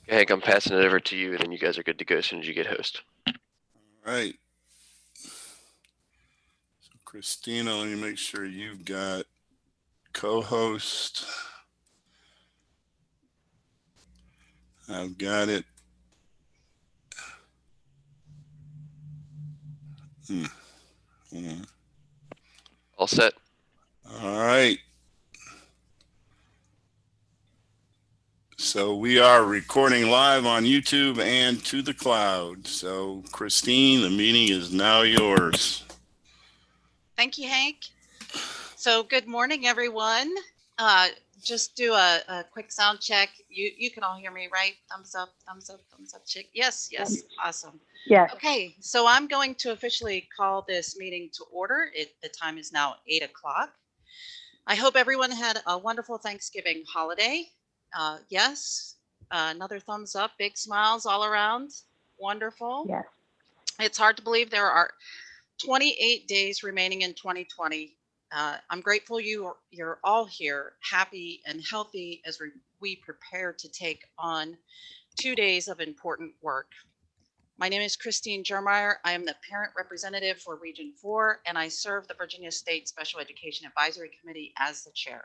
Hank, I'm passing it over to you, and then you guys are good to go as soon as you get host. All right. So Christina, let me make sure you've got co-host. I've got it. All set. All right. So we are recording live on YouTube and to the cloud. So Christine, the meeting is now yours. Thank you, Hank. So good morning, everyone. Just do a quick sound check. You can all hear me, right? Thumbs up, thumbs up, thumbs up, check. Yes, yes, awesome. Yeah. Okay, so I'm going to officially call this meeting to order. The time is now 8 o'clock. I hope everyone had a wonderful Thanksgiving holiday. Yes, another thumbs up, big smiles all around. Wonderful. Yes. It's hard to believe there are 28 days remaining in 2020. I'm grateful you're all here, happy and healthy as we prepare to take on 2 days of important work. My name is Christine Jermeyer. I am the parent representative for Region 4, and I serve the Virginia State Special Education Advisory Committee as the chair.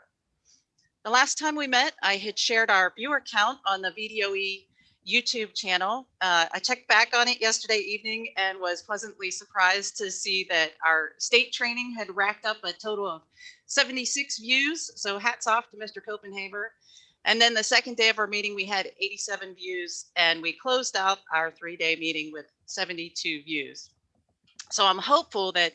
The last time we met, I had shared our viewer count on the VDOE YouTube channel. I checked back on it yesterday evening and was pleasantly surprised to see that our state training had racked up a total of 76 views. So hats off to Mr. Copenhaver. And then the second day of our meeting, we had 87 views, and we closed out our 3-day meeting with 72 views. So I'm hopeful that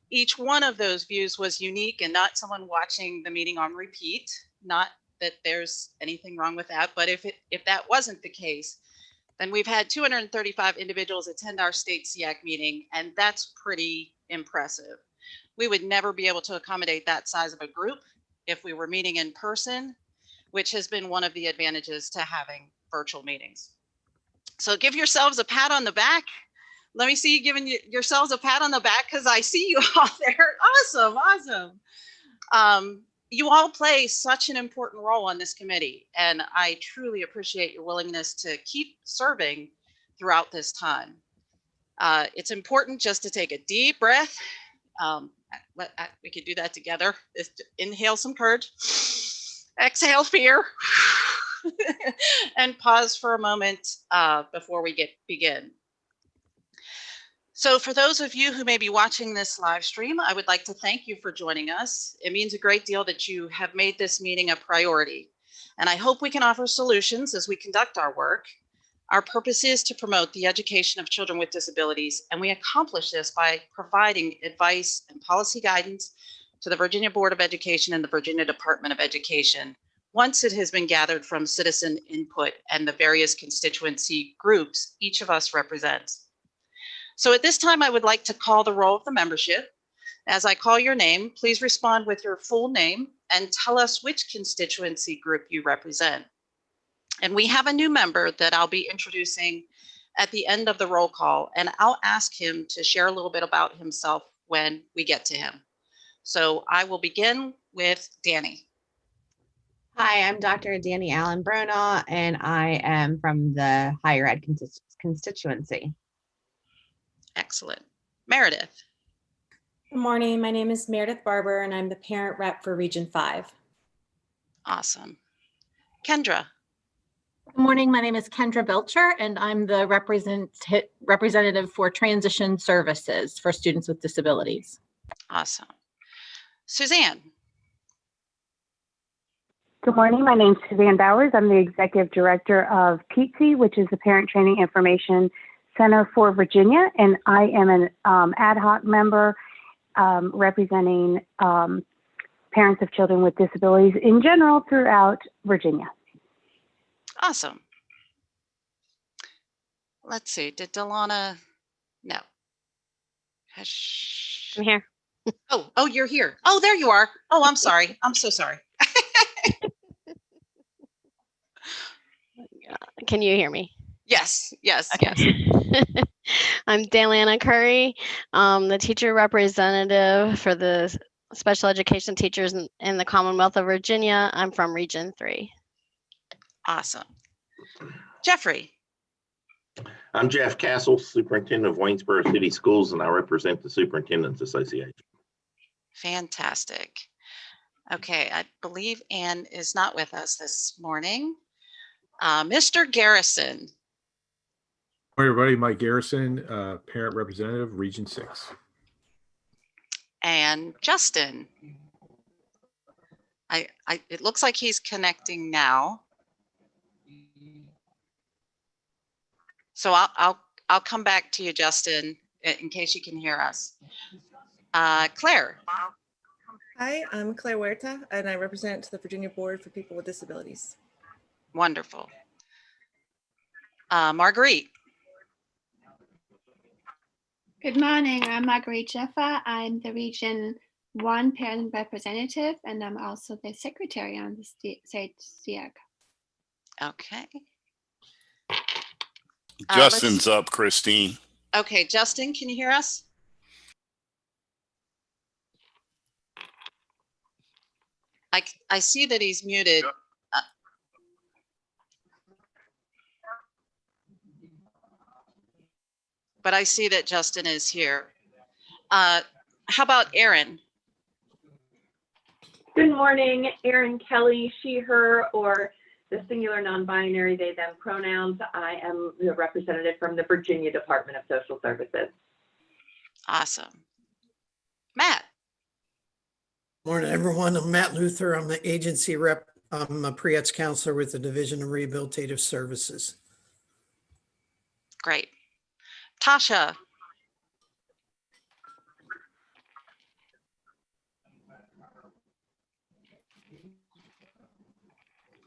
each one of those views was unique and not someone watching the meeting on repeat. Not that there's anything wrong with that, but if that wasn't the case, then we've had 235 individuals attend our state Sseac meeting, and that's pretty impressive. We would never be able to accommodate that size of a group if we were meeting in person, which has been one of the advantages to having virtual meetings. So give yourselves a pat on the back. Let me see you giving yourselves a pat on the back, because I see you all there. Awesome, awesome. You all play such an important role on this committee, and I truly appreciate your willingness to keep serving throughout this time. It's important just to take a deep breath. We could do that together. Just inhale some courage, exhale fear, and pause for a moment before we begin. So for those of you who may be watching this live stream, I would like to thank you for joining us. It means a great deal that you have made this meeting a priority, and I hope we can offer solutions as we conduct our work. Our purpose is to promote the education of children with disabilities, and we accomplish this by providing advice and policy guidance to the Virginia Board of Education and the Virginia Department of Education once it has been gathered from citizen input and the various constituency groups each of us represents. So at this time, I would like to call the roll of the membership. As I call your name, please respond with your full name and tell us which constituency group you represent. And we have a new member that I'll be introducing at the end of the roll call, and I'll ask him to share a little bit about himself when we get to him. So I will begin with Danny. Hi, I'm Dr. Danny Allen Bronaugh, and I am from the higher ed constituency. Excellent. Meredith. Good morning. My name is Meredith Barber, and I'm the parent rep for Region 5. Awesome. Kendra. Good morning. My name is Kendra Belcher, and I'm the representative for transition services for students with disabilities. Awesome. Suzanne. Good morning. My name is Suzanne Bowers. I'm the executive director of PTSI, which is the Parent Training Information Center for Virginia, and I am an ad hoc member representing parents of children with disabilities in general throughout Virginia. Awesome. Let's see, did Delana? No. I'm here. Oh, you're here. Oh, there you are. Oh, I'm sorry. I'm so sorry. Can you hear me? Yes, yes, okay. Yes. I'm Dalana Curry, the teacher representative for the special education teachers in the Commonwealth of Virginia. I'm from Region 3. Awesome. Jeffrey. I'm Jeff Castle, Superintendent of Waynesboro City Schools, and I represent the Superintendent's Association. Fantastic. Okay, I believe Ann is not with us this morning. Mr. Garrison. Hi, everybody. Mike Garrison, Parent Representative, Region 6. And Justin. It looks like he's connecting now. So I'll come back to you, Justin, in case you can hear us. Claire. Hi, I'm Claire Huerta, and I represent the Virginia Board for People with Disabilities. Wonderful. Marguerite. Good morning, I'm Marguerite Jeffa. I'm the Region 1 Parent Representative, and I'm also the Secretary on the state Sseac. Okay. Justin's up, Christine. Okay, Justin, can you hear us? I see that he's muted. But I see that Justin is here. How about Erin? Good morning, Erin Kelly, she, her, or the singular non-binary they, them pronouns. I am the representative from the Virginia Department of Social Services. Awesome. Matt. Morning, everyone. I'm Matt Luther. I'm the agency rep. I'm a pre-ETS counselor with the Division of Rehabilitative Services. Great. Tasha.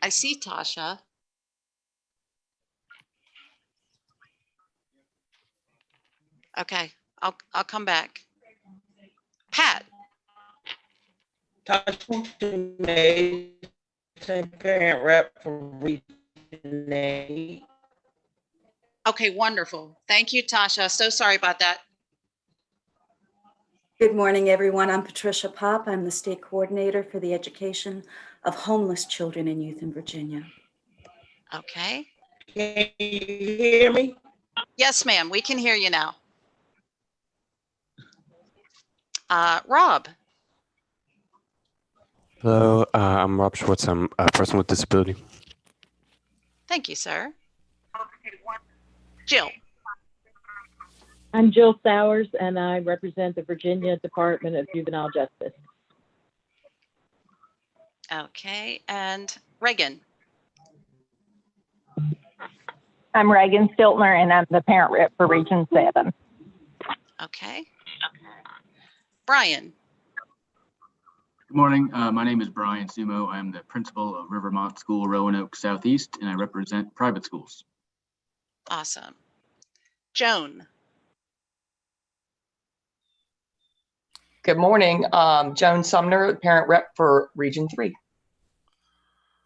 I see Tasha. Okay, I'll come back. Pat. Tasha May, parent rep for Region 8. Okay, wonderful. Thank you, Tasha. So sorry about that. Good morning, everyone. I'm Patricia Pop. I'm the state coordinator for the education of homeless children and youth in Virginia. Okay. Can you hear me? Yes, ma'am. We can hear you now. Rob. Hello, I'm Rob Schwartz. I'm a person with disability. Thank you, sir. Jill. I'm Jill Sowers, and I represent the Virginia Department of Juvenile Justice. Okay, and Reagan. I'm Reagan Stiltner, and I'm the parent rep for Region 7. Okay. Brian. Good morning. My name is Brian Sumo. I'm the principal of Rivermont School, Roanoke Southeast, and I represent private schools. Awesome. Joan. Good morning. Joan Sumner, parent rep for Region 3.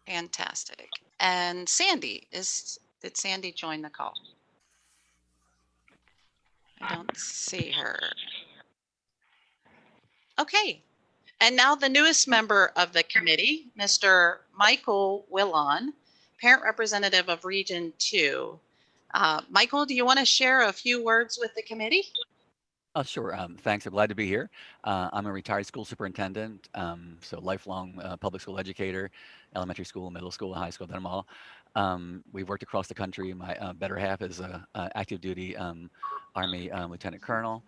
Fantastic. And Sandy, did Sandy join the call? I don't see her. Okay. And now the newest member of the committee, Mr. Michael Willon, parent representative of Region 2. Michael, do you want to share a few words with the committee? Sure. Thanks. I'm glad to be here. I'm a retired school superintendent, so lifelong public school educator, elementary school, middle school, high school, done them all. We've worked across the country. My better half is a active duty Army lieutenant colonel.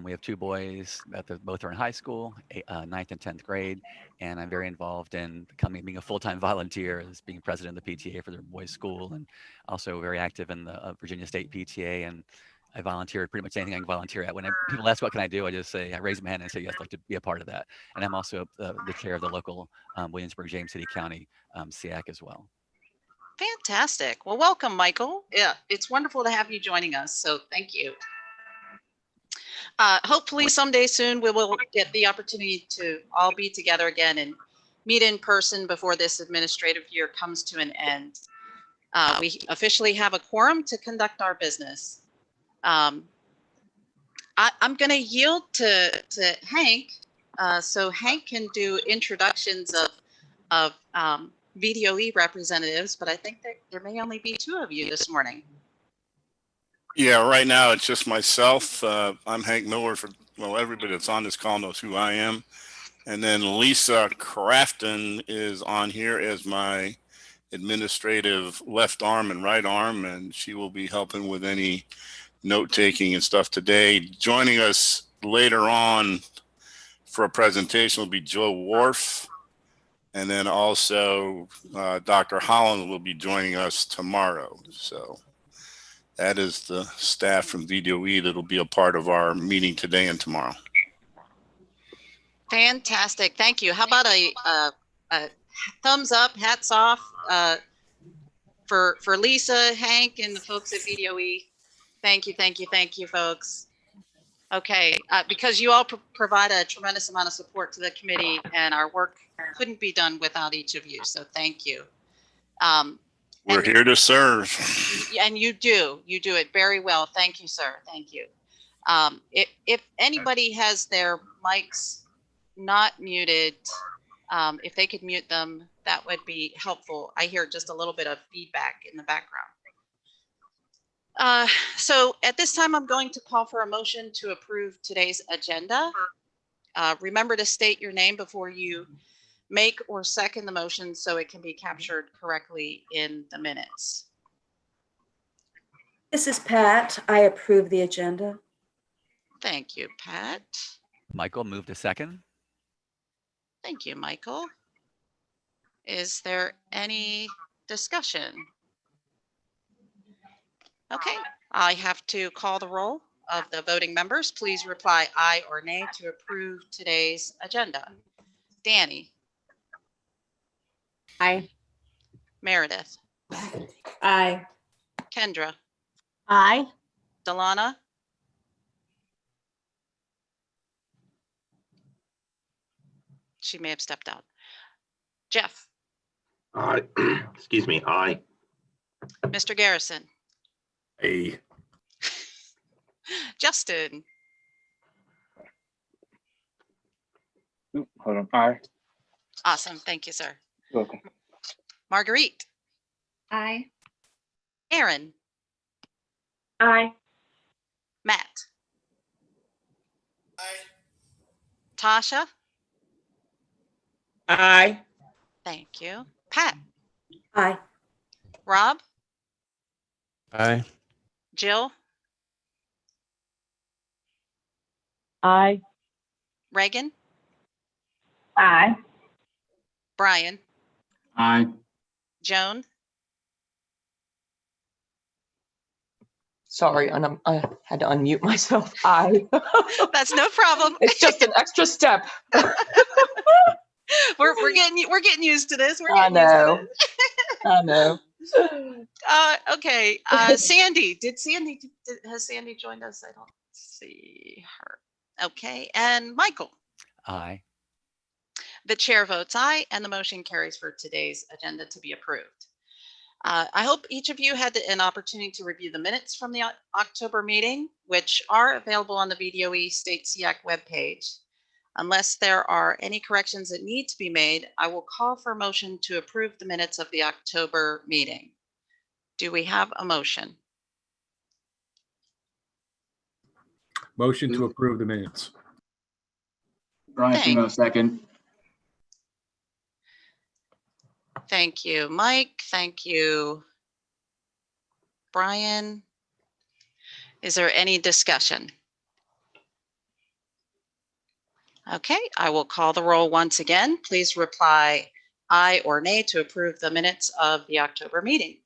We have two boys that both are in high school, 9th and 10th grade, and I'm very involved in being a full-time volunteer as being president of the PTA for their boys' school, and also very active in the Virginia State PTA. And I volunteer pretty much anything I can volunteer at. When people ask what can I do, I just say, I raise my hand and I say, yes, I'd like to be a part of that. And I'm also the chair of the local Williamsburg, James City County Sseac as well. Fantastic. Well, welcome, Michael. Yeah, it's wonderful to have you joining us. So thank you. Hopefully someday soon we will get the opportunity to all be together again and meet in person before this administrative year comes to an end. We officially have a quorum to conduct our business. I'm going to yield to Hank, so Hank can do introductions of VDOE representatives, but I think there may only be 2 of you this morning. Yeah, right now it's just myself. I'm Hank Miller everybody that's on this call knows who I am. And then Lisa Crafton is on here as my administrative left arm and right arm, and she will be helping with any note taking and stuff today. Joining us later on for a presentation will be Joe Wharf, and then also Dr. Holland will be joining us tomorrow. So that is the staff from VDOE that'll be a part of our meeting today and tomorrow. Fantastic. Thank you. How about a thumbs up, hats off for Lisa, Hank, and the folks at VDOE. Thank you, thank you, thank you, folks. Okay, because you all provide a tremendous amount of support to the committee, and our work couldn't be done without each of you. So thank you. We're here to serve. And you do it very well. Thank you, sir. Thank you. If anybody has their mics not muted, if they could mute them, that would be helpful. I hear just a little bit of feedback in the background. So at this time, I'm going to call for a motion to approve today's agenda. Remember to state your name before you make or second the motion so it can be captured correctly in the minutes. This is Pat. I approve the agenda. Thank you, Pat. Michael, move to second. Thank you, Michael. Is there any discussion? Okay, I have to call the roll of the voting members. Please reply aye or nay to approve today's agenda. Danny. Aye. Meredith. Aye. Kendra. Aye. Delana. She may have stepped out. Jeff. Aye. Excuse me. Aye. Mr. Garrison. Aye. Justin. Hold on. Aye. Awesome. Thank you, sir. Welcome. Marguerite. Aye. Aaron. Aye. Matt. Aye. Tasha. Aye. Thank you. Pat. Aye. Rob. Aye. Jill. Aye. Reagan. Aye. Brian. Aye. Joan. Sorry, and I had to unmute myself. Aye. That's no problem. It's just an extra step. We're getting used to this. I know. I know. Okay. Sandy. Has Sandy joined us? I don't see her. Okay. And Michael. Aye. The chair votes aye, and the motion carries for today's agenda to be approved. I hope each of you had an opportunity to review the minutes from the October meeting, which are available on the VDOE State Sseac webpage. Unless there are any corrections that need to be made, I will call for a motion to approve the minutes of the October meeting. Do we have a motion? Motion to approve the minutes. Brian Sumo, second. Thank you, Mike. Thank you, Brian. Is there any discussion? Okay, I will call the roll once again. Please reply aye or nay to approve the minutes of the October meeting.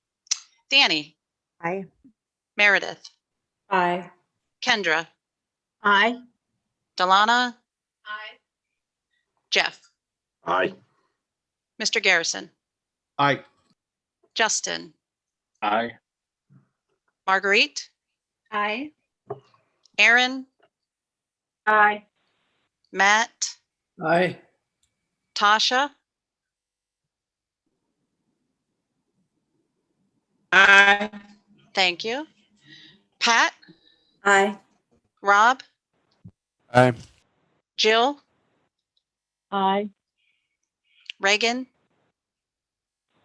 Danny. Aye. Meredith. Aye. Kendra. Aye. Delana. Aye. Jeff. Aye. Mr. Garrison. Aye. Justin. Aye. Marguerite. Aye. Aaron. Aye. Matt. Aye. Tasha. Aye. Thank you. Pat. Aye. Rob. Aye. Jill. Aye. Reagan.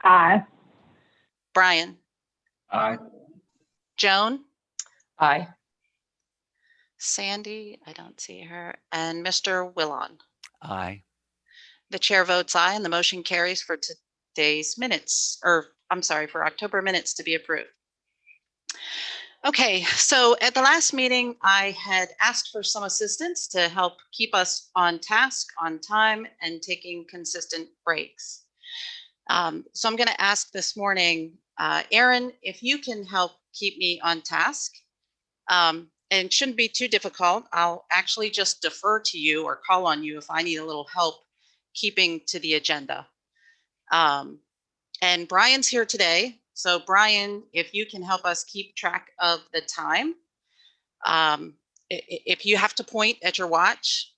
Aye. Brian, Aye. Joan, Aye. Sandy, I don't see her, and Mr. Willon. Aye. The chair votes aye, and the motion carries for today's minutes, or I'm sorry, for October minutes to be approved. Okay, so at the last meeting, I had asked for some assistance to help keep us on task, on time, and taking consistent breaks. So I'm going to ask this morning, Aaron, if you can help keep me on task. And it shouldn't be too difficult. I'll actually just defer to you or call on you if I need a little help keeping to the agenda. And Brian's here today. So Brian, if you can help us keep track of the time. If you have to point at your watch,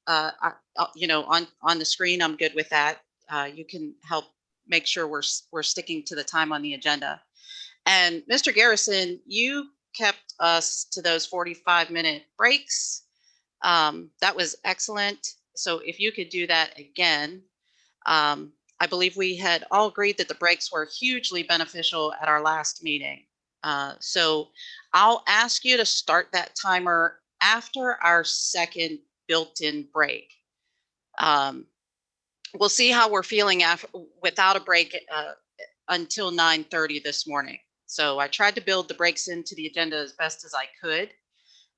you know, on the screen, I'm good with that. You can help make sure we're sticking to the time on the agenda. And Mr. Garrison, you kept us to those 45-minute breaks. That was excellent. So if you could do that again. I believe we had all agreed that the breaks were hugely beneficial at our last meeting. So I'll ask you to start that timer after our second built-in break. We'll see how we're feeling without a break until 9:30 this morning. So I tried to build the breaks into the agenda as best as I could.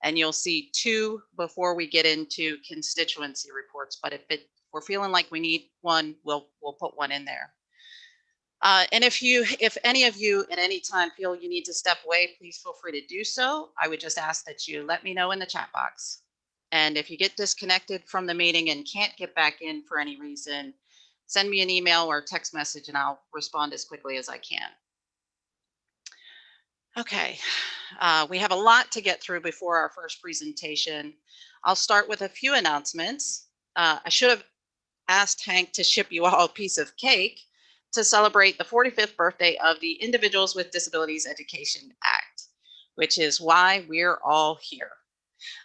And you'll see 2 before we get into constituency reports. But if we're feeling like we need one, we'll put one in there. And if any of you at any time feel you need to step away, please feel free to do so. I would just ask that you let me know in the chat box. And if you get disconnected from the meeting and can't get back in for any reason, send me an email or text message and I'll respond as quickly as I can. Okay, we have a lot to get through before our first presentation. I'll start with a few announcements. I should have asked Hank to ship you all a piece of cake to celebrate the 45th birthday of the Individuals with Disabilities Education Act, which is why we're all here.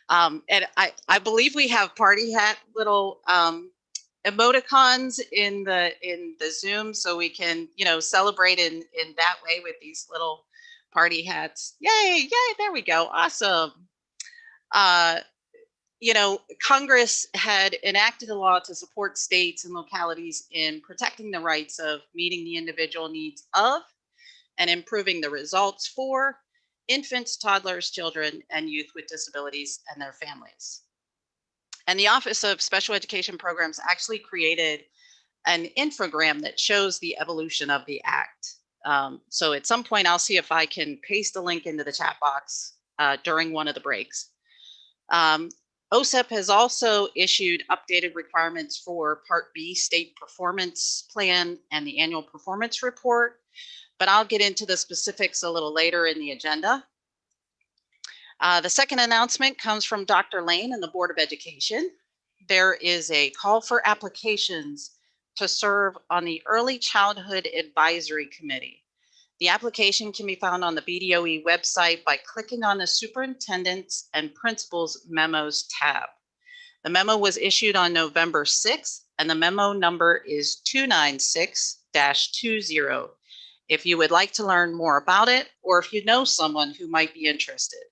And I believe we have party hat little emoticons in the Zoom, so we can, you know, celebrate in that way with these little party hats. Yay, yay, there we go. Awesome. You know, Congress had enacted a law to support states and localities in protecting the rights of meeting the individual needs of and improving the results for infants, toddlers, children, and youth with disabilities and their families. And the Office of Special Education Programs actually created an infogram that shows the evolution of the Act. So at some point, I'll see if I can paste a link into the chat box during one of the breaks. OSEP has also issued updated requirements for Part B State Performance Plan and the Annual Performance Report, but I'll get into the specifics a little later in the agenda. The second announcement comes from Dr. Lane and the Board of Education. There is a call for applications to serve on the Early Childhood Advisory Committee. The application can be found on the BDOE website by clicking on the Superintendent's and Principals Memos tab. The memo was issued on November 6th, and the memo number is 296-20. If you would like to learn more about it, or if you know someone who might be interested,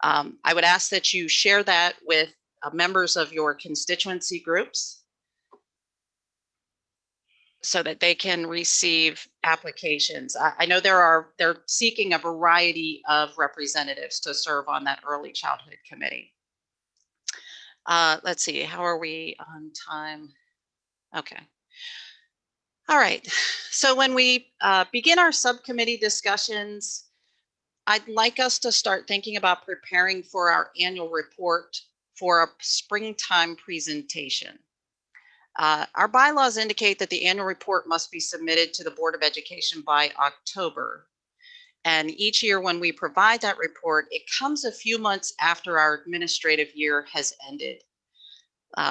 I would ask that you share that with members of your constituency groups so that they can receive applications. I know they're seeking a variety of representatives to serve on that early childhood committee. Let's see, how are we on time? Okay. All right, so when we begin our subcommittee discussions, I'd like us to start thinking about preparing for our annual report for a springtime presentation. Our bylaws indicate that the annual report must be submitted to the Board of Education by October. And each year when we provide that report, it comes a few months after our administrative year has ended.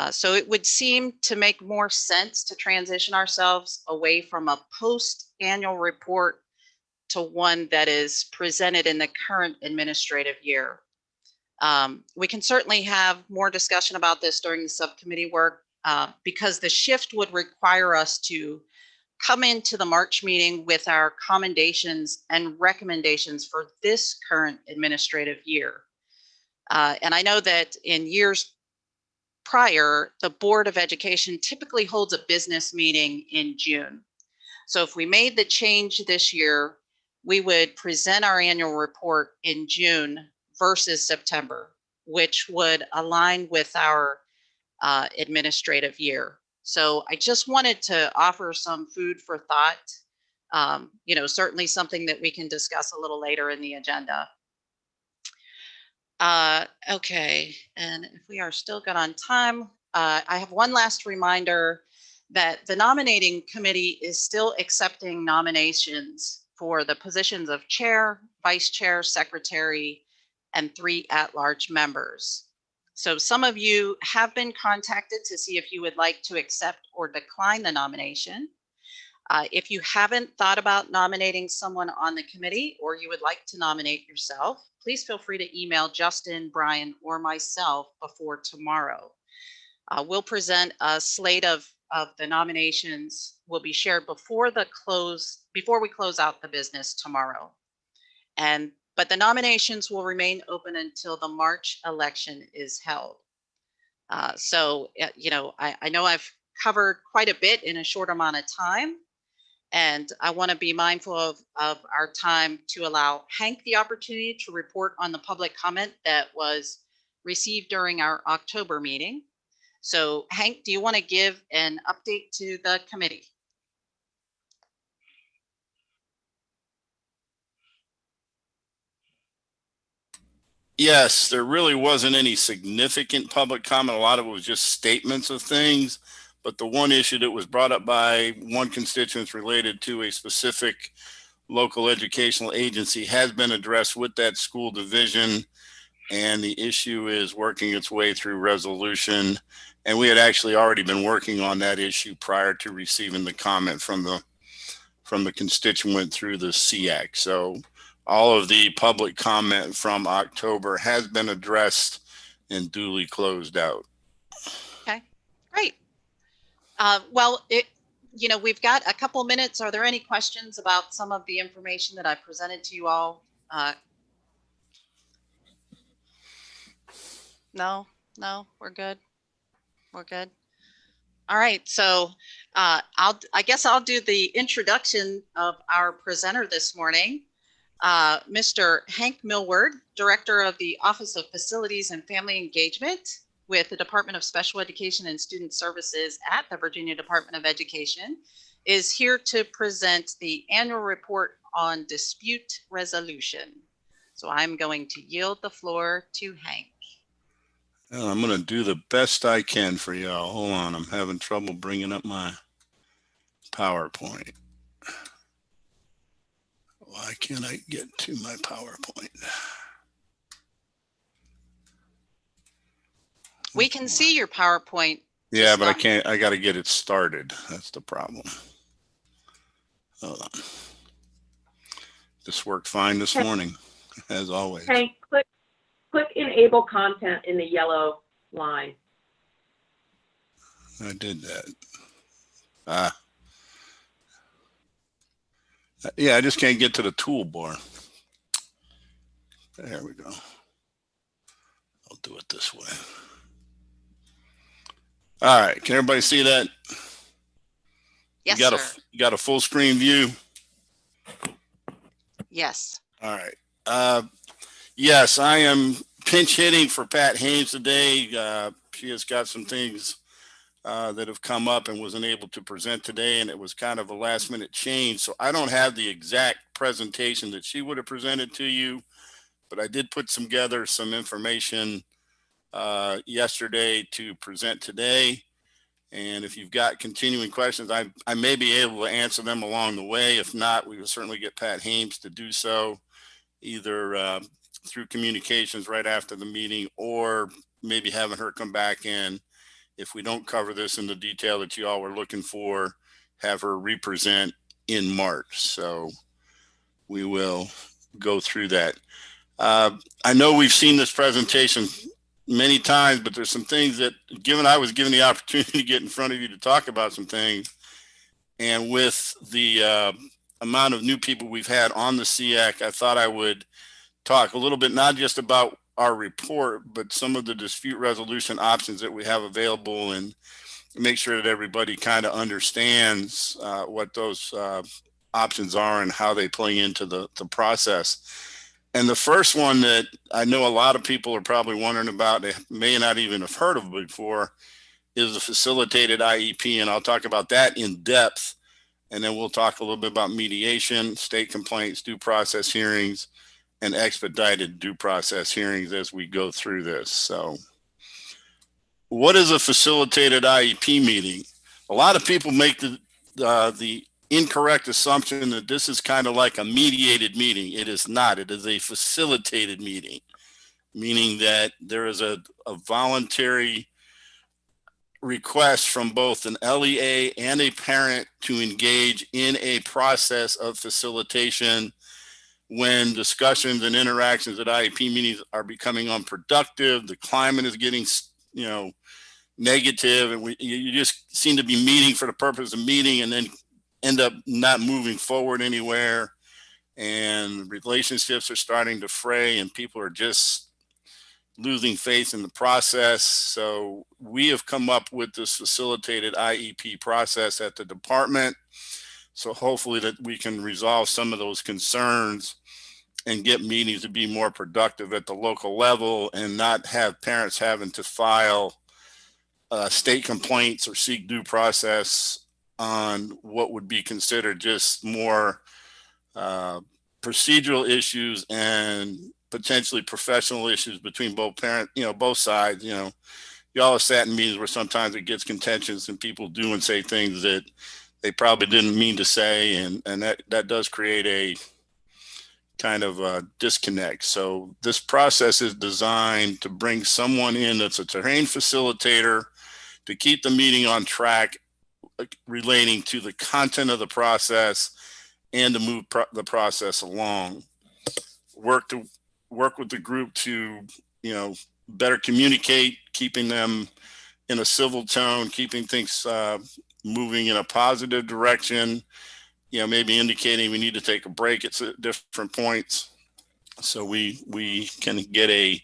So it would seem to make more sense to transition ourselves away from a post-annual report to one that is presented in the current administrative year. We can certainly have more discussion about this during the subcommittee work, because the shift would require us to come into the March meeting with our commendations and recommendations for this current administrative year. And I know that in years prior, the Board of Education typically holds a business meeting in June. So if we made the change this year, we would present our annual report in June versus September, which would align with our administrative year. So I just wanted to offer some food for thought. Certainly something that we can discuss a little later in the agenda. Okay, and if we are still good on time, I have one last reminder that the nominating committee is still accepting nominations for the positions of chair, vice chair, secretary, and 3 at-large members. So some of you have been contacted to see if you would like to accept or decline the nomination. If you haven't thought about nominating someone on the committee, or you would like to nominate yourself, please feel free to email Justin, Brian, or myself before tomorrow. We'll present a slate of the nominations will be shared before we close out the business tomorrow. But the nominations will remain open until the March election is held. I know I've covered quite a bit in a short amount of time, and I want to be mindful of our time to allow Hank the opportunity to report on the public comment that was received during our October meeting. So Hank, do you want to give an update to the committee? Yes, there really wasn't any significant public comment. A lot of it was just statements of things. But the one issue that was brought up by one constituent related to a specific local educational agency has been addressed with that school division. And the issue is working its way through resolution. And we had actually already been working on that issue prior to receiving the comment from the constituent through the Sseac. So all of the public comment from October has been addressed and duly closed out. Okay, great. We've got a couple minutes. Are there any questions about some of the information that I presented to you all? No, we're good. We're good. All right, so I guess I'll do the introduction of our presenter this morning. Mr. Hank Millward, Director of the Office of Facilities and Family Engagement with the Department of Special Education and Student Services at the Virginia Department of Education, is here to present the annual report on dispute resolution. So I'm going to yield the floor to Hank. I'm going to do the best I can for y'all. Hold on, I'm having trouble bringing up my PowerPoint. Why can't I get to my PowerPoint? We can see your PowerPoint. Yeah, but I can't. I got to get it started. That's the problem. Hold on. This worked fine this morning, as always. Hank, click enable content in the yellow line. I did that. Yeah, I just can't get to the toolbar. There we go. I'll do it this way. All right, can everybody see that? Yes, sir. You got a full screen view? Yes. All right. Yes, I am pinch hitting for Pat Haynes today. She has got some things that have come up and wasn't able to present today, and it was kind of a last minute change. So I don't have the exact presentation that she would have presented to you, but I did put together some information yesterday to present today. And if you've got continuing questions, I may be able to answer them along the way. If not, we will certainly get Pat Haynes to do so, either through communications right after the meeting, or maybe having her come back in. If we don't cover this in the detail that you all were looking for, have her represent in March. So we will go through that. I know we've seen this presentation many times, but there's some things that, given I was given the opportunity to get in front of you to talk about some things, And with the amount of new people we've had on the Sseac, I thought I would talk a little bit, not just about our report, but some of the dispute resolution options that we have available, and make sure that everybody kind of understands what those options are and how they play into the process. And the first one that I know a lot of people are probably wondering about, they may not even have heard of before, is the facilitated IEP. And I'll talk about that in depth. And then we'll talk a little bit about mediation, state complaints, due process hearings, and expedited due process hearings as we go through this. So what is a facilitated IEP meeting? A lot of people make the incorrect assumption that this is kind of like a mediated meeting. It is not. It is a facilitated meeting, meaning that there is a voluntary request from both an LEA and a parent to engage in a process of facilitation when discussions and interactions at IEP meetings are becoming unproductive, the climate is getting, negative, and you just seem to be meeting for the purpose of meeting and then end up not moving forward anywhere, and relationships are starting to fray and people are just losing faith in the process. So we have come up with this facilitated IEP process at the department. So hopefully that we can resolve some of those concerns and get meetings to be more productive at the local level and not have parents having to file state complaints or seek due process on what would be considered just more procedural issues and potentially professional issues between both both sides. Y'all have sat in meetings where sometimes it gets contentious and people do and say things that they probably didn't mean to say, and that does create a kind of a disconnect. So this process is designed to bring someone in that's a trained facilitator to keep the meeting on track relating to the content of the process and to move the process along. Work with the group to, better communicate, keeping them in a civil tone, keeping things moving in a positive direction, maybe indicating we need to take a break at different points. So we can get a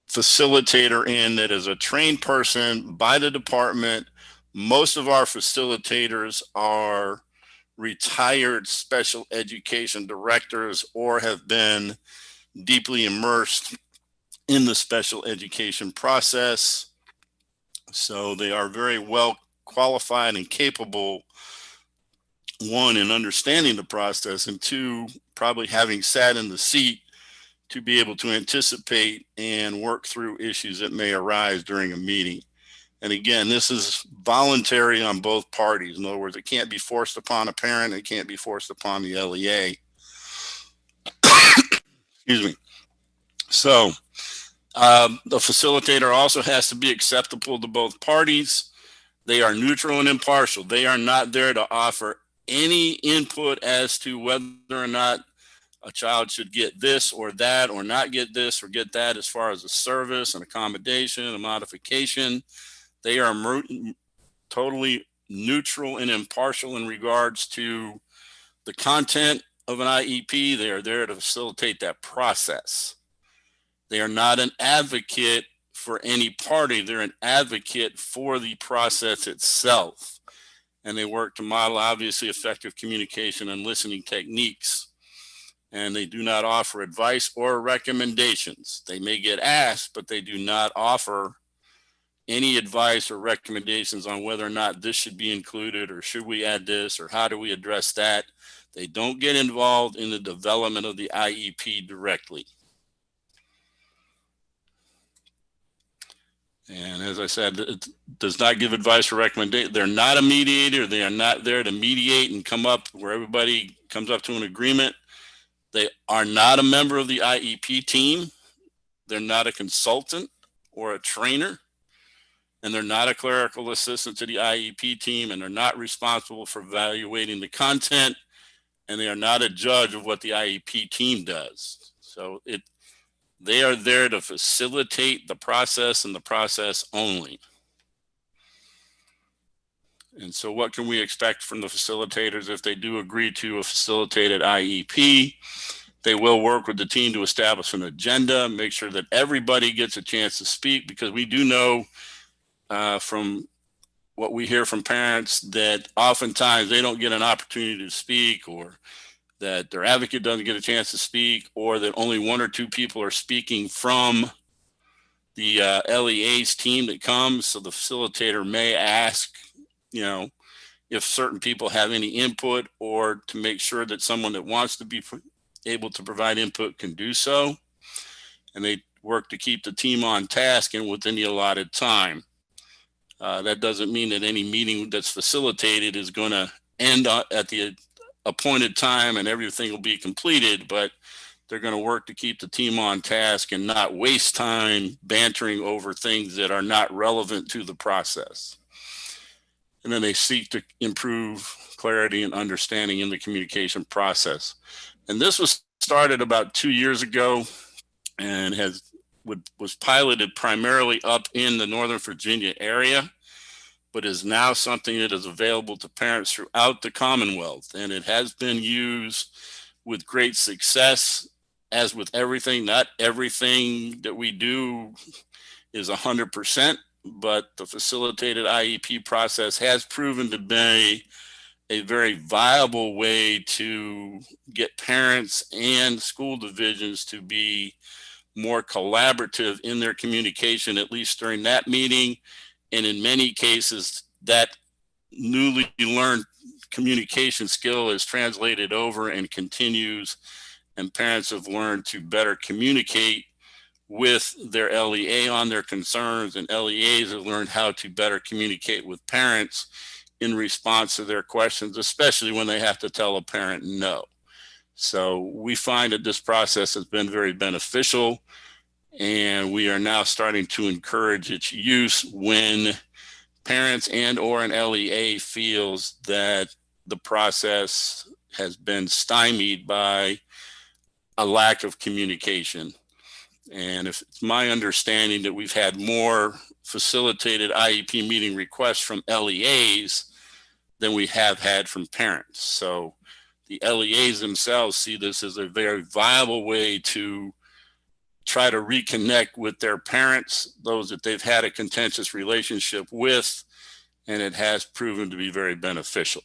facilitator in that is a trained person by the department. Most of our facilitators are retired special education directors or have been deeply immersed in the special education process. So they are very well qualified and capable, one, in understanding the process, and two, probably having sat in the seat to be able to anticipate and work through issues that may arise during a meeting. And again, this is voluntary on both parties. In other words, it can't be forced upon a parent. It can't be forced upon the LEA. Excuse me. So the facilitator also has to be acceptable to both parties. They are neutral and impartial. They are not there to offer any input as to whether or not a child should get this or that, or not get this or get that, as far as a service, an accommodation, a modification. They are totally neutral and impartial in regards to the content of an IEP. They are there to facilitate that process. They are not an advocate for any party. They're an advocate for the process itself. And they work to model, obviously, effective communication and listening techniques. And they do not offer advice or recommendations. They may get asked, but they do not offer any advice or recommendations on whether or not this should be included, or should we add this, or how do we address that. They don't get involved in the development of the IEP directly. And as I said, it does not give advice or recommendation. They're not a mediator. They are not there to mediate and come up where everybody comes up to an agreement. They are not a member of the IEP team. They're not a consultant or a trainer. And they're not a clerical assistant to the IEP team, and they're not responsible for evaluating the content, and they are not a judge of what the IEP team does. So they are there to facilitate the process and the process only. And so what can we expect from the facilitators if they do agree to a facilitated IEP? They will work with the team to establish an agenda, make sure that everybody gets a chance to speak, because we do know from what we hear from parents that oftentimes they don't get an opportunity to speak, or that their advocate doesn't get a chance to speak, or that only one or two people are speaking from the LEA's team that comes. So the facilitator may ask, if certain people have any input, or to make sure that someone that wants to be able to provide input can do so. And they work to keep the team on task and within the allotted time. That doesn't mean that any meeting that's facilitated is going to end at the appointed time and everything will be completed, but they're going to work to keep the team on task and not waste time bantering over things that are not relevant to the process. And then they seek to improve clarity and understanding in the communication process. And this was started about 2 years ago and was piloted primarily up in the Northern Virginia area, but is now something that is available to parents throughout the Commonwealth. And it has been used with great success. As with everything, not everything that we do is 100%, but the facilitated IEP process has proven to be a very viable way to get parents and school divisions to be more collaborative in their communication, at least during that meeting. And in many cases, that newly learned communication skill is translated over and continues, and parents have learned to better communicate with their LEA on their concerns, and LEAs have learned how to better communicate with parents in response to their questions, especially when they have to tell a parent no. So we find that this process has been very beneficial, and we are now starting to encourage its use when parents and or an LEA feels that the process has been stymied by a lack of communication. And if it's my understanding that we've had more facilitated IEP meeting requests from LEAs than we have had from parents. So the LEAs themselves see this as a very viable way to try to reconnect with their parents, those that they've had a contentious relationship with, and it has proven to be very beneficial.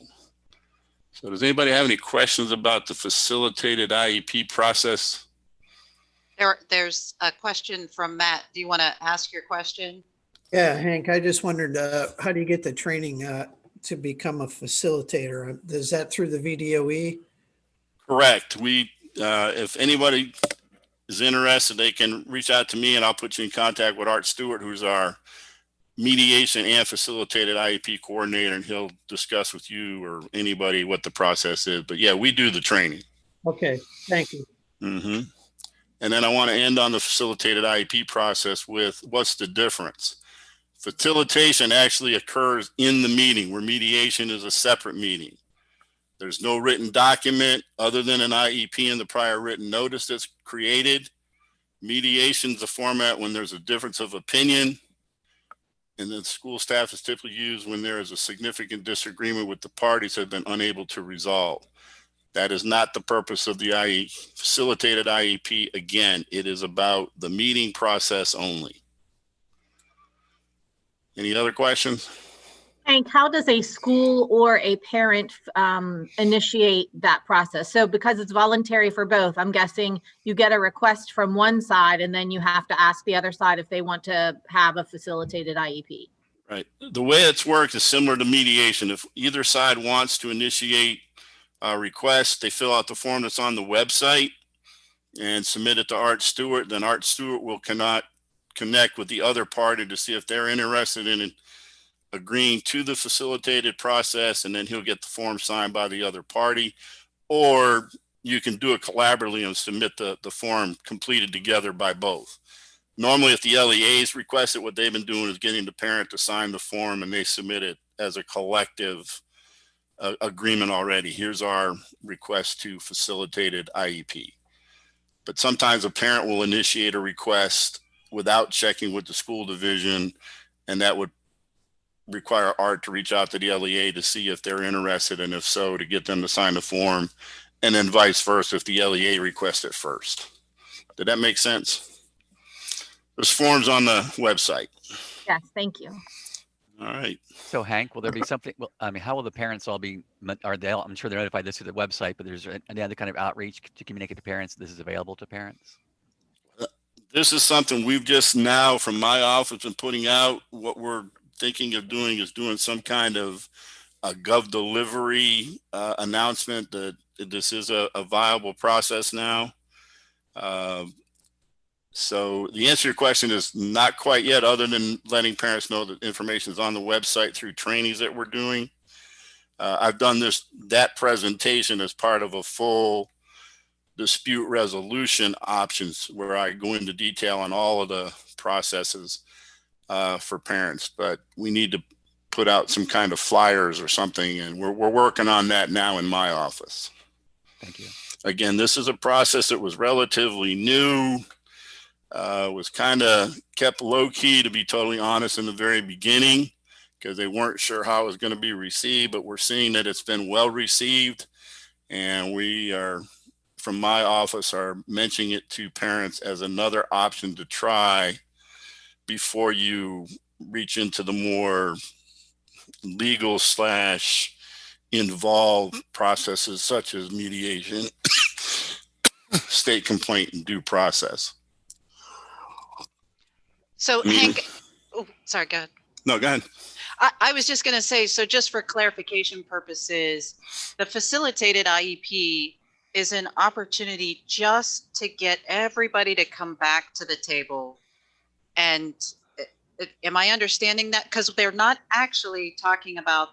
So does anybody have any questions about the facilitated IEP process? There's a question from Matt. Do you want to ask your question? Yeah, Hank, I just wondered, how do you get the training to become a facilitator? Is that through the VDOE? Correct. If anybody is interested, they can reach out to me and I'll put you in contact with Art Stewart, who's our mediation and facilitated IEP coordinator, and he'll discuss with you or anybody what the process is. But yeah, we do the training. Okay, thank you. Mm-hmm. And then I want to end on the facilitated IEP process with what's the difference? Facilitation actually occurs in the meeting, where mediation is a separate meeting. There's no written document other than an IEP and the prior written notice that's created. Mediation is a format when there's a difference of opinion, and then school staff is typically used when there is a significant disagreement with the parties have been unable to resolve. That is not the purpose of the facilitated IEP. Again, it is about the meeting process only. Any other questions? Hank, how does a school or a parent initiate that process? So because it's voluntary for both, I'm guessing you get a request from one side and then you have to ask the other side if they want to have a facilitated IEP. Right. The way it's worked is similar to mediation. If either side wants to initiate a request, they fill out the form that's on the website and submit it to Art Stewart. Then Art Stewart will connect with the other party to see if they're interested in agreeing to the facilitated process, and then he'll get the form signed by the other party. Or you can do it collaboratively and submit the form completed together by both. Normally, if the LEAs request it, what they've been doing is getting the parent to sign the form, and they submit it as a collective agreement already. Here's our request to facilitated IEP. But sometimes a parent will initiate a request without checking with the school division, and that would require Art to reach out to the LEA to see if they're interested, and if so, to get them to sign the form, and then vice versa if the LEA requests it first. Did that make sense? There's forms on the website. Yes, thank you. All right. So Hank, will there be something, well, I mean, how will the parents all be, I'm sure they're notified this through the website, but there's any other kind of outreach to communicate to parents this is available to parents? This is something we've just now from my office been putting out. What we're thinking of doing is doing some kind of a gov delivery announcement that this is a viable process now. So the answer to your question is not quite yet, other than letting parents know that information is on the website through trainings that we're doing. I've done that presentation as part of a full dispute resolution options where I go into detail on all of the processes for parents, but we need to put out some kind of flyers or something, and we're working on that now in my office. Thank you. Again, this is a process that was relatively new, was kind of kept low key, to be totally honest, in the very beginning, because they weren't sure how it was going to be received, but we're seeing that it's been well received, and we are, from my office, are mentioning it to parents as another option to try before you reach into the more legal / involved processes such as mediation, state complaint, and due process. So Hank, oh, sorry, go ahead. No, go ahead. I was just going to say, so just for clarification purposes, the facilitated IEP is an opportunity just to get everybody to come back to the table. And am I understanding that? Because they're not actually talking about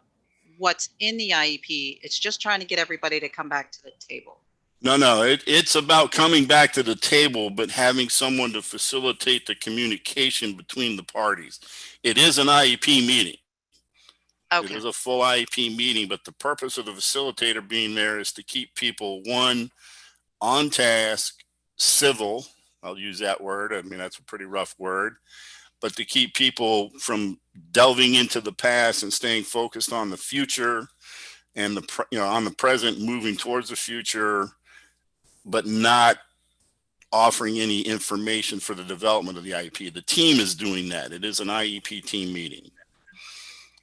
what's in the IEP. It's just trying to get everybody to come back to the table. No, it's about coming back to the table, but having someone to facilitate the communication between the parties. It is an IEP meeting. Okay. It is a full IEP meeting, but the purpose of the facilitator being there is to keep people, one, on task, civil. I'll use that word. I mean, that's a pretty rough word, but to keep people from delving into the past and staying focused on the future and on the present, moving towards the future, but not offering any information for the development of the IEP. The team is doing that. It is an IEP team meeting.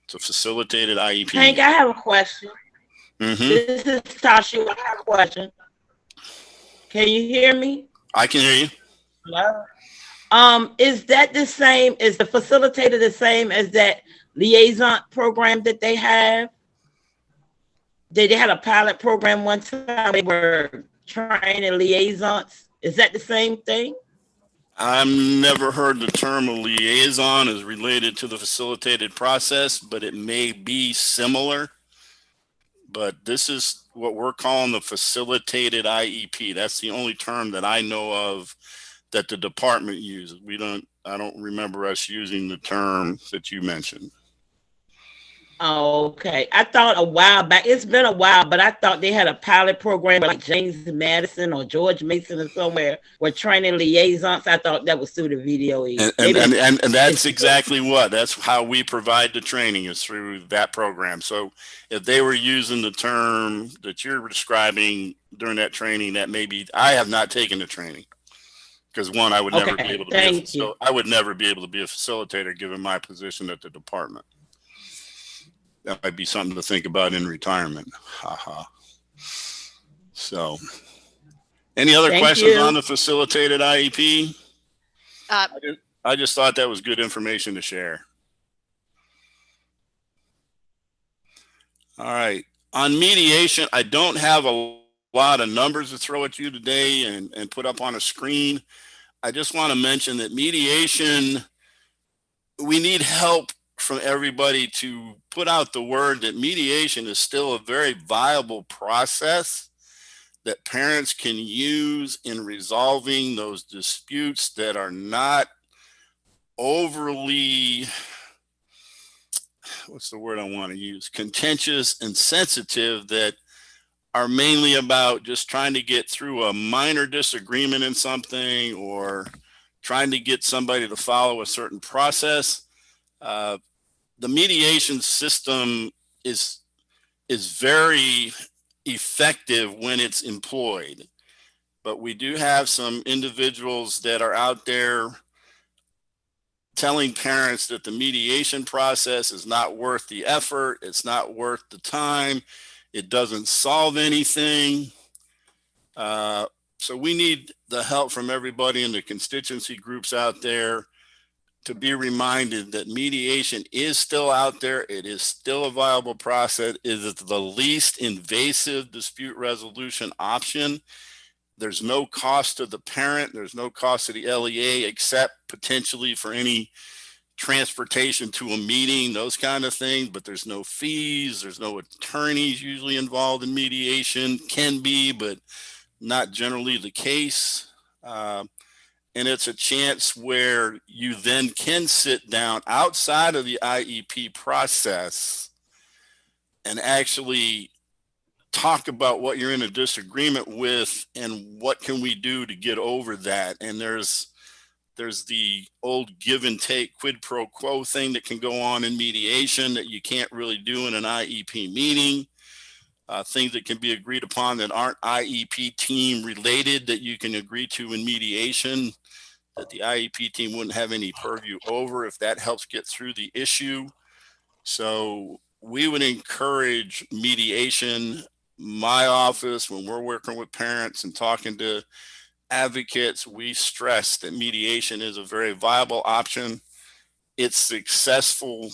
It's a facilitated IEP. Hank, I have a question. This is Tasha. I have a question. Can you hear me? I can hear you. Hello? Is that the same? Is the facilitator the same as that liaison program that they have? They had a pilot program one time. They were training liaisons. Is that the same thing? I've never heard the term a liaison is related to the facilitated process, but it may be similar. But this is what we're calling the facilitated IEP. That's the only term that I know of that the department uses. I don't remember us using the term that you mentioned. Oh, okay. I thought a while back, it's been a while, but I thought they had a pilot program like James Madison or George Mason or somewhere were training liaisons. I thought that was through the VDOE. And that's exactly what. That's how we provide the training, is through that program. So if they were using the term that you're describing during that training, that maybe I have not taken the training. Because one, I would never be able to I would never be able to be a facilitator given my position at the department. That might be something to think about in retirement. Haha. So, any other questions on the facilitated IEP? I just thought that was good information to share. All right. On mediation, I don't have a lot of numbers to throw at you today and put up on a screen. I just want to mention that mediation, we need help from everybody to put out the word that mediation is still a very viable process that parents can use in resolving those disputes that are not overly, what's the word I want to use, contentious and sensitive, that are mainly about just trying to get through a minor disagreement in something or trying to get somebody to follow a certain process. the mediation system is very effective when it's employed, but we do have some individuals that are out there telling parents that the mediation process is not worth the effort, it's not worth the time, it doesn't solve anything. So we need the help from everybody in the constituency groups out there to be reminded that mediation is still out there. It is still a viable process. It is the least invasive dispute resolution option. There's no cost to the parent. There's no cost to the LEA except potentially for any transportation to a meeting, those kind of things, but there's no fees. There's no attorneys usually involved in mediation. Can be, but not generally the case. And it's a chance where you then can sit down outside of the IEP process and actually talk about what you're in a disagreement with and what can we do to get over that. And there's the old give and take quid pro quo thing that can go on in mediation that you can't really do in an IEP meeting. Things that can be agreed upon that aren't IEP team related that you can agree to in mediation that the IEP team wouldn't have any purview over if that helps get through the issue. So we would encourage mediation. My office, when we're working with parents and talking to advocates, we stress that mediation is a very viable option. It's successful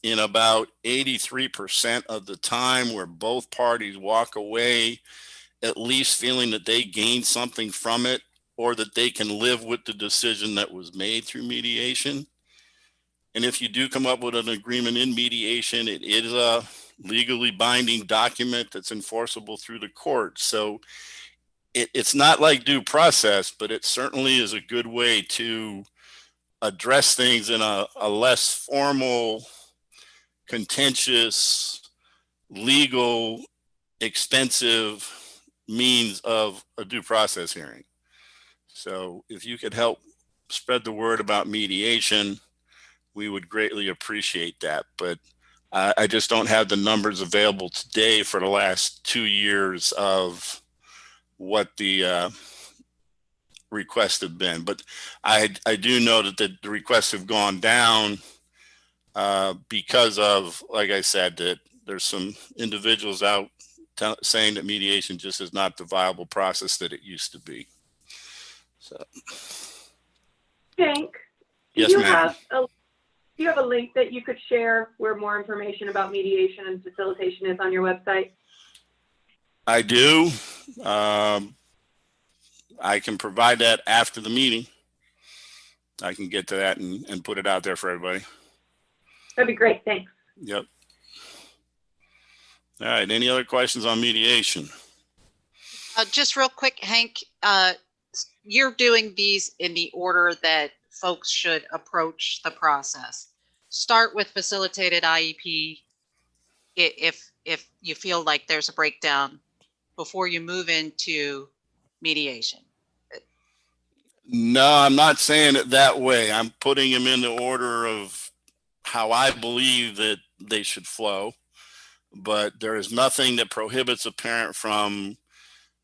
in about 83% of the time, where both parties walk away at least feeling that they gained something from it or that they can live with the decision that was made through mediation. And if you do come up with an agreement in mediation, it is a legally binding document that's enforceable through the court. So it's not like due process, but it certainly is a good way to address things in a less formal, contentious, legal, expensive means of a due process hearing. So if you could help spread the word about mediation, we would greatly appreciate that. But I just don't have the numbers available today for the last 2 years of what the requests have been. But I do know that the requests have gone down because of, like I said, that there's some individuals out saying that mediation just is not the viable process that it used to be. So, Hank, yes, do ma'am. you have a link that you could share where more information about mediation and facilitation is on your website? I do. I can provide that after the meeting. I can get to that and put it out there for everybody. That'd be great. Thanks. Yep. All right. Any other questions on mediation? Just real quick, Hank, you're doing these in the order that folks should approach the process. Start with facilitated IEP if you feel like there's a breakdown before you move into mediation. No, I'm not saying it that way. I'm putting them in the order of how I believe that they should flow. But there is nothing that prohibits a parent from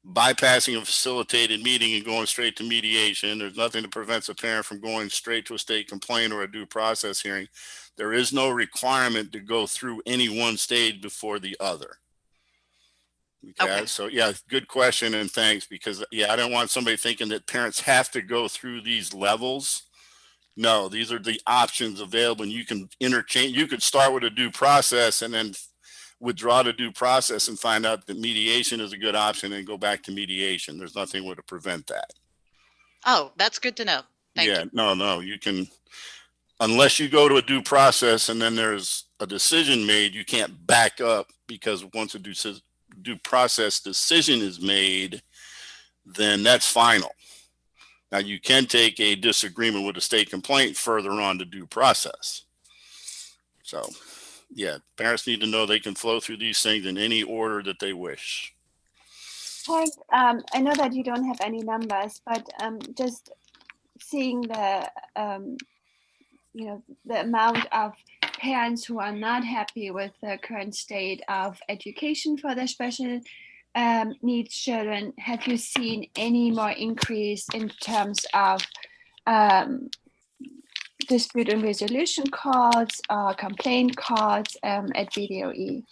bypassing a facilitated meeting and going straight to mediation. There's nothing that prevents a parent from going straight to a state complaint or a due process hearing. There is no requirement to go through any one stage before the other. Okay. So yeah, good question and thanks, because yeah, I don't want somebody thinking that parents have to go through these levels. No, these are the options available, and you can interchange. You could start with a due process and then withdraw the due process and find out that mediation is a good option and go back to mediation. There's nothing to prevent that. Oh, that's good to know. Thank you. No, you can, unless you go to a due process and then there's a decision made, you can't back up, because once a due process decision is made, then that's final. Now you can take a disagreement with a state complaint further on to due process. So yeah, parents need to know they can flow through these things in any order that they wish. Hank, I know that you don't have any numbers, but just seeing the, the amount of parents who are not happy with the current state of education for their special needs children, have you seen any more increase in terms of dispute and resolution calls or complaint calls at VDOE?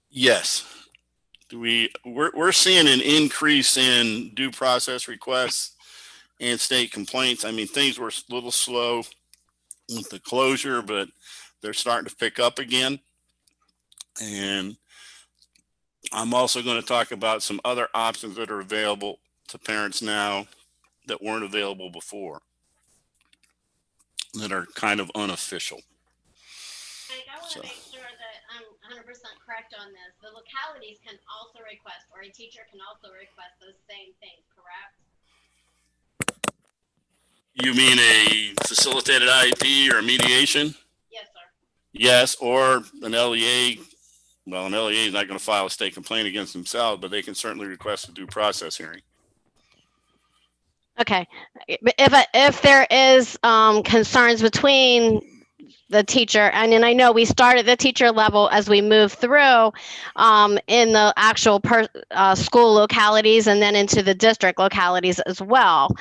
Yes. We're seeing an increase in due process requests and state complaints. I mean, things were a little slow with the closure, but they're starting to pick up again. And I'm also going to talk about some other options that are available to parents now that weren't available before, that are kind of unofficial. I want to make sure that I'm 100% correct on this. The localities can also request, or a teacher can also request those same things, correct? You mean a facilitated IEP or mediation? Yes, sir. Yes, or an LEA. Well, an LEA is not going to file a state complaint against themselves, but they can certainly request a due process hearing. Okay. If there is concerns between the teacher, and then I know we start at the teacher level as we move through in the actual school localities and then into the district localities as well.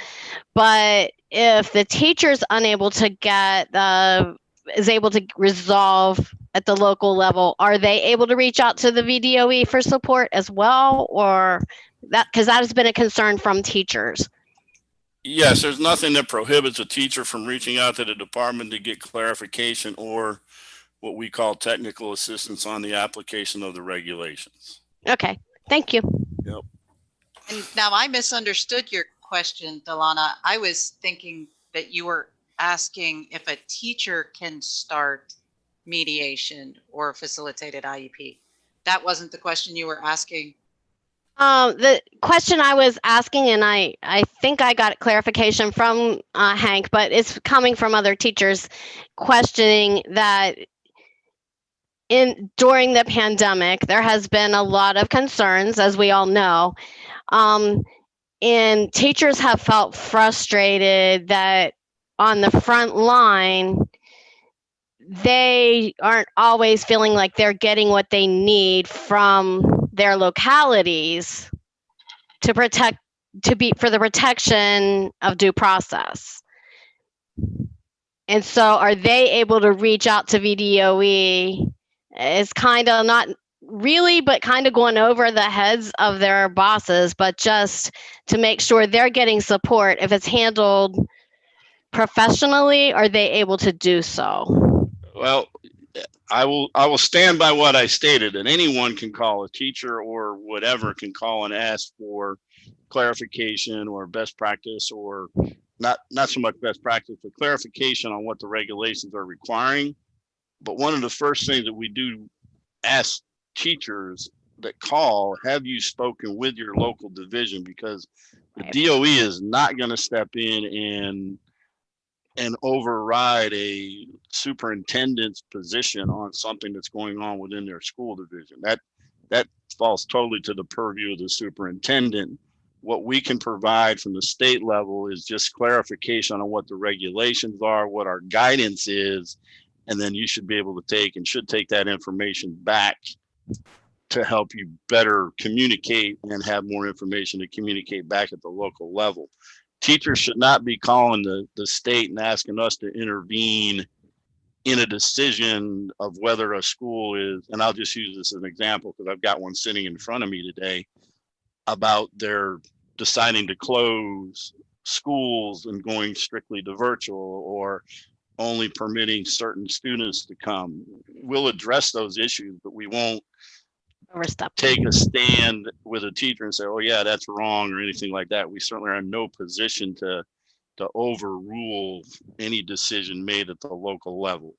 But if the teacher's unable to get is able to resolve at the local level, are they able to reach out to the VDOE for support as well? Or that, because that has been a concern from teachers. Yes, there's nothing that prohibits a teacher from reaching out to the department to get clarification or what we call technical assistance on the application of the regulations. Okay, thank you. Yep. And now I misunderstood your question, Delana. I was thinking that you were asking if a teacher can start mediation or facilitated IEP. That wasn't the question you were asking. The question I was asking, and I think I got clarification from Hank, but it's coming from other teachers questioning that during the pandemic, there has been a lot of concerns, as we all know, and teachers have felt frustrated that on the front line, they aren't always feeling like they're getting what they need from their localities for the protection of due process. And so are they able to reach out to VDOE? It's kind of not really, but kind of going over the heads of their bosses, but just to make sure they're getting support. If it's handled professionally, are they able to do so? Well, I will stand by what I stated, and anyone can call, a teacher or whatever can call and ask for clarification or best practice, or not so much best practice, but clarification on what the regulations are requiring. But one of the first things that we do ask teachers that call, have you spoken with your local division? Because the DOE is not going to step in and override a superintendent's position on something that's going on within their school division. That falls totally to the purview of the superintendent. What we can provide from the state level is just clarification on what the regulations are, what our guidance is, and then you should be able to take and should take that information back to help you better communicate and have more information to communicate back at the local level. Teachers should not be calling the state and asking us to intervene in a decision of whether a school is, and I'll just use this as an example because I've got one sitting in front of me today, about their deciding to close schools and going strictly to virtual or only permitting certain students to come. We'll address those issues, but we won't take a stand with a teacher and say, oh yeah, that's wrong or anything like that. We certainly are in no position to overrule any decision made at the local level.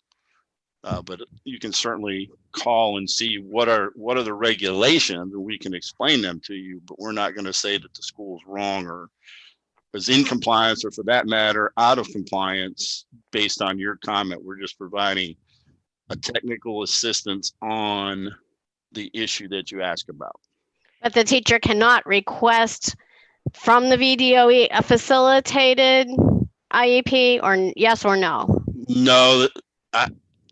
But you can certainly call and see what are the regulations, and we can explain them to you, but we're not going to say that the school is wrong or is in compliance, or for that matter, out of compliance based on your comment. We're just providing a technical assistance on the issue that you ask about. But the teacher cannot request from the VDOE a facilitated IEP, or yes or no? No,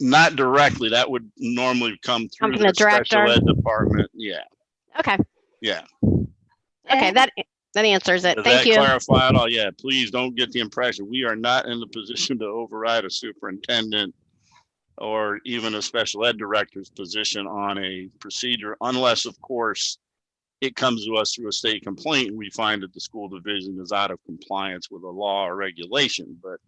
Not directly. That would normally come through from the the special director. ed department. Yeah. Okay. Yeah. Okay, that answers it. Does Thank that you. clarify it all? Yeah, please don't get the impression we are not in the position to override a superintendent or even a special ed director's position on a procedure, unless, of course, it comes to us through a state complaint and we find that the school division is out of compliance with a law or regulation. But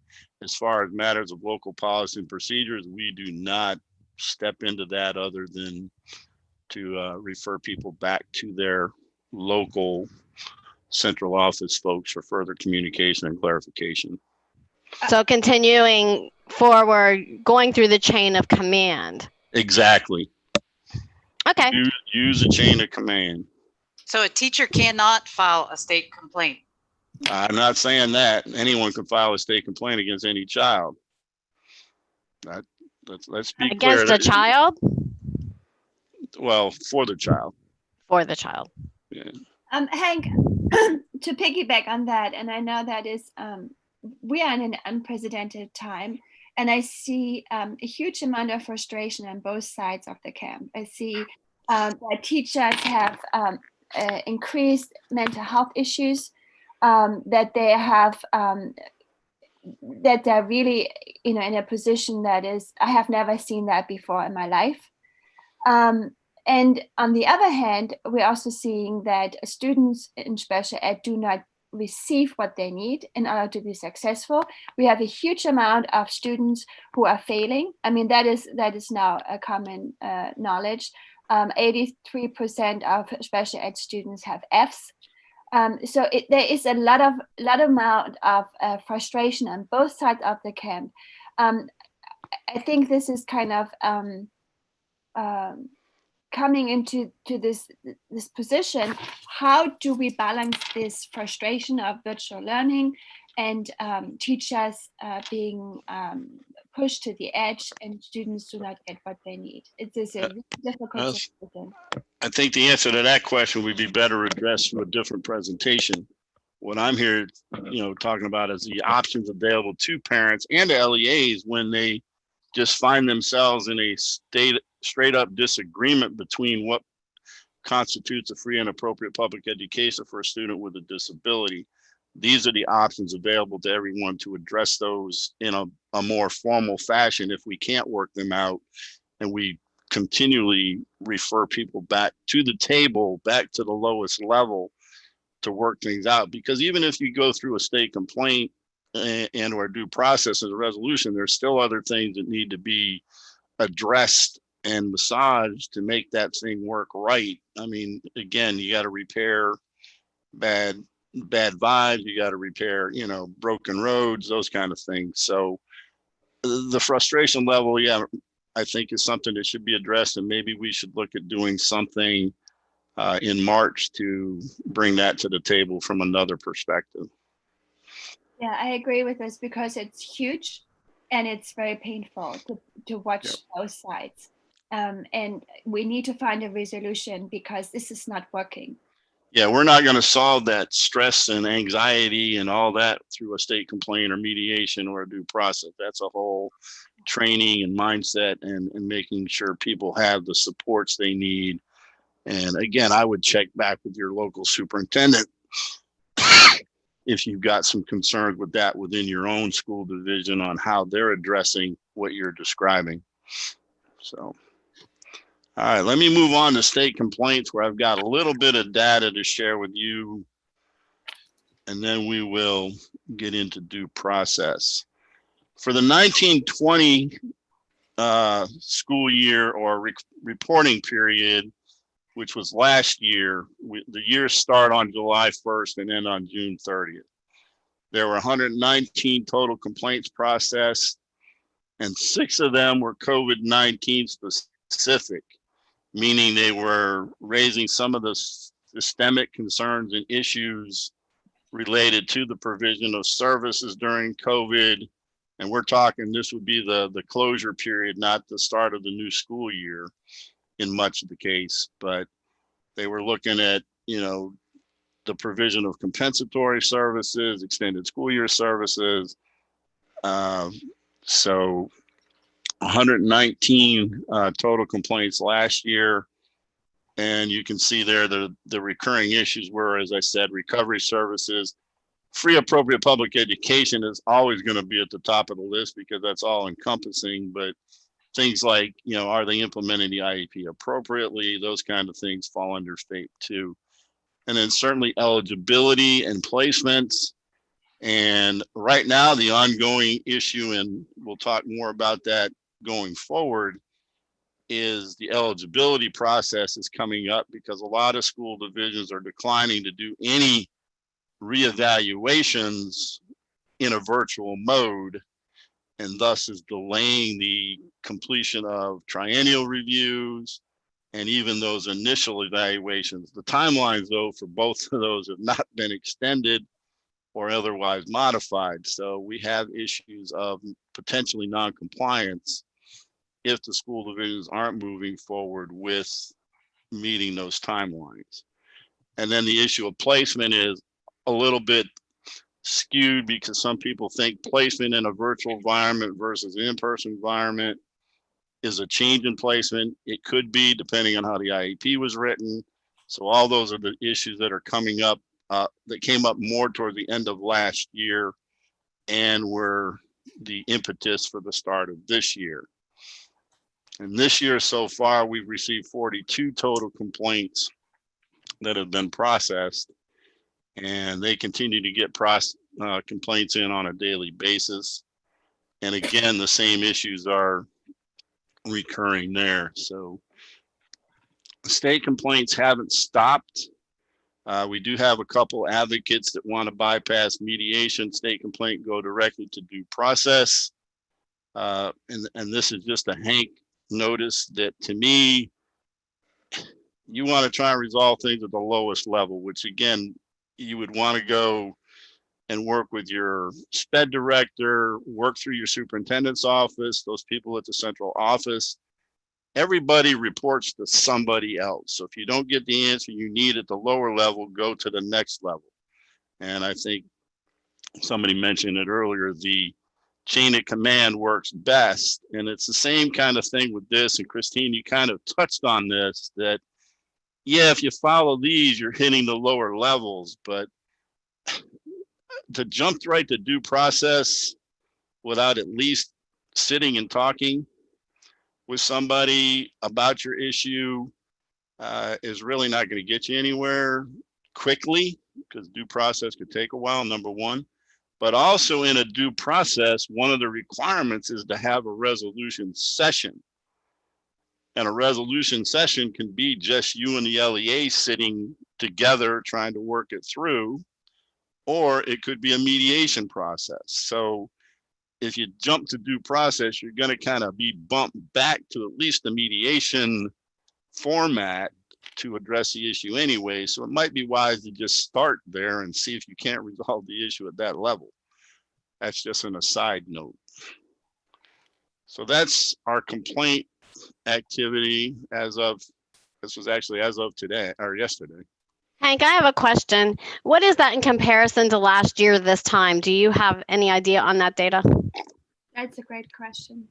as far as matters of local policy and procedures, we do not step into that other than to refer people back to their local central office folks for further communication and clarification. So continuing forward, going through the chain of command. Exactly. Okay. Use a chain of command. So a teacher cannot file a state complaint. I'm not saying that anyone can file a state complaint against any child. Let's be clear. Against a child? Well, for the child. For the child. Yeah. Hank, to piggyback on that, and I know that is we are in an unprecedented time, and I see a huge amount of frustration on both sides of the camp. I see that teachers have increased mental health issues, that they have that they're really in a position that is, I have never seen that before in my life. And on the other hand, we're also seeing that students in special ed do not receive what they need in order to be successful. We have a huge amount of students who are failing. I mean, that is now a common knowledge. 83% of special ed students have Fs. So there is a lot amount of frustration on both sides of the camp. I think this is kind of coming into this position. How do we balance this frustration of virtual learning and teachers being pushed to the edge and students do not get what they need? It is a really difficult situation. I think the answer to that question would be better addressed through a different presentation. What I'm here, talking about is the options available to parents and to LEAs when they just find themselves in a straight up disagreement between what constitutes a free and appropriate public education for a student with a disability. These are the options available to everyone to address those in a more formal fashion if we can't work them out, and we continually refer people back to the table, back to the lowest level to work things out. Because even if you go through a state complaint and or due process as a resolution, there's still other things that need to be addressed and massaged to make that thing work right. I mean, again, you got to repair bad vibes, you got to repair, broken roads, those kind of things. So the frustration level, yeah, I think is something that should be addressed, and maybe we should look at doing something in March to bring that to the table from another perspective. Yeah, I agree with this because it's huge and it's very painful to watch both sides. And we need to find a resolution because this is not working. Yeah, we're not going to solve that stress and anxiety and all that through a state complaint or mediation or a due process. That's a whole training and mindset and making sure people have the supports they need. And again, I would check back with your local superintendent if you've got some concerns with that within your own school division on how they're addressing what you're describing. So, all right, let me move on to state complaints where I've got a little bit of data to share with you, and then we will get into due process. For the 1920 school year or reporting period, which was last year, the years start on July 1st and end on June 30th. There were 119 total complaints processed, and 6 of them were COVID-19 specific, meaning they were raising some of the systemic concerns and issues related to the provision of services during COVID. And we're talking, this would be the closure period, not the start of the new school year in much of the case, but they were looking at, the provision of compensatory services, extended school year services. So 119 total complaints last year. And you can see there the recurring issues were, as I said, recovery services. Free appropriate public education is always going to be at the top of the list because that's all encompassing. But things like, are they implementing the IEP appropriately? Those kind of things fall under FAPE too. And then certainly eligibility and placements. And right now, the ongoing issue, and we'll talk more about that going forward, is the eligibility process is coming up because a lot of school divisions are declining to do any reevaluations in a virtual mode, and thus is delaying the completion of triennial reviews and even those initial evaluations. The timelines, though, for both of those have not been extended or otherwise modified. So we have issues of potentially non-compliance if the school divisions aren't moving forward with meeting those timelines. And then the issue of placement is a little bit skewed because some people think placement in a virtual environment versus an in-person environment is a change in placement. It could be, depending on how the IEP was written. So all those are the issues that are coming up, that came up more toward the end of last year and were the impetus for the start of this year. And this year so far, we've received 42 total complaints that have been processed, and they continue to get complaints in on a daily basis. And again, the same issues are recurring there. So state complaints haven't stopped. We do have a couple advocates that want to bypass mediation, state complaint, go directly to due process. And this is just a Hank notice that, to me, you want to try and resolve things at the lowest level, which again, you would want to go and work with your SPED director, work through your superintendent's office, those people at the central office. Everybody reports to somebody else. So if you don't get the answer you need at the lower level, go to the next level. And I think somebody mentioned it earlier, the chain of command works best. And it's the same kind of thing with this. And Christine, you kind of touched on this, that yeah, if you follow these, you're hitting the lower levels, but to jump right to due process without at least sitting and talking with somebody about your issue is really not going to get you anywhere quickly, because due process could take a while, number one. But also in a due process, one of the requirements is to have a resolution session. And a resolution session can be just you and the LEA sitting together trying to work it through, or it could be a mediation process. So if you jump to due process, you're going to kind of be bumped back to at least the mediation format to address the issue anyway. So it might be wise to just start there and see if you can't resolve the issue at that level. That's just an aside note. So that's our complaint activity as of, this was actually as of today or yesterday. Hank, I have a question. What is that in comparison to last year this time? Do you have any idea on that data? That's a great question.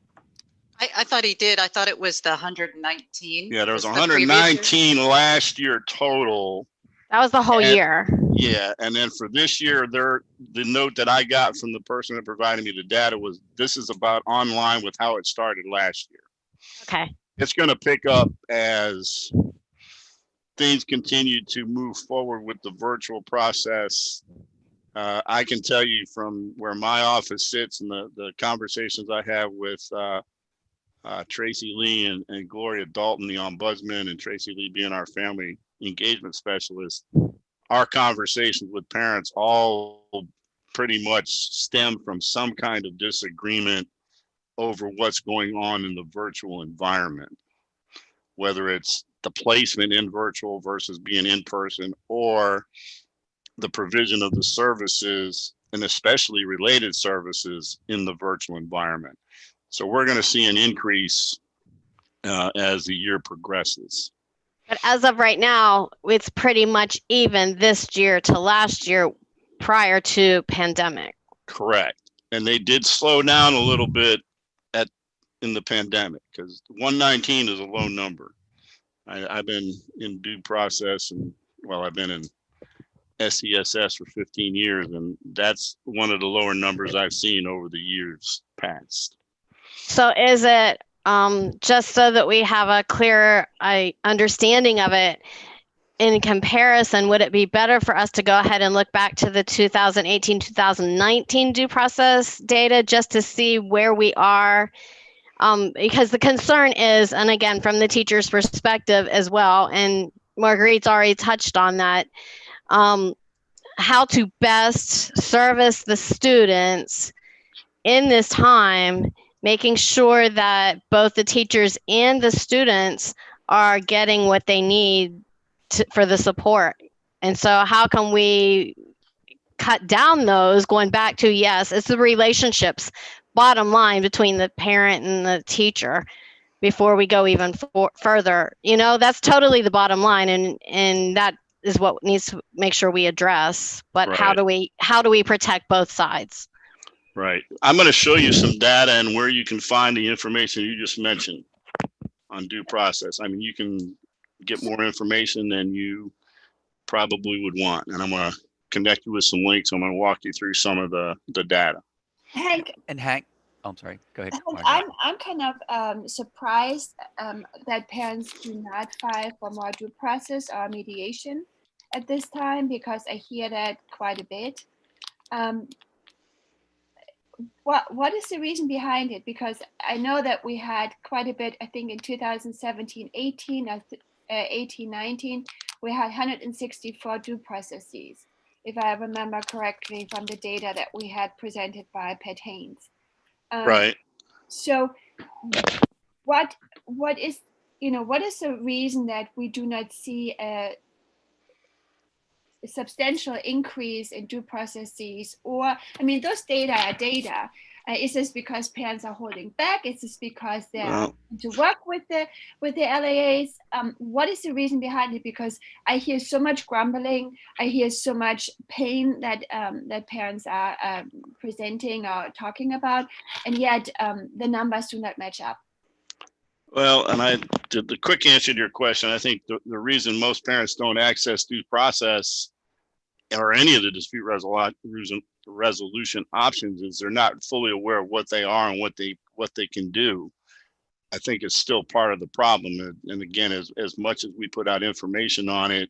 I thought he did. I thought it was the 119. Yeah, there was the 119 last year total. That was the whole year. Yeah, and then for this year, the note that I got from the person that provided me the data was, this is about online with how it started last year. Okay. It's going to pick up as things continue to move forward with the virtual process. I can tell you from where my office sits and the conversations I have with Tracy Lee and Gloria Dalton, the ombudsman, and Tracy Lee being our family engagement specialist, our conversations with parents all pretty much stem from some kind of disagreement over what's going on in the virtual environment, whether it's the placement in virtual versus being in person, or the provision of the services, and especially related services, in the virtual environment. So we're going to see an increase as the year progresses. But as of right now, it's pretty much even this year to last year prior to pandemic. Correct. And they did slow down a little bit in the pandemic, because 119 is a low number. I've been in due process, and well, I've been in SESS for 15 years, and that's one of the lower numbers I've seen over the years past. So is it, just so that we have a clearer understanding of it, in comparison, would it be better for us to go ahead and look back to the 2018, 2019 due process data just to see where we are? Because the concern is, and again, from the teacher's perspective as well, and Marguerite's already touched on that, how to best service the students in this time, making sure that both the teachers and the students are getting what they need for the support. And so how can we cut down those, going back to, yes, it's the relationships, bottom line, between the parent and the teacher before we go even further. You know, that's totally the bottom line, and that is what needs to make sure we address. But Right. how do we protect both sides? Right. I'm going to show you some data and where you can find the information you just mentioned on due process. I mean, you can get more information than you probably would want. And I'm going to connect you with some links. I'm going to walk you through some of the data. Hank, Oh, I'm sorry. Go ahead. I'm kind of surprised that parents do not file for more due process or mediation at this time, because I hear that quite a bit. What is the reason behind it? Because I know that we had quite a bit, I think in 2017, 18, 19, we had 164 due processes, if I remember correctly from the data that we had presented by Pat Haynes. Right. So what is the reason that we do not see a substantial increase in due processes? Or, I mean, those data are data. Is this because parents are holding back? Is this because they're to work with the LAAs? What is the reason behind it? Because I hear so much grumbling. I hear so much pain that that parents are presenting or talking about, and yet the numbers do not match up. Well, and the quick answer to your question, I think the reason most parents don't access due process or any of the dispute resolution options is they're not fully aware of what they are and what they can do. I think it's still part of the problem. And again, as much as we put out information on it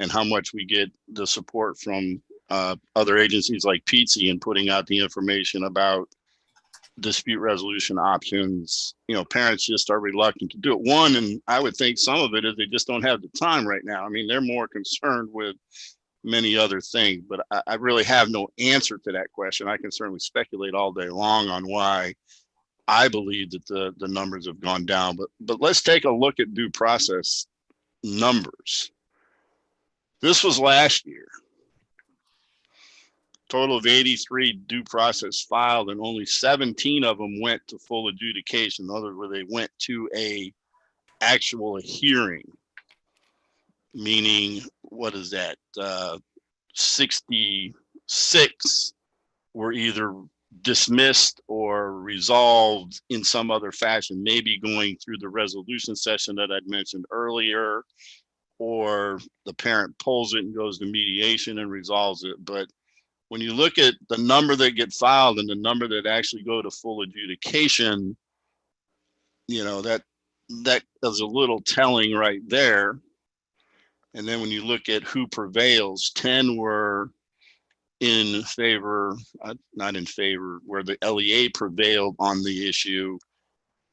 and how much we get the support from other agencies like PTSI and putting out the information about dispute resolution options, you know, parents just are reluctant to do it. One, and I would think some of it is they just don't have the time right now. I mean, they're more concerned with many other things, but I really have no answer to that question. I can certainly speculate all day long on why I believe that the numbers have gone down, but let's take a look at due process numbers. This was last year. Total of 83 due process filed, and only 17 of them went to full adjudication. In other words, they went to a actual hearing, meaning, what is that? 66 were either dismissed or resolved in some other fashion, maybe going through the resolution session that I'd mentioned earlier, or the parent pulls it and goes to mediation and resolves it. But when you look at the number that get filed and the number that actually go to full adjudication, you know, that is a little telling right there. And then when you look at who prevails, 10 were in favor, not in favor, where the LEA prevailed on the issue,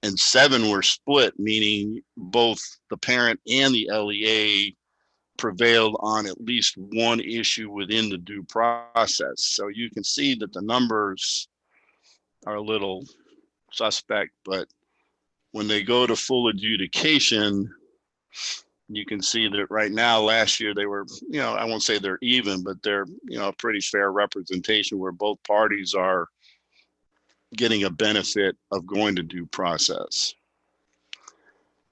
and 7 were split, meaning both the parent and the LEA prevailed on at least one issue within the due process. So you can see that the numbers are a little suspect, but when they go to full adjudication, you can see that right now, last year they were, you know, I won't say they're even, but they're, you know, a pretty fair representation where both parties are getting a benefit of going to due process.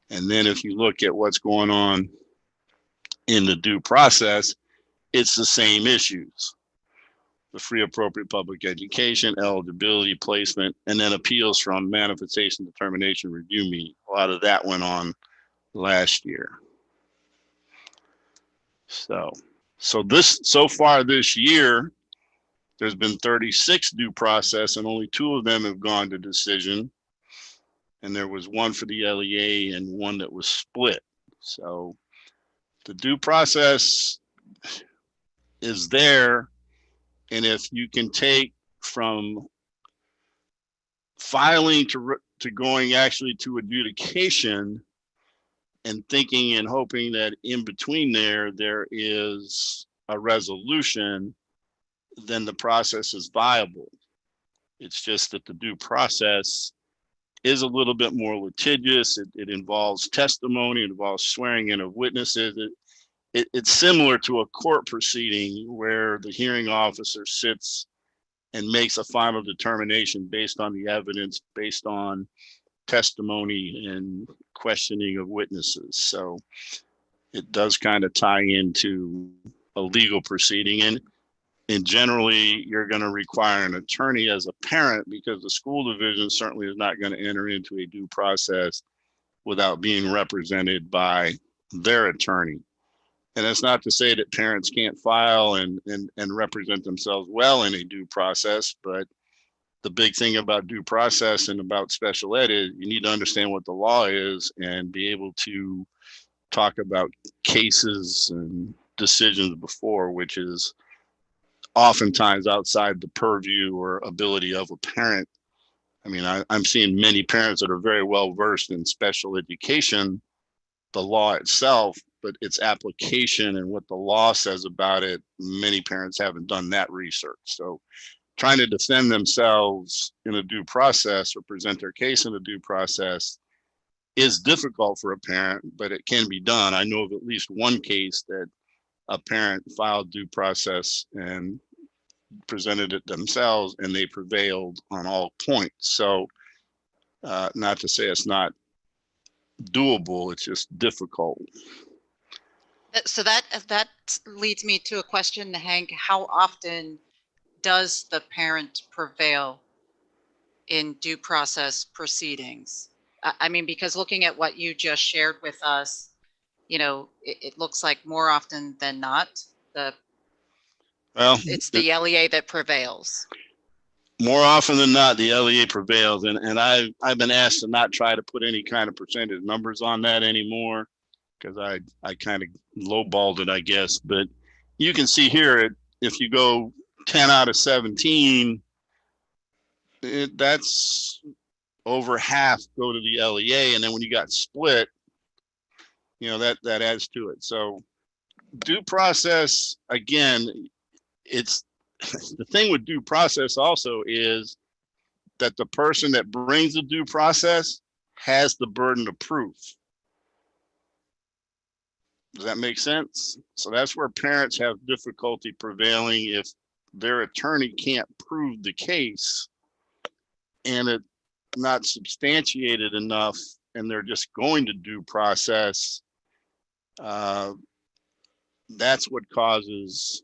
And then if you look at what's going on in the due process, it's the same issues. the free appropriate public education, eligibility, placement, and then appeals from manifestation determination review meeting. A lot of that went on last year. So far this year, there's been 36 due process and only 2 of them have gone to decision. And there was 1 for the LEA and 1 that was split. So the due process is there. And if you can take from filing to going actually to adjudication and thinking and hoping that in between there is a resolution, then the process is viable. It's just that the due process is a little bit more litigious. It involves testimony, it involves swearing in of witnesses. It's similar to a court proceeding where the hearing officer sits and makes a final determination based on the evidence, based on testimony and questioning of witnesses. So it does kind of tie into a legal proceeding. And generally, you're going to require an attorney as a parent because the school division certainly is not going to enter into a due process without being represented by their attorney. And that's not to say that parents can't file and represent themselves well in a due process, but the big thing about due process and about special ed is you need to understand what the law is and be able to talk about cases and decisions before, which is oftentimes outside the purview or ability of a parent. I mean, I'm seeing many parents that are very well versed in special education, the law itself, but its application and what the law says about it, many parents haven't done that research. So trying to defend themselves in a due process or present their case in a due process is difficult for a parent, but it can be done. I know of at least one case that a parent filed due process and presented it themselves and they prevailed on all points. So not to say it's not doable, it's just difficult. So that leads me to a question, Hank. How often does the parent prevail in due process proceedings? I mean, because looking at what you just shared with us, you know, it looks like more often than not, it's the LEA that prevails. More often than not, the LEA prevails. And I've been asked to not try to put any kind of percentage numbers on that anymore because I kind of lowballed it, I guess. But you can see here, if you go 10 out of 17, that's over half go to the LEA. And then when you got split, you know, that adds to it. So due process, again, it's the thing with due process also is that the person that brings the due process has the burden of proof. Does that make sense? So that's where parents have difficulty prevailing if their attorney can't prove the case and it's not substantiated enough and they're just going to due process. That's what causes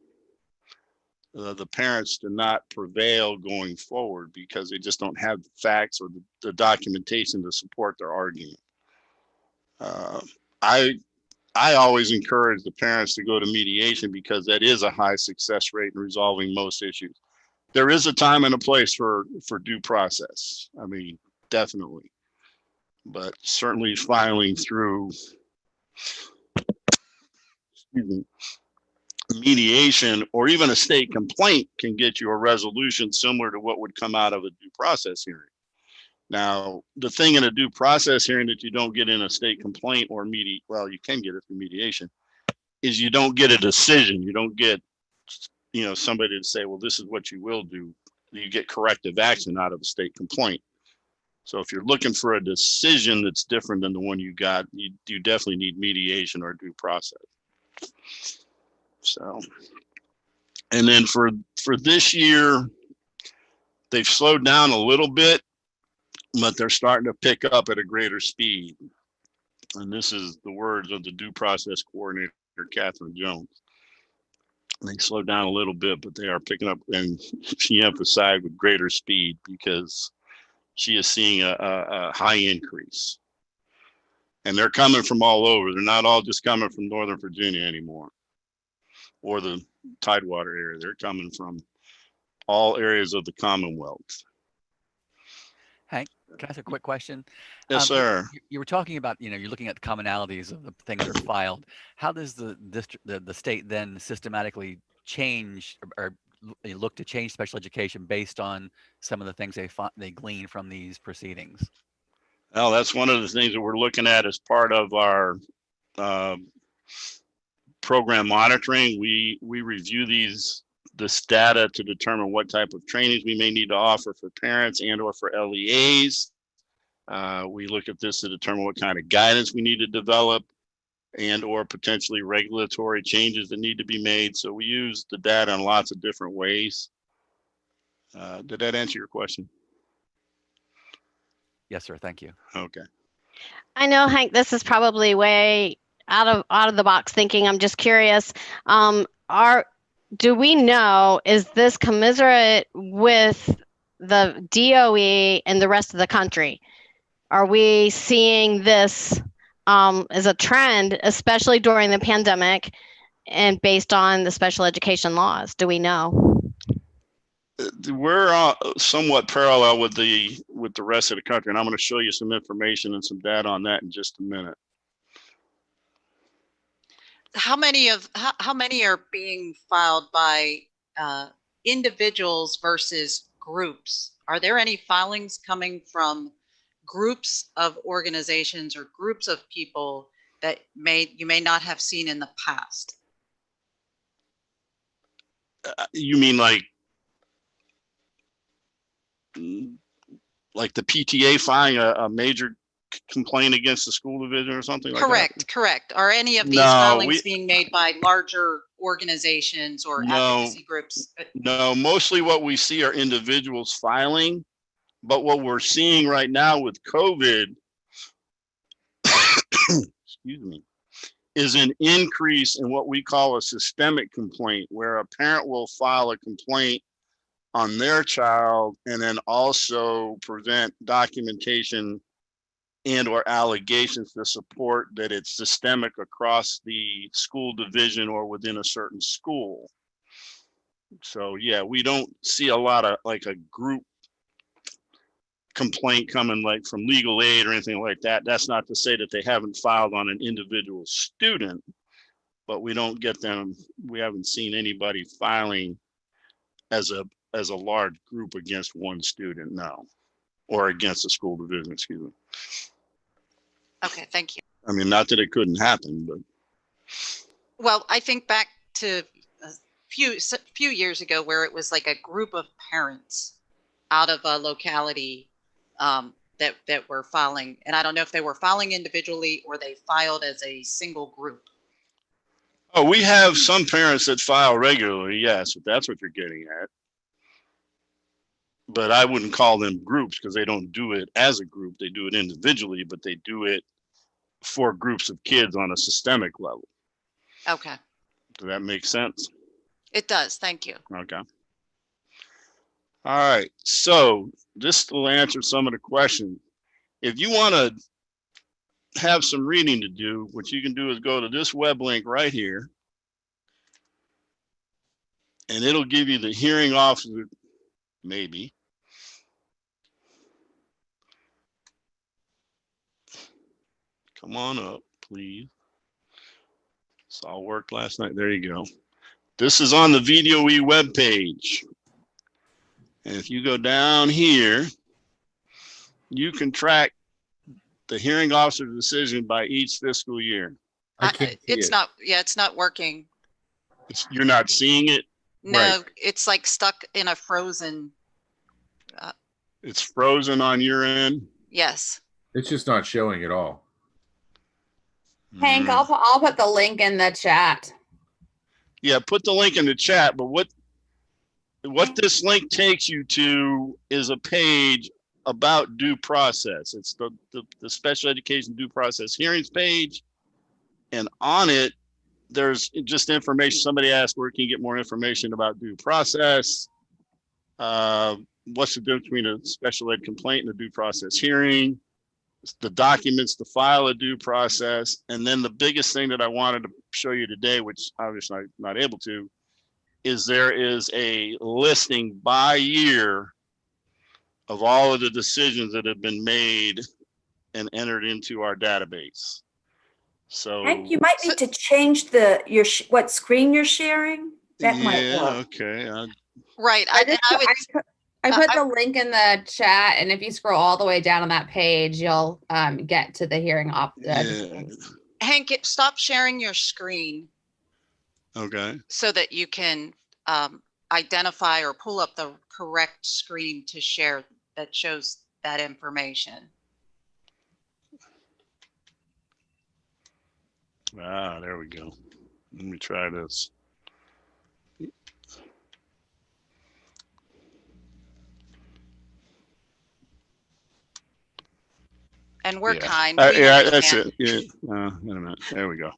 the parents to not prevail going forward because they just don't have the facts or the documentation to support their argument. I always encourage the parents to go to mediation because that is a high success rate in resolving most issues. There is a time and a place for due process. I mean, definitely. But certainly filing through mediation or even a state complaint can get you a resolution similar to what would come out of a due process hearing. Now, the thing in a due process hearing that you don't get in a state complaint or well, you can get it through mediation, is you don't get a decision. You don't get, you know, somebody to say, well, this is what you will do. You get corrective action out of a state complaint. So if you're looking for a decision that's different than the one you got, you definitely need mediation or due process. So, and then for this year, they've slowed down a little bit, but they're starting to pick up at a greater speed. And this is the words of the due process coordinator, Catherine Jones. They slowed down a little bit, but they are picking up, and she emphasized with greater speed because she is seeing a high increase. And they're coming from all over. They're not all just coming from Northern Virginia anymore or the Tidewater area. They're coming from all areas of the Commonwealth. Hank, can I ask a quick question? Yes, sir. You were talking about, you're looking at the commonalities of the things that are filed. How does the state then systematically change or look to change special education based on some of the things they glean from these proceedings? Well, that's one of the things that we're looking at as part of our program monitoring. We review this data to determine what type of trainings we may need to offer for parents and or for LEAs. We look at this to determine what kind of guidance we need to develop and or potentially regulatory changes that need to be made. So we use the data in lots of different ways. Did that answer your question? Yes, sir. Thank you. Okay. I know, Hank, this is probably way out of the box thinking. I'm just curious. Do we know, is this commensurate with the DOE and the rest of the country? Are we seeing this as a trend, especially during the pandemic and based on the special education laws? Do we know? We're somewhat parallel with the rest of the country, and I'm going to show you some information and some data on that in just a minute. How many are being filed by individuals versus groups? Are there any filings coming from groups of organizations or groups of people that you may not have seen in the past? You mean like the PTA filing a major complaint against the school division or something like that? Correct. Are any of these filings being made by larger organizations or advocacy groups? No, mostly what we see are individuals filing, but what we're seeing right now with COVID, excuse me, is an increase in what we call a systemic complaint, where a parent will file a complaint on their child and then also present documentation and or allegations to support that it's systemic across the school division or within a certain school. So yeah, we don't see a lot of like a group complaint coming like from legal aid or anything like that. That's not to say that they haven't filed on an individual student, but we don't get them. We haven't seen anybody filing as a large group against one student, no, or against a school division, excuse me. Okay, thank you. I mean, not that it couldn't happen, but. Well, I think back to a few years ago where it was like a group of parents out of a locality that were filing, and I don't know if they were filing individually or they filed as a single group. Oh, we have some parents that file regularly, yes, if that's what you're getting at. But I wouldn't call them groups because they don't do it as a group. They do it individually, but they do it for groups of kids on a systemic level. Okay. Does that make sense? It does. Thank you. Okay. All right. So this will answer some of the questions. If you want to have some reading to do, what you can do is go to this web link right here. And it'll give you the hearing officer, maybe. Come on up, please. This all worked last night. There you go. This is on the VDOE webpage. And if you go down here, you can track the hearing officer decision by each fiscal year. It's not working. You're not seeing it? No, right. It's like stuck in a frozen. It's frozen on your end? Yes. It's just not showing at all. Hank, I'll put the link in the chat. Yeah, put the link in the chat, but what this link takes you to is a page about due process. It's the special education due process hearings page. And on it, there's just information. Somebody asked where can you get more information about due process? What's the difference between a special ed complaint and a due process hearing? The documents to file a due process. And then the biggest thing that I wanted to show you today, which obviously I'm not able to, is there is a listing by year of all of the decisions that have been made and entered into our database. So Hank, you might need to change what screen you're sharing. That might work. Okay. Right. I put the link in the chat, and if you scroll all the way down on that page, you'll get to the hearing Hank, stop sharing your screen. Okay. So that you can identify or pull up the correct screen to share that shows that information. Ah, there we go. Let me try this. And we're kind. Yeah, that's it. Yeah. Wait a minute. There we go.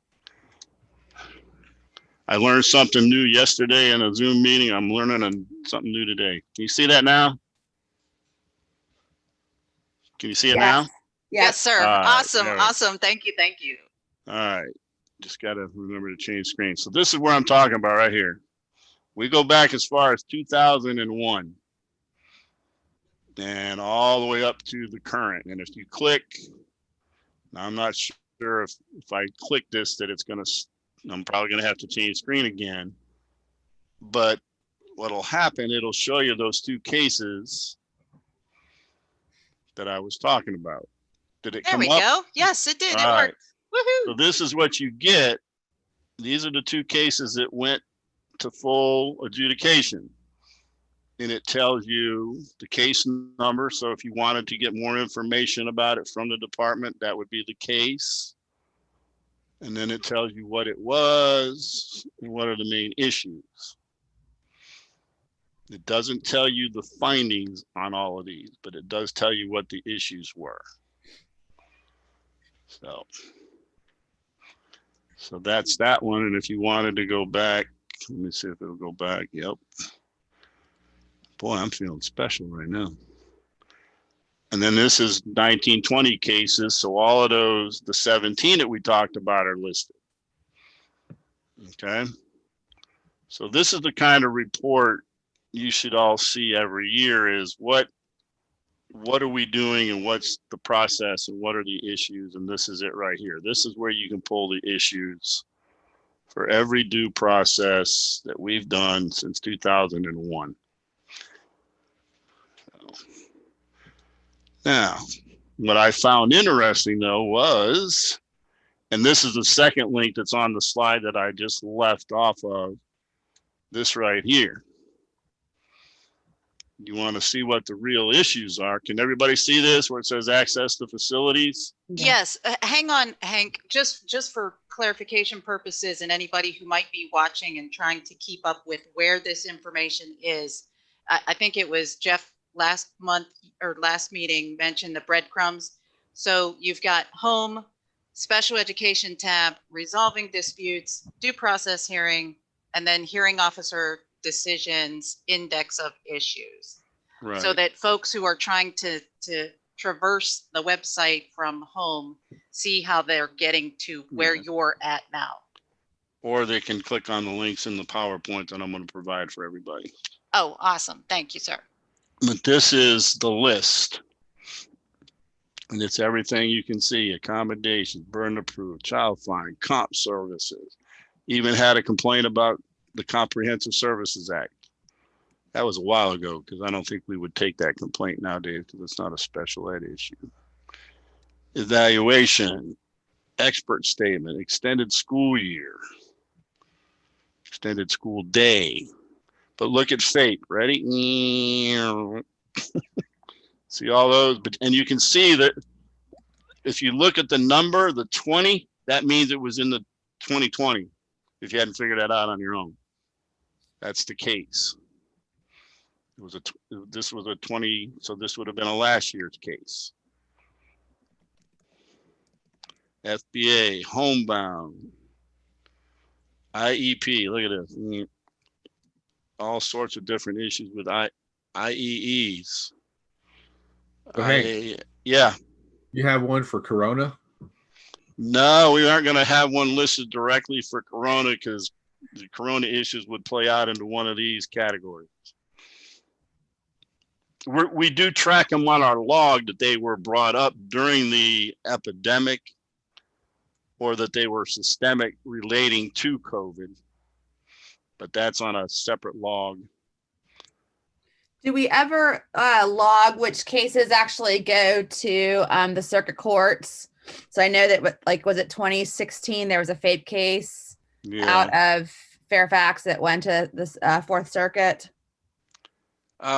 I learned something new yesterday in a Zoom meeting. I'm learning something new today. Can you see that now? Can you see it now? Yes, sir. Awesome. Right, awesome. Thank you. Thank you. All right. Just got to remember to change screen. So this is where I'm talking about right here. We go back as far as 2001 and all the way up to the current. And if you click, now I'm not sure if I click this that it's going to, I'm probably going to have to change screen again. But what'll happen, it'll show you those two cases that I was talking about. Did it come up? There we go. Yes, it did. It worked. Woohoo. So this is what you get. These are the two cases that went to full adjudication. And it tells you the case number. So if you wanted to get more information about it from the department, that would be the case. And then it tells you what it was and what are the main issues. It doesn't tell you the findings on all of these, but it does tell you what the issues were. So that's that one. And if you wanted to go back, let me see if it'll go back. Yep. Boy, I'm feeling special right now. And then this is 1920 cases. So all of those, the 17 that we talked about are listed. Okay. So this is the kind of report you should all see every year is what are we doing and what's the process and what are the issues? And this is it right here. This is where you can pull the issues for every due process that we've done since 2001. Now, what I found interesting though was, and this is the second link that's on the slide that I just left off of, this right here. You want to see what the real issues are. Can everybody see this where it says access to facilities? Yes. Hang on, Hank, just for clarification purposes and anybody who might be watching and trying to keep up with where this information is. I think it was Jeff last month or last meeting mentioned the breadcrumbs. So you've got home, special education tab, resolving disputes, due process hearing, and then hearing officer decisions, index of issues. Right. So that folks who are trying to traverse the website from home see how they're getting to where you're at now. Or they can click on the links in the PowerPoint that I'm going to provide for everybody. Oh, awesome. Thank you, sir. But this is the list. And it's everything you can see: accommodations, burden of proof, child fine, comp services. Even had a complaint about the Comprehensive Services Act. That was a while ago because I don't think we would take that complaint nowadays because it's not a special ed issue. Evaluation, expert statement, extended school year, extended school day. But look at FAPE, ready? See all those, and you can see that if you look at the number, the 20, that means it was in the 2020, if you hadn't figured that out on your own. That's the case. This was a 20, so this would have been a last year's case. FBA, homebound, IEP, look at this. All sorts of different issues with IEEs. So, Hank, Yeah. you have one for Corona? No, we aren't going to have one listed directly for Corona because the Corona issues would play out into one of these categories. We do track them on our log that they were brought up during the epidemic or that they were systemic relating to COVID, but that's on a separate log. Do we ever log which cases actually go to the circuit courts? So I know that, like, was it 2016? There was a FAPE case out of Fairfax that went to the Fourth Circuit.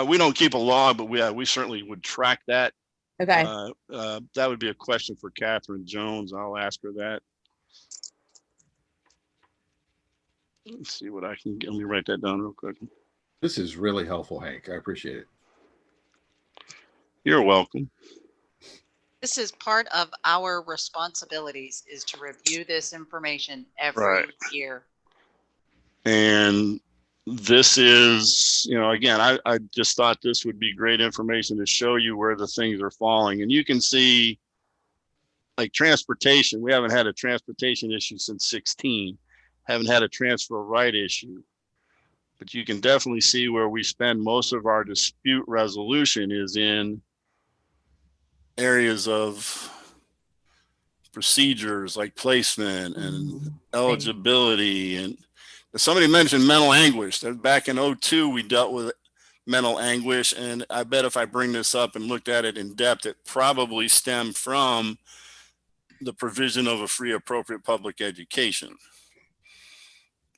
We don't keep a log, but we certainly would track that. Okay. That would be a question for Catherine Jones. I'll ask her that. Let's see what I can get. Let me write that down real quick. This is really helpful, Hank. I appreciate it. You're welcome. This is part of our responsibilities, is to review this information every year. And this is, you know, again, I just thought this would be great information to show you where the things are falling. And you can see, like, transportation. We haven't had a transportation issue since 16. Haven't had a transfer right issue. But you can definitely see where we spend most of our dispute resolution is in areas of procedures like placement and eligibility. And somebody mentioned mental anguish. Back in 02, we dealt with mental anguish. And I bet if I bring this up and looked at it in depth, it probably stemmed from the provision of a free, appropriate public education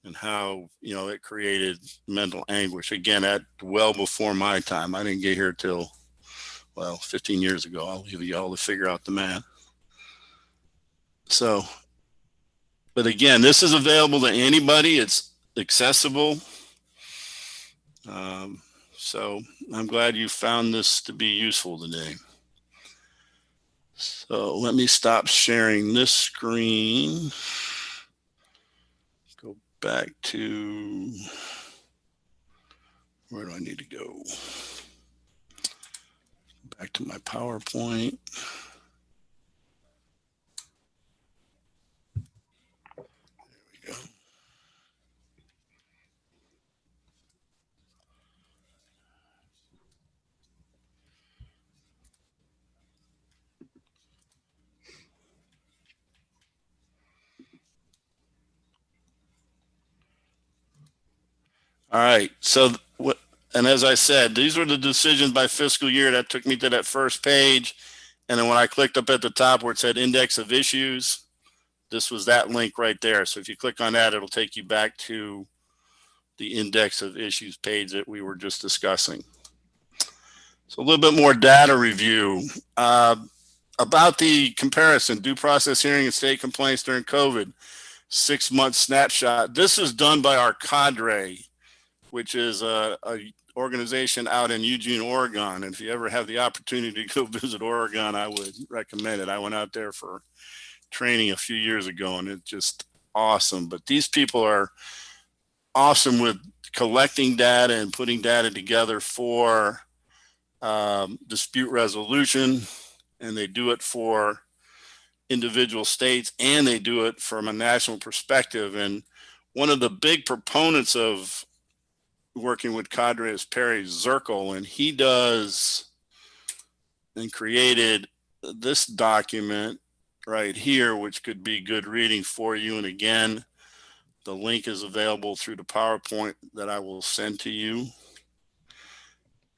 and how, you know, it created mental anguish. Again, that well before my time. I didn't get here till, well, 15 years ago. I'll leave y'all to figure out the math. So, but again, this is available to anybody. It's accessible. So I'm glad you found this to be useful today. So let me stop sharing this screen. Go back to, where do I need to go? Back to my PowerPoint. There we go. All right. So what? And as I said, these were the decisions by fiscal year that took me to that first page. And then when I clicked up at the top where it said index of issues, this was that link right there. So if you click on that, it'll take you back to the index of issues page that we were just discussing. So a little bit more data review about the comparison, due process hearing and state complaints during COVID, 6-month snapshot. This is done by our cadre, which is a organization out in Eugene, Oregon. And if you ever have the opportunity to go visit Oregon, I would recommend it. I went out there for training a few years ago and it's just awesome. But these people are awesome with collecting data and putting data together for dispute resolution. And they do it for individual states and they do it from a national perspective. And one of the big proponents of working with cadre is Perry Zirkle, and he does and created this document right here, which could be good reading for you. And again, the link is available through the PowerPoint that I will send to you.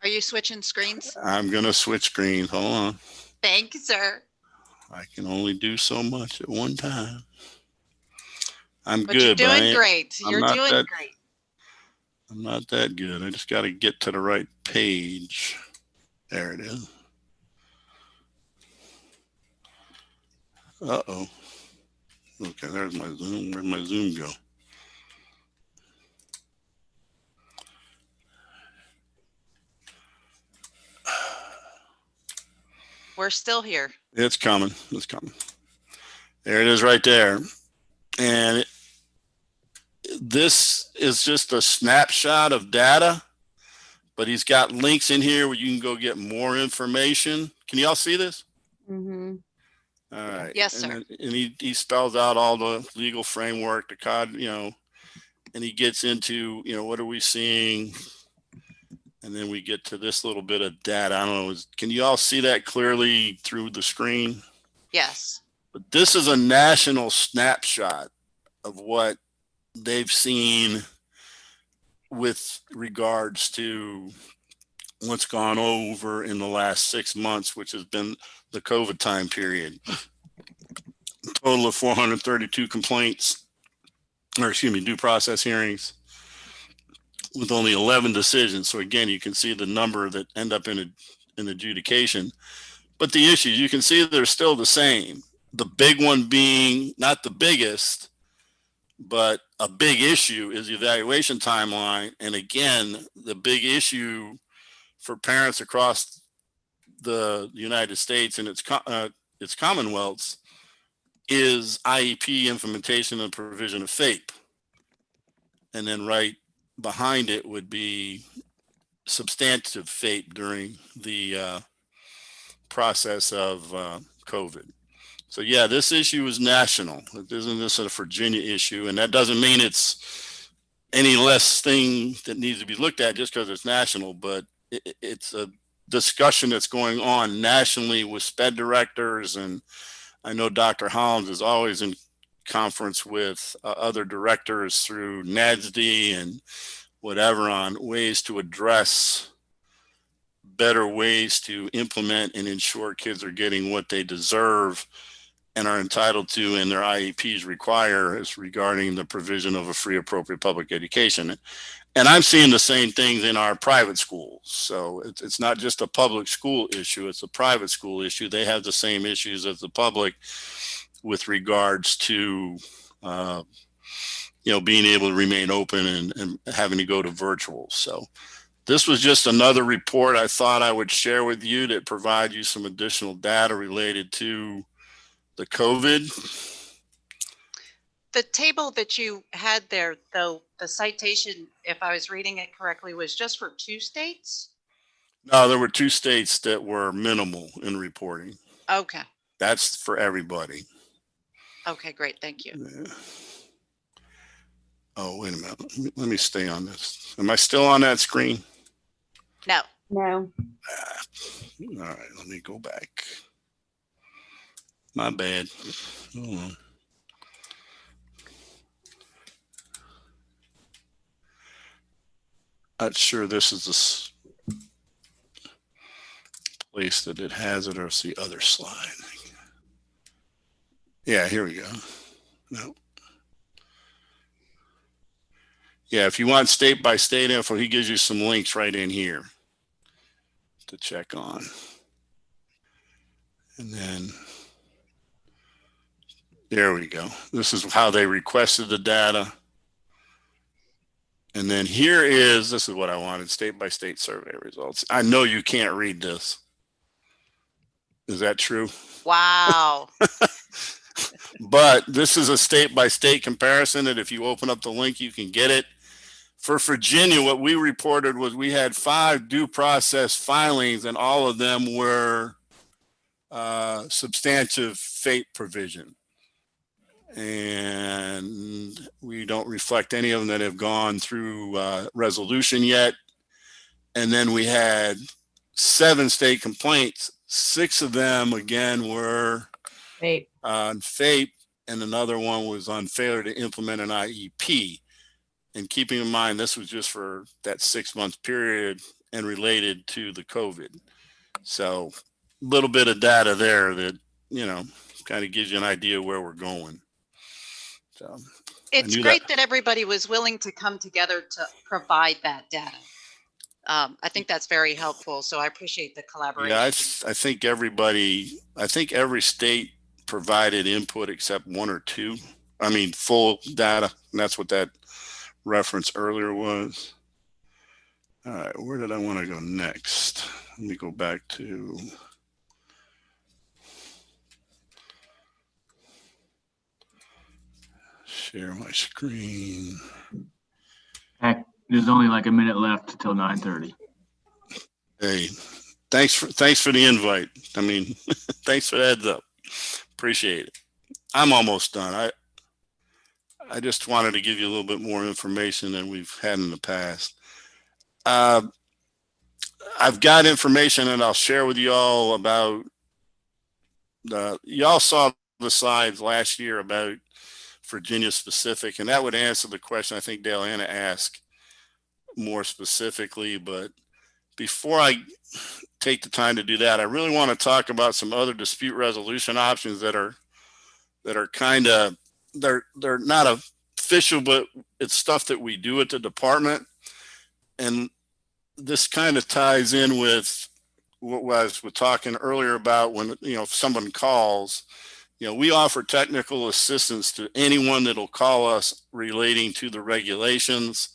Are you switching screens? I'm going to switch screens. Hold on. Thank you, sir. I can only do so much at one time. I'm But good. You're doing great. You're doing great. I'm not that good. I just got to get to the right page. There it is. Uh-oh. Okay, there's my Zoom. Where'd my Zoom go? We're still here. It's coming. It's coming. There it is right there. And this is just a snapshot of data, but he's got links in here where you can go get more information. Can you all see this? Mm-hmm. All right. Yes, sir. And he spells out all the legal framework, the code, and he gets into, what are we seeing? And then we get to this little bit of data. I don't know. Can you all see that clearly through the screen? Yes. But this is a national snapshot of what they've seen with regards to what's gone over in the last 6 months, which has been the COVID time period. A total of 432 complaints, due process hearings, with only 11 decisions. So again, you can see the number that end up in adjudication. But the issues, you can see they're still the same. The big one being not the biggest, but a big issue is the evaluation timeline. And again, the big issue for parents across the United States and its commonwealths is IEP implementation and provision of FAPE. And then right behind it would be substantive FAPE during the process of COVID. So yeah, this issue is national. It isn't this a Virginia issue, and that doesn't mean it's any less thing that needs to be looked at just because it's national, but it's a discussion that's going on nationally with SPED directors. And I know Dr. Hollins is always in conference with other directors through NADSD and whatever on ways to address better ways to implement and ensure kids are getting what they deserve and are entitled to, and their IEPs require, as regarding the provision of a free, appropriate public education. And I'm seeing the same things in our private schools. So it's not just a public school issue, it's a private school issue. They have the same issues as the public with regards to, being able to remain open and having to go to virtual. So this was just another report I thought I would share with you that provide you some additional data related to the COVID. The table that you had there, though, the citation, if I was reading it correctly, was just for 2 states? No, there were 2 states that were minimal in reporting. Okay. That's for everybody. Okay, great. Thank you. Yeah. Oh, wait a minute. Let me stay on this. Am I still on that screen? No. No. All right, let me go back. My bad. Hold on. Not sure this is the place that it has it, or it's the other slide. Yeah, here we go. No. Yeah, if you want state by state info, he gives you some links right in here to check on. And then there we go. This is how they requested the data. And then this is what I wanted, state by state survey results. I know you can't read this. Is that true? Wow. But this is a state by state comparison, and if you open up the link, you can get it. For Virginia, what we reported was we had 5 due process filings, and all of them were substantive FAPE provision. And we don't reflect any of them that have gone through resolution yet. And then we had 7 state complaints. 6 of them, again, were FAPE. On FAPE, and another one was on failure to implement an IEP. And keeping in mind, this was just for that 6-month period and related to the COVID. So a little bit of data there that, kind of gives you an idea where we're going. So it's great that everybody was willing to come together to provide that data. I think that's very helpful. So I appreciate the collaboration. Yeah, I think every state provided input except 1 or 2. I mean, full data. And that's what that reference earlier was. All right, where did I want to go next? Let me go back to Share my screen. Heck, there's only like a minute left until 9:30. Hey, thanks for the invite. I mean, thanks for the heads up. Appreciate it. I'm almost done. I just wanted to give you a little bit more information than we've had in the past. I've got information that I'll share with you all about y'all saw the slides last year about Virginia specific, and that would answer the question I think Dale Anna asked more specifically. But before I take the time to do that, I really want to talk about some other dispute resolution options that are kind of, they're not official, but it's stuff that we do at the department. And this kind of ties in with what was talking earlier about when, if someone calls, we offer technical assistance to anyone that'll call us relating to the regulations.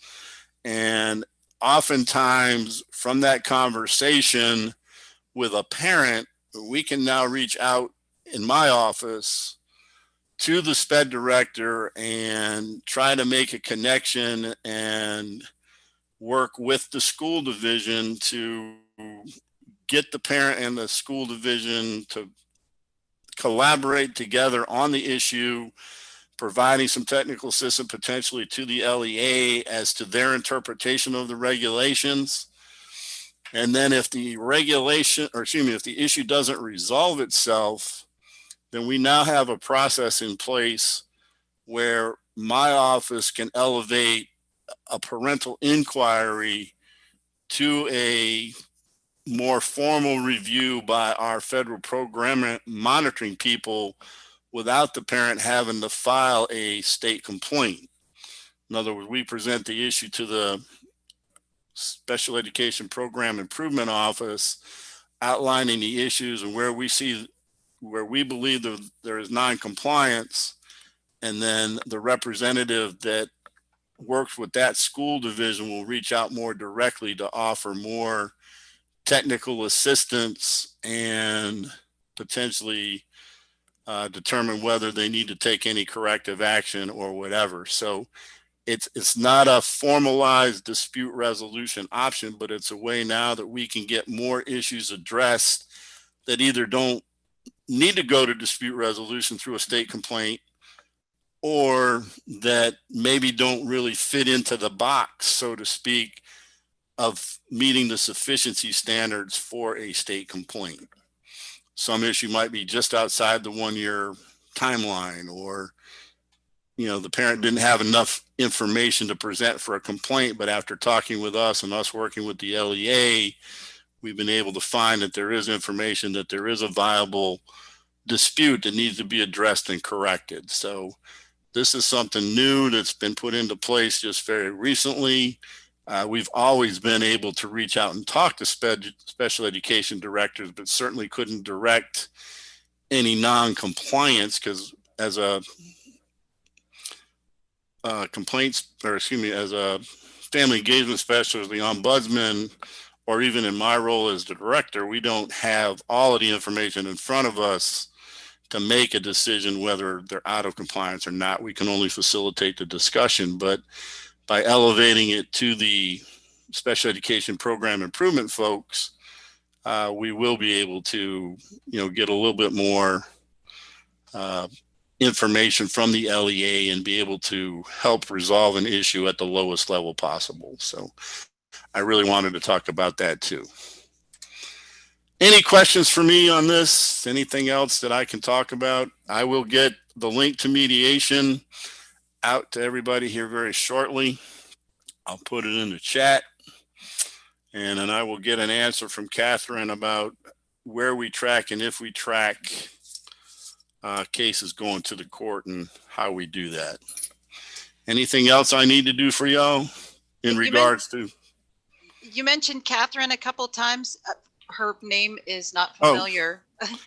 And oftentimes from that conversation with a parent, we can now reach out in my office to the SPED director and try to make a connection and work with the school division to get the parent and the school division to collaborate together on the issue, providing some technical assistance potentially to the LEA as to their interpretation of the regulations. And then if the if the issue doesn't resolve itself, then we now have a process in place where my office can elevate a parental inquiry to a more formal review by our federal program monitoring people without the parent having to file a state complaint. In other words, we present the issue to the Special Education Program Improvement Office, outlining the issues and where we believe that there is non-compliance, and then the representative that works with that school division will reach out more directly to offer more technical assistance and potentially determine whether they need to take any corrective action or whatever. So it's not a formalized dispute resolution option, but it's a way now that we can get more issues addressed that either don't need to go to dispute resolution through a state complaint, or that maybe don't really fit into the box, so to speak, of meeting the sufficiency standards for a state complaint. Some issue might be just outside the 1 year timeline, or the parent didn't have enough information to present for a complaint, but after talking with us and us working with the LEA, we've been able to find that there is information, that there is a viable dispute that needs to be addressed and corrected. So this is something new that's been put into place just very recently. We've always been able to reach out and talk to special education directors, but certainly couldn't direct any non-compliance, because as a as a family engagement specialist, the ombudsman, or even in my role as the director, we don't have all of the information in front of us to make a decision whether they're out of compliance or not. We can only facilitate the discussion, but by elevating it to the special education program improvement folks, we will be able to, get a little bit more information from the LEA and be able to help resolve an issue at the lowest level possible. So I really wanted to talk about that too. Any questions for me on this? Anything else that I can talk about? I will get the link to mediation out to everybody here very shortly. I'll put it in the chat, and then I will get an answer from Catherine about where we track and if we track cases going to the court and how we do that. Anything else I need to do for y'all in regards to? You mentioned Catherine a couple times. Her name is not familiar.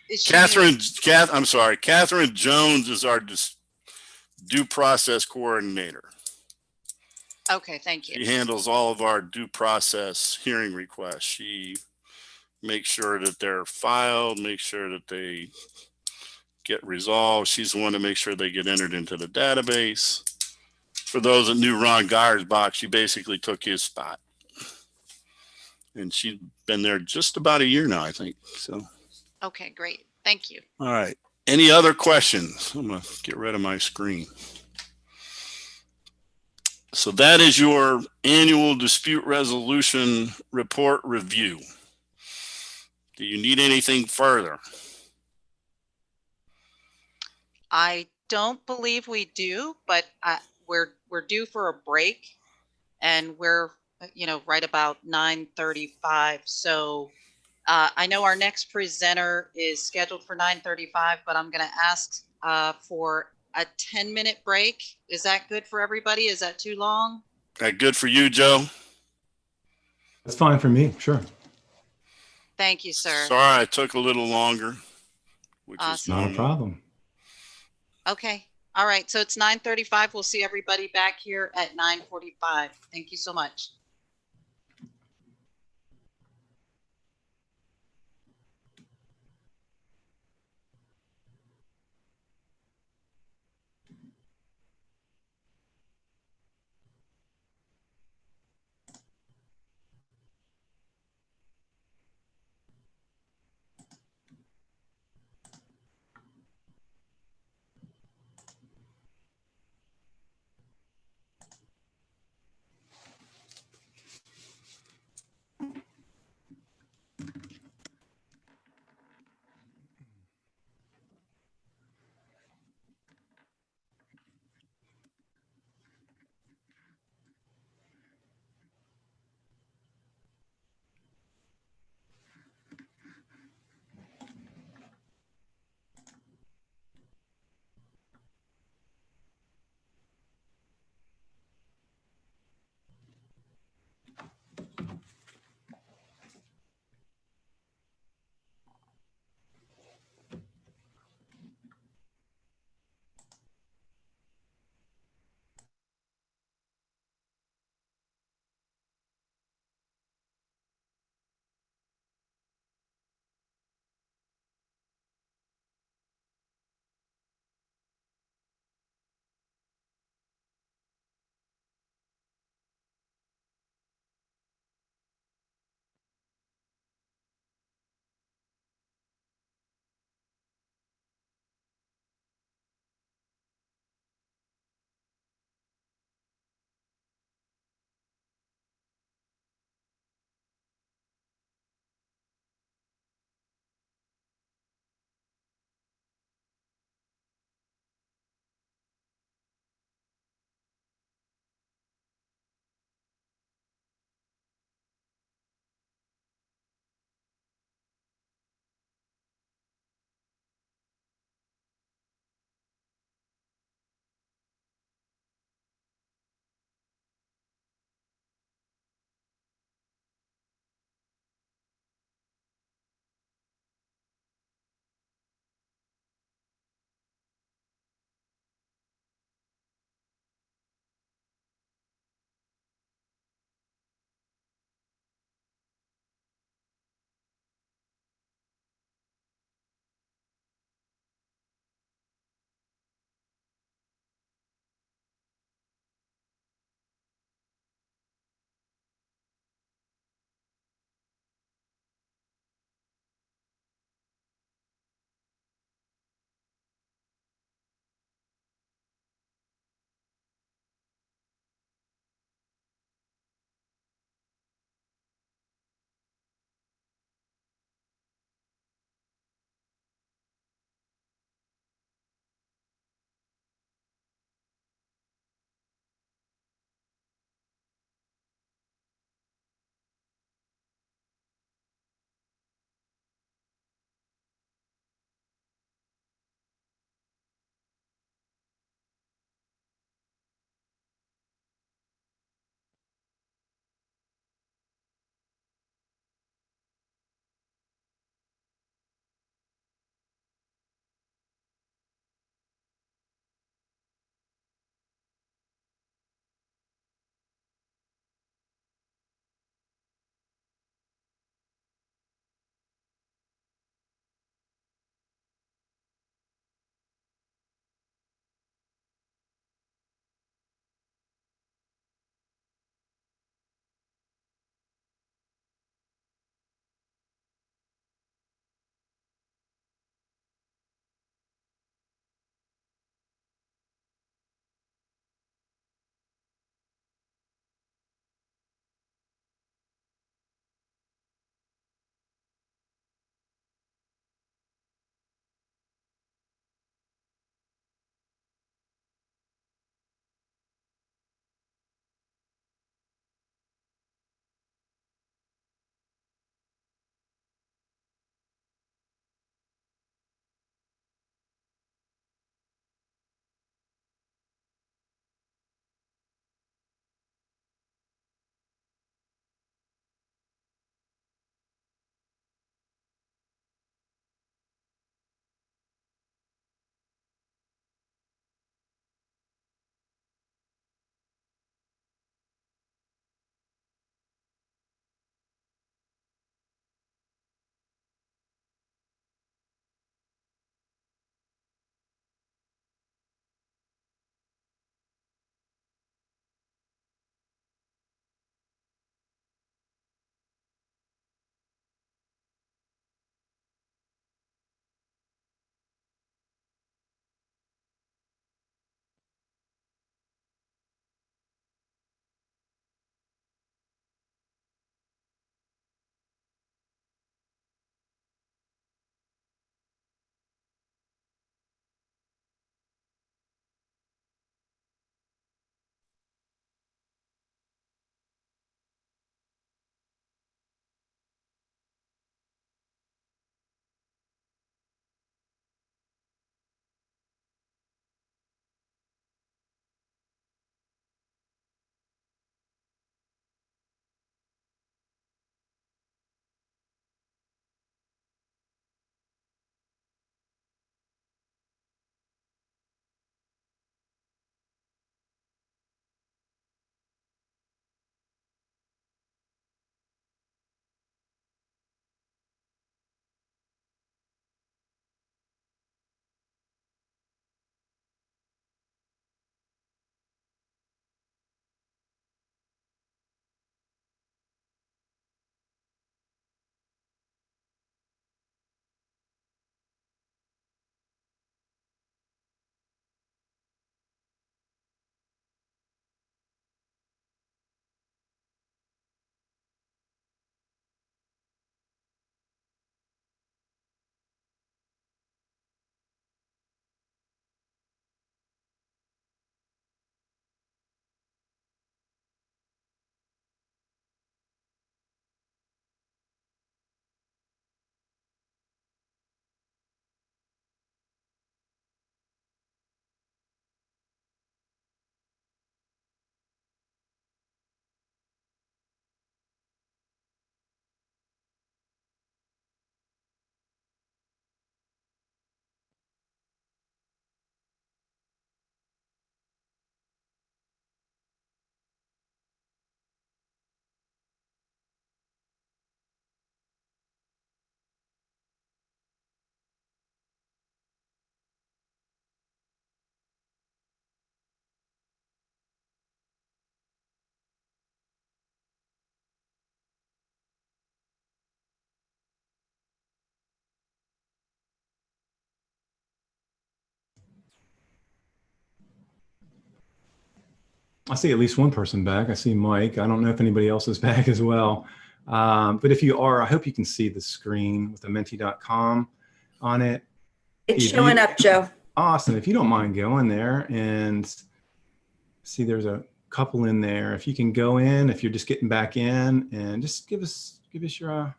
Is she I'm sorry. Catherine Jones is our due process coordinator. Okay, thank you. She handles all of our due process hearing requests. She makes sure that they're filed, make sure that they get resolved. She's the one to make sure they get entered into the database. for those that knew Ron Geyer's box, she basically took his spot. And she's been there just about a year now, I think. So, Okay, great. Thank you. all right. Any other questions? I'm going to get rid of my screen. So that is your annual dispute resolution report review. Do you need anything further? I don't believe we do, but we're due for a break, and we're right about 9:35. So I know our next presenter is scheduled for 9:35, but I'm going to ask for a 10-minute break. Is that good for everybody? Is that too long? That good for you, Joe? That's fine for me. Sure. Thank you, sir. Sorry, I took a little longer, which is Awesome. Not a normal. problem. Okay. All right. So it's 9:35. We'll see everybody back here at 9:45. Thank you so much. I see at least one person back. I see Mike. I don't know if anybody else is back as well. But if you are, I hope you can see the screen with the menti.com on it. It's showing up, Joe. Awesome. If you don't mind going there and see, there's a couple in there. If you can go in, if you're just getting back in, and just give us your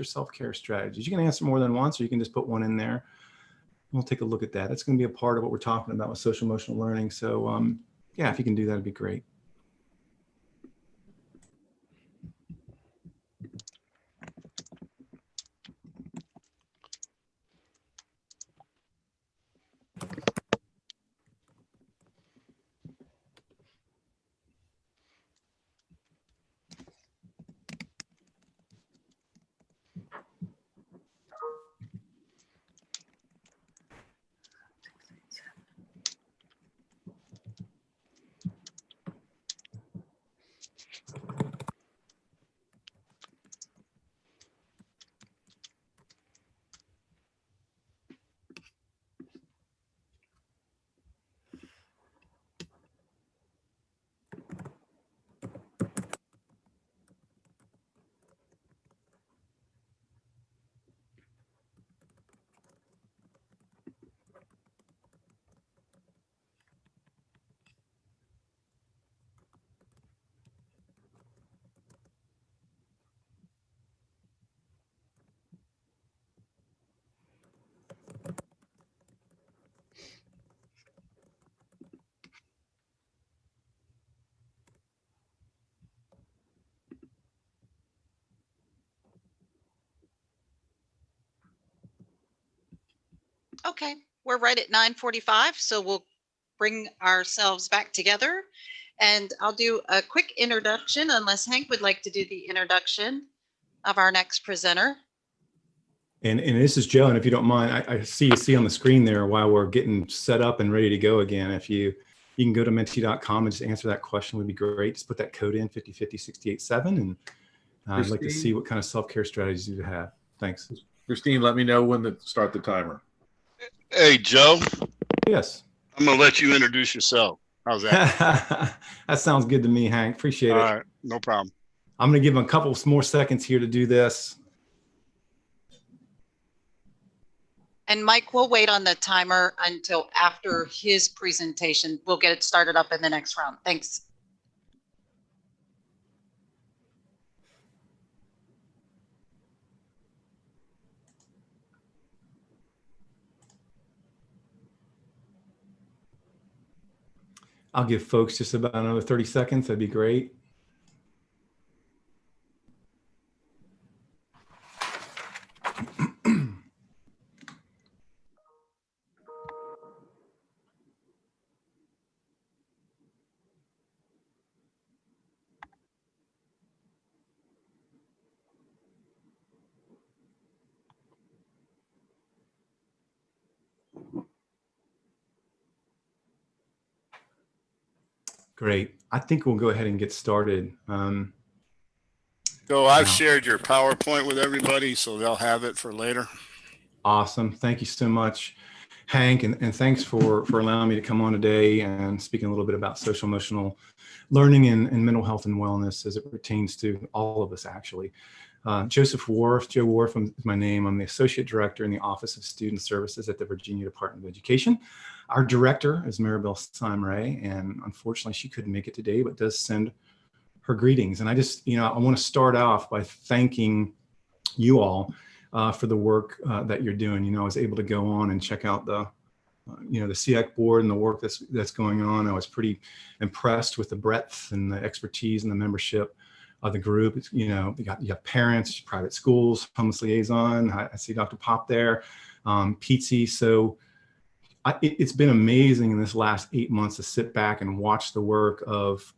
self-care strategies. You can answer more than once, or you can just put one in there. We'll take a look at that. That's going to be a part of what we're talking about with social emotional learning. So yeah, if you can do that, it'd be great. Okay, we're right at 9:45, so we'll bring ourselves back together. And I'll do a quick introduction, unless Hank would like to do the introduction of our next presenter. And this is Joe. And if you don't mind, I see on the screen there while we're getting set up and ready to go again. If you can go to menti.com and just answer that question, would be great. Just put that code in 5050-687, and I'd like to see what kind of self-care strategies you have. Thanks. Christine, let me know when to start the timer. Hey, Joe. Yes. I'm going to let you introduce yourself. How's that? That sounds good to me, Hank. Appreciate it. All right. No problem. I'm going to give him a couple more seconds here to do this. And Mike, we'll wait on the timer until after his presentation. We'll get it started up in the next round. Thanks. I'll give folks just about another 30 seconds. That'd be great. Great. I think we'll go ahead and get started. So I've shared your PowerPoint with everybody, so they'll have it for later. Awesome. Thank you so much, Hank. And thanks for allowing me to come on today and speaking a little bit about social emotional learning and mental health and wellness as it pertains to all of us, actually. Joseph Wharf, Joe Wharf is my name. I'm the Associate Director in the Office of Student Services at the Virginia Department of Education. Our director is Maribel Simray, and unfortunately she couldn't make it today, but does send her greetings. And I just, I want to start off by thanking you all for the work that you're doing. I was able to go on and check out the Sseac board and the work that's going on. I was pretty impressed with the breadth and the expertise and the membership of the group. It's, you got parents, private schools, homeless liaison. I see Dr. Pop there, Pizzi. So it's been amazing in this last 8 months to sit back and watch the work of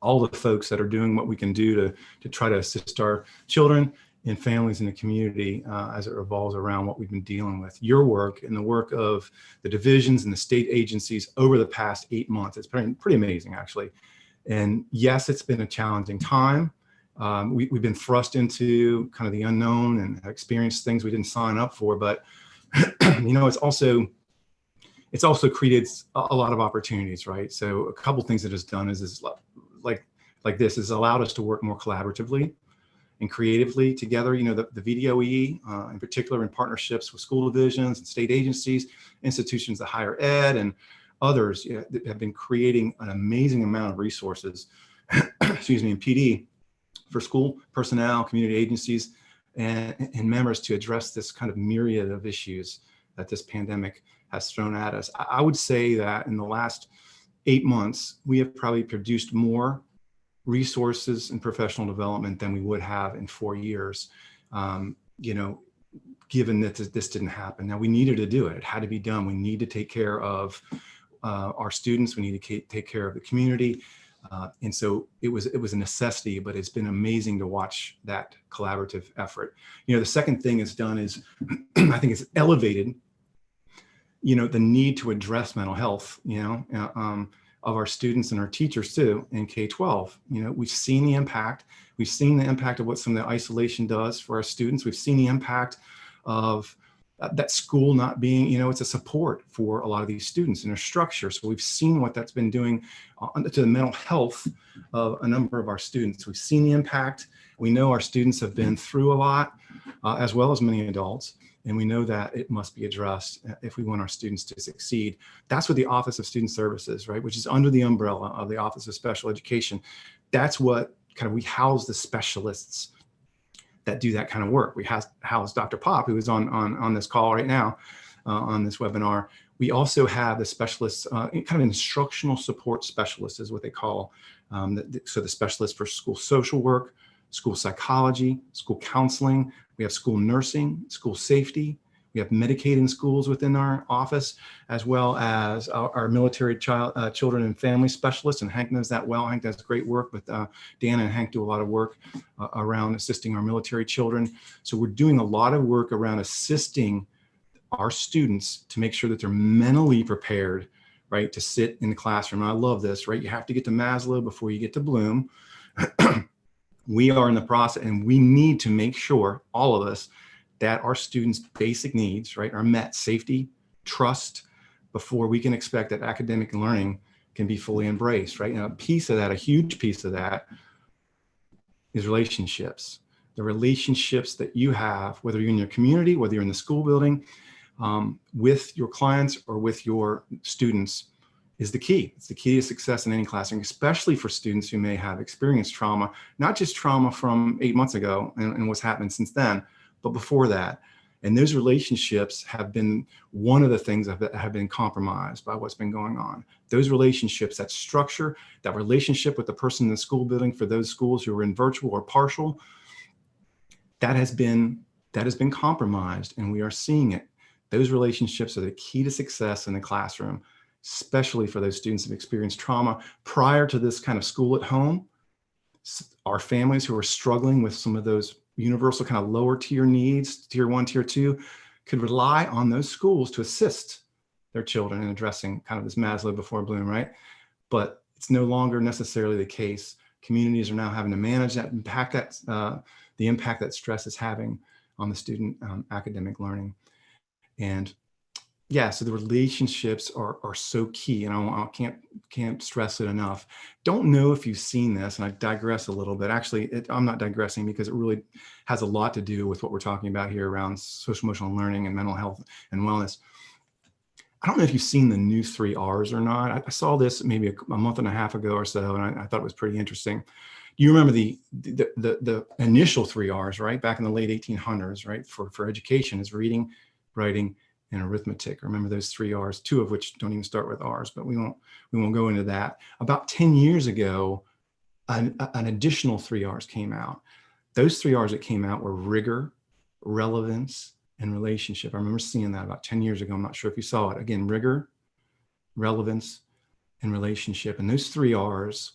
all the folks that are doing what we can do to try to assist our children and families in the community as it revolves around what we've been dealing with. Your work and the work of the divisions and the state agencies over the past 8 months. It's been pretty amazing, actually. And yes, it's been a challenging time. We've been thrust into kind of the unknown and experienced things we didn't sign up for, but it's it's also created a lot of opportunities, right? So a couple things that it's done is like this has allowed us to work more collaboratively and creatively together. You know, the VDOE in particular, in partnerships with school divisions and state agencies, institutions of higher ed, and others, you know, that have been creating an amazing amount of resources, excuse me, in PD for school personnel, community agencies, and members to address this kind of myriad of issues that this pandemic has thrown at us. I would say that in the last 8 months, we have probably produced more resources and professional development than we would have in 4 years, you know, given that this didn't happen. Now, we needed to do it. It had to be done. We need to take care of our students. We need to take care of the community. And so it was a necessity, but it's been amazing to watch that collaborative effort. You know, the second thing it's done is, I think it's elevated, you know, the need to address mental health, you know, of our students and our teachers too in K-12. You know, we've seen the impact. We've seen the impact of what some of the isolation does for our students. We've seen the impact of that school not being, you know, it's a support for a lot of these students in their structure. So we've seen what that's been doing to the mental health of a number of our students. We've seen the impact. We know our students have been through a lot, as well as many adults. And we know that it must be addressed if we want our students to succeed. That's what the Office of Student Services, right, which is under the umbrella of the Office of Special Education. That's what kind of, we house the specialists that do that kind of work. We house Dr. Pop, who is on this call right now, on this webinar. We also have the specialists, kind of instructional support specialists is what they call. So the specialists for school social work, school psychology, school counseling. We have school nursing, school safety. We have Medicaid in schools within our office, as well as our military children and family specialists. And Hank knows that well. Hank does great work, but Dan and Hank do a lot of work around assisting our military children. So we're doing a lot of work around assisting our students to make sure that they're mentally prepared, right, to sit in the classroom. And I love this, right? You have to get to Maslow before you get to Bloom. We are in the process, and we need to make sure, all of us, that our students' basic needs, right, are met: safety, trust, before we can expect that academic learning can be fully embraced, right? And a piece of that, a huge piece of that, is relationships. The relationships that you have, whether you're in your community, whether you're in the school building, with your clients or with your students, is the key. It's the key to success in any classroom, especially for students who may have experienced trauma, not just trauma from 8 months ago and what's happened since then, but before that. And those relationships have been one of the things that have been compromised by what's been going on. Those relationships, that structure, that relationship with the person in the school building for those schools who are in virtual or partial, that has been compromised, and we are seeing it. Those relationships are the key to success in the classroom, especially for those students who have experienced trauma prior to this kind of school at home. Our families who are struggling with some of those universal kind of lower tier needs, tier 1, tier 2, could rely on those schools to assist their children in addressing kind of this Maslow before Bloom, right? But it's no longer necessarily the case. Communities are now having to manage that impact, the impact that stress is having on the student academic learning. And yeah, so the relationships are so key, and I can't stress it enough. Don't know if you've seen this, and I digress a little bit. Actually, I'm not digressing, because it really has a lot to do with what we're talking about here around social emotional learning and mental health and wellness. I don't know if you've seen the new 3 R's or not. I saw this maybe a month and a half ago or so, and I thought it was pretty interesting. You remember the initial 3 R's, right? Back in the late 1800s, right? For education, is reading, writing, and arithmetic. Remember those 3 R's, 2 of which don't even start with R's, but we won't go into that. About 10 years ago, an additional 3 R's came out. Those 3 R's that came out were rigor, relevance, and relationship. I remember seeing that about 10 years ago. I'm not sure if you saw it. Again, rigor, relevance, and relationship. And those 3 R's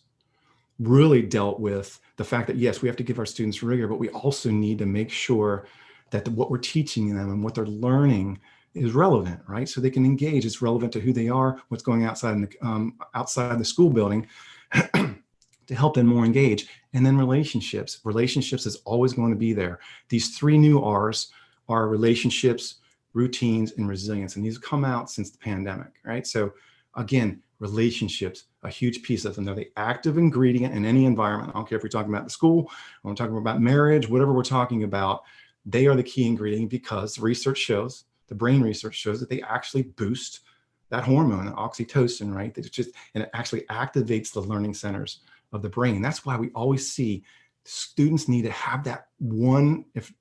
really dealt with the fact that, yes, we have to give our students rigor, but we also need to make sure that what we're teaching them and what they're learning is relevant, right? So they can engage. It's relevant to who they are, what's going outside the school building, to help them more engage. And then relationships. Relationships is always going to be there. These 3 new R's are relationships, routines, and resilience. And these have come out since the pandemic, right? So again, relationships, a huge piece of them. They're the active ingredient in any environment. I don't care if we're talking about the school, or we're talking about marriage, whatever we're talking about, they are the key ingredient because research shows, the brain research shows that they actually boost that hormone, oxytocin, right? And it actually activates the learning centers of the brain. That's why we always see students need to have that one, if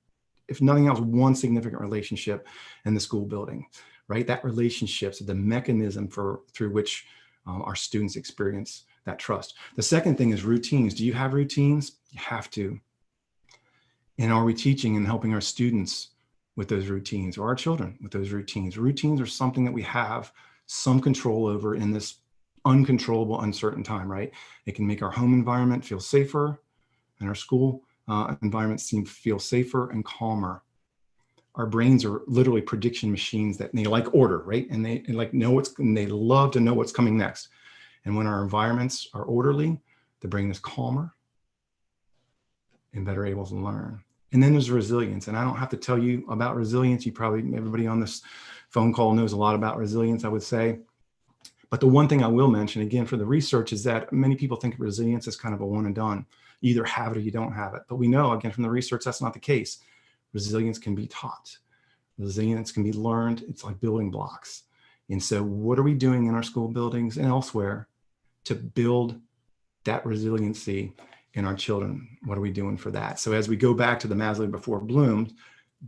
nothing else, one significant relationship in the school building, right? That relationship's the mechanism through which our students experience that trust. The second thing is routines. Do you have routines? You have to. And are we teaching and helping our students with those routines, or our children with those routines? Routines are something that we have some control over in this uncontrollable, uncertain time, right? It can make our home environment feel safer, and our school environment feel safer and calmer. Our brains are literally prediction machines that they like order, right? And they like know and they love to know what's coming next. And when our environments are orderly, the brain is calmer and better able to learn. And then there's resilience. And I don't have to tell you about resilience. Everybody on this phone call knows a lot about resilience, I would say. But the one thing I will mention, again, for the research, is that many people think of resilience as kind of a one and done. You either have it or you don't have it. But we know, again, from the research, that's not the case. Resilience can be taught. Resilience can be learned. It's like building blocks. And so what are we doing in our school buildings and elsewhere to build that resiliency in our children? What are we doing for that? So as we go back to the Maslow before Bloom,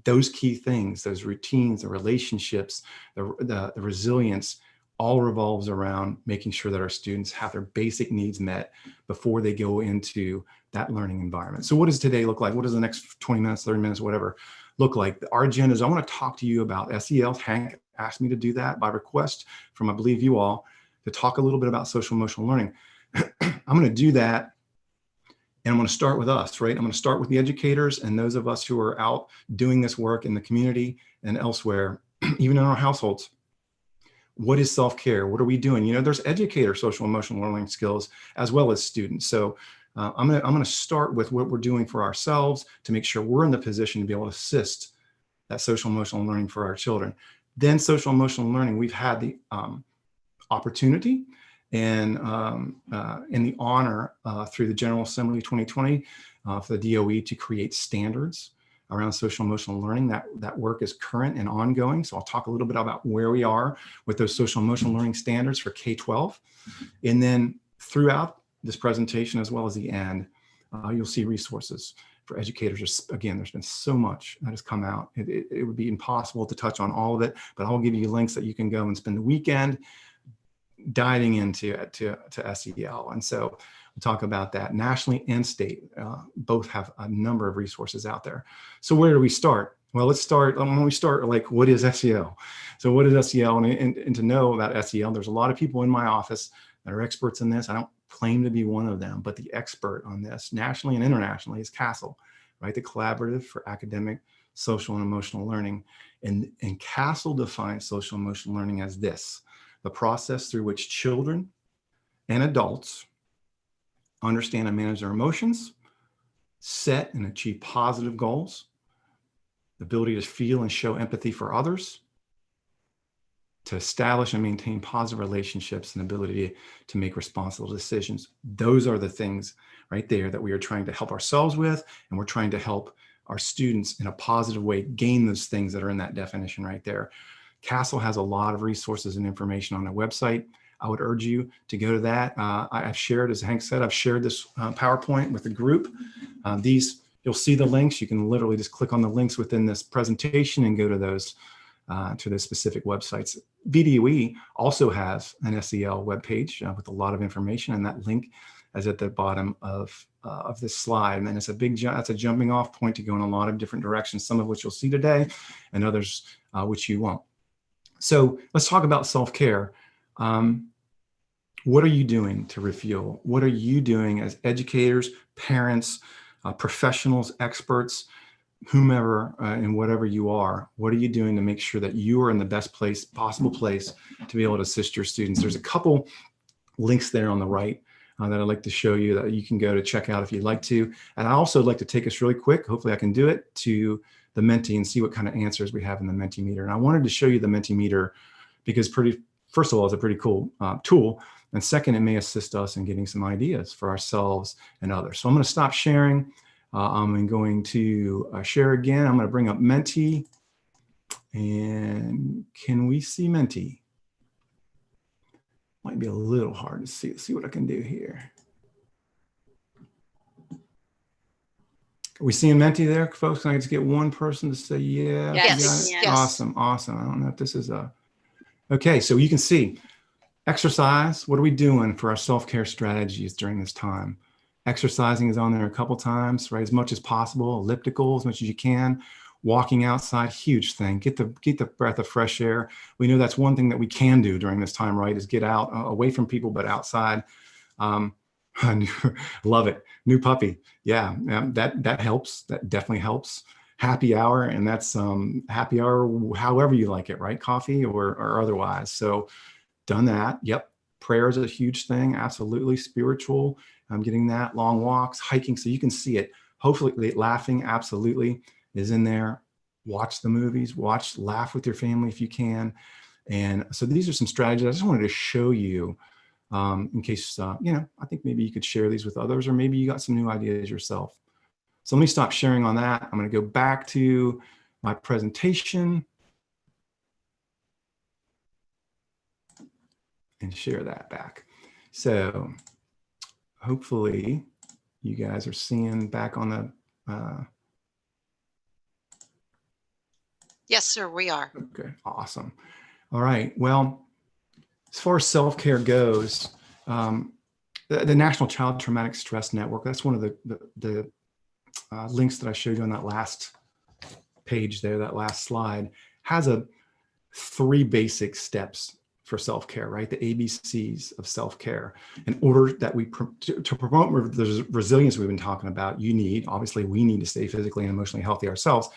those key things, those routines, the relationships, the resilience, all revolves around making sure that our students have their basic needs met before they go into that learning environment. So what does today look like? What does the next 20 minutes, 30 minutes, whatever, look like? Our agenda is I want to talk to you about SEL. Hank asked me to do that by request from, I believe, you all, to talk a little bit about social emotional learning. I'm going to do that. And I'm going to start with us, right? I'm going to start with the educators and those of us who are out doing this work in the community and elsewhere, even in our households. What is self-care? What are we doing? You know, there's educator social emotional learning skills as well as students. So I'm going to start with what we're doing for ourselves to make sure we're in the position to be able to assist that social emotional learning for our children. Then social emotional learning, we've had the opportunity and the honor through the General Assembly 2020 for the DOE to create standards around social emotional learning. That work is current and ongoing. So I'll talk a little bit about where we are with those social emotional learning standards for K-12. And then throughout this presentation, as well as the end, you'll see resources for educators. Again, there's been so much that has come out. It would be impossible to touch on all of it, but I'll give you links that you can go and spend the weekend diving into to SEL. And so we'll talk about that nationally and state. Both have a number of resources out there. So where do we start? Well, let's start, when we start, like, what is SEL? So what is SEL? And to know about SEL, there's a lot of people in my office that are experts in this. I don't claim to be one of them, but the expert on this nationally and internationally is CASEL, right? The Collaborative for Academic, Social, and Emotional Learning. And CASEL defines social emotional learning as this: the process through which children and adults understand and manage their emotions, set and achieve positive goals, the ability to feel and show empathy for others, to establish and maintain positive relationships, and ability to make responsible decisions. Those are the things right there that we are trying to help ourselves with, and we're trying to help our students in a positive way gain those things that are in that definition right there. CASEL has a lot of resources and information on their website. I would urge you to go to that. I've shared, as Hank said, I've shared this PowerPoint with the group. You'll see the links. You can literally just click on the links within this presentation and go to those specific websites. VDOE also has an SEL webpage with a lot of information, and that link is at the bottom of this slide. And it's that's a jumping off point to go in a lot of different directions, some of which you'll see today and others which you won't. So let's talk about self-care. What are you doing to refuel? What are you doing as educators, parents, professionals, experts, whomever, and whatever you are? What are you doing to make sure that you are in the best possible place to be able to assist your students? There's a couple links there on the right that I'd like to show you that you can go to check out if you'd like to. And I also like to take us really quick, hopefully I can do it, to the Menti and see what kind of answers we have in the Mentimeter. And I wanted to show you the Mentimeter because first of all, it's a pretty cool tool. And second, it may assist us in getting some ideas for ourselves and others. So I'm going to stop sharing. I'm going to share again. I'm going to bring up Menti. And can we see Menti? Might be a little hard to see. Let's see what I can do here. Are we seeing Menti there, folks? Can I just get one person to say yes? Yes. Yes. Awesome. Awesome. I don't know if this is a, okay. So you can see exercise. What are we doing for our self-care strategies during this time? Exercising is on there a couple times, right? As much as possible, elliptical, as much as you can. Walking outside, huge thing. Get the breath of fresh air. We know that's one thing that we can do during this time, right? Is get out away from people, but outside. Love it. New puppy. Yeah, that helps. That definitely helps. Happy hour, and that's happy hour however you like it, right? Coffee or otherwise. So done that. Yep. Prayer is a huge thing. Absolutely. Spiritual. I'm getting that. Long walks, hiking, so you can see it. Hopefully laughing, absolutely, is in there. Watch the movies, laugh with your family if you can. And so these are some strategies I just wanted to show you in case, I think maybe you could share these with others, or maybe you got some new ideas yourself. So let me stop sharing on that. I'm going to go back to my presentation and share that back. So hopefully you guys are seeing back on the, Yes, sir, we are. okay, awesome. All right, well, as far as self-care goes, the National Child Traumatic Stress Network, that's one of the links that I showed you on that last page there, that last slide, has 3 basic steps for self-care, right? The ABCs of self-care. In order that to promote the resilience we've been talking about, we need to stay physically and emotionally healthy ourselves.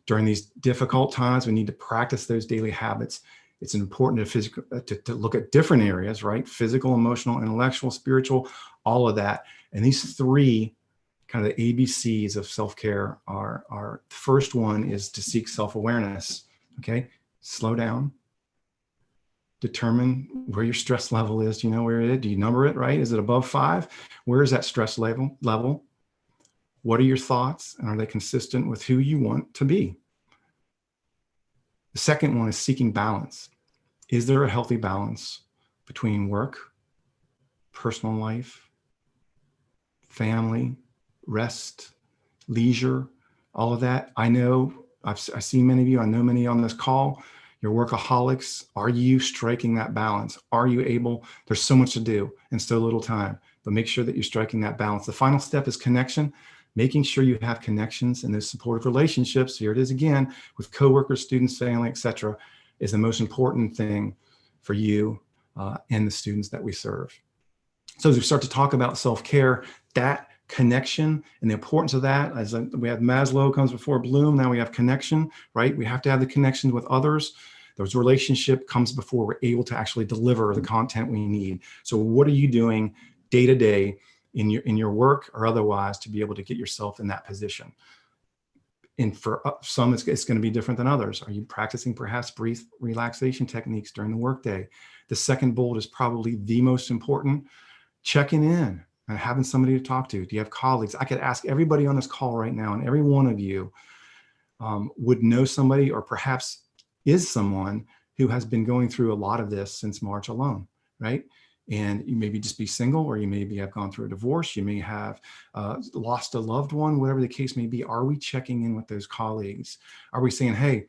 During these difficult times, we need to practice those daily habits. It's important to look at different areas, right? Physical, emotional, intellectual, spiritual, all of that. And these 3 kind of the ABCs of self-care are the first one is to seek self-awareness, okay? Slow down. Determine where your stress level is. Do you know where it is? Do you number it, right? Is it above 5? Where is that stress level? What are your thoughts? And are they consistent with who you want to be? The second one is seeking balance. Is there a healthy balance between work, personal life, family, rest, leisure, all of that? I know, I've seen many of you, I know many on this call, you're workaholics. Are you striking that balance? Are you able? There's so much to do and so little time, but make sure that you're striking that balance. The final step is connection. Making sure you have connections and those supportive relationships, here it is again, with coworkers, students, family, etc., is the most important thing for you and the students that we serve. So as we start to talk about self-care, that connection and the importance of that, as we have Maslow comes before Bloom, now we have connection, right? We have to have the connections with others. Those relationship comes before we're able to actually deliver the content we need. So what are you doing day to day in your work or otherwise to be able to get yourself in that position? And for some, it's going to be different than others. Are you practicing perhaps brief relaxation techniques during the workday? The second bullet is probably the most important. Checking in and having somebody to talk to. Do you have colleagues? I could ask everybody on this call right now, and every one of you would know somebody or perhaps is someone who has been going through a lot of this since March alone, right? And you maybe just be single, or you maybe have gone through a divorce. You may have lost a loved one, whatever the case may be. Are we checking in with those colleagues? Are we saying, hey,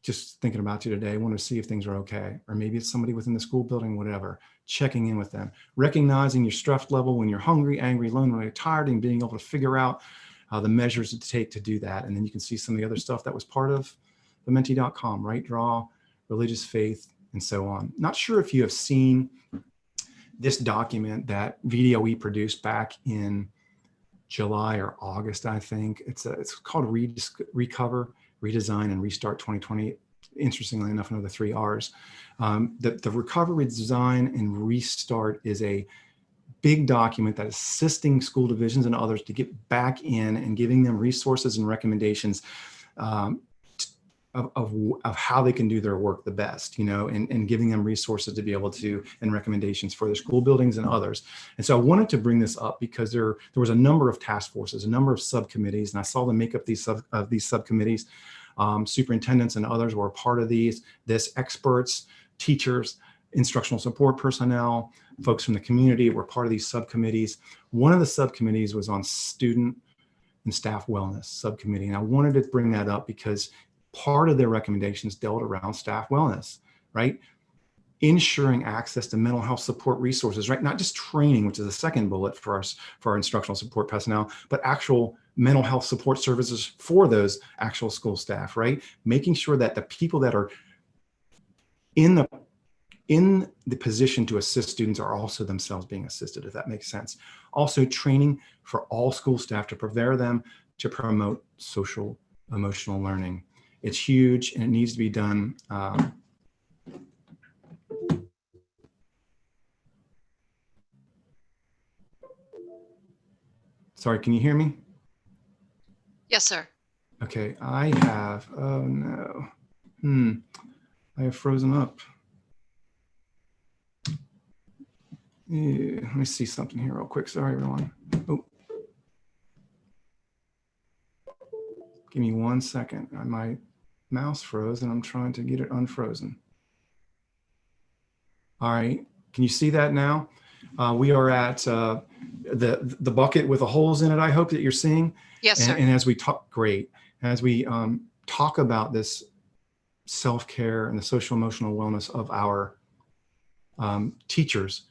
just thinking about you today, I want to see if things are okay? Or maybe it's somebody within the school building, whatever, checking in with them, recognizing your stress level when you're hungry, angry, lonely, tired, and being able to figure out the measures to take to do that. And then you can see some of the other stuff that was part of the Menti.com, right? Draw, religious faith, and so on. Not sure if you have seen this document that VDOE produced back in July or August, I think. It's called Recover, Redesign, and Restart 2020. Interestingly enough, another 3 R's. The Recover, Redesign, and Restart is a big document that is assisting school divisions and others to get back in and giving them resources and recommendations of how they can do their work the best, and giving them resources to be able to, and recommendations for their school buildings and others. And so I wanted to bring this up because there was a number of task forces, a number of subcommittees, and I saw them make up these subcommittees. Superintendents and others were a part of these. Experts, teachers, instructional support personnel, folks from the community were part of these subcommittees. One of the subcommittees was on student and staff wellness subcommittee. And I wanted to bring that up because part of their recommendations dealt around staff wellness, right? Ensuring access to mental health support resources, right? Not just training, which is the second bullet for our instructional support personnel, but actual mental health support services for those actual school staff, right? Making sure that the people that are in the position to assist students are also themselves being assisted, if that makes sense. Also training for all school staff to prepare them to promote social emotional learning. It's huge and it needs to be done. Sorry, can you hear me? Yes, sir. Okay, I have, oh no. I have frozen up. Yeah, let me see something here real quick. Sorry, everyone. Oh. Give me 1 second. My mouse froze and I'm trying to get it unfrozen. All right, can you see that now? We are at the bucket with the holes in it, I hope that you're seeing. Yes, sir. And as we talk, great. As we talk about this self-care and the social emotional wellness of our teachers,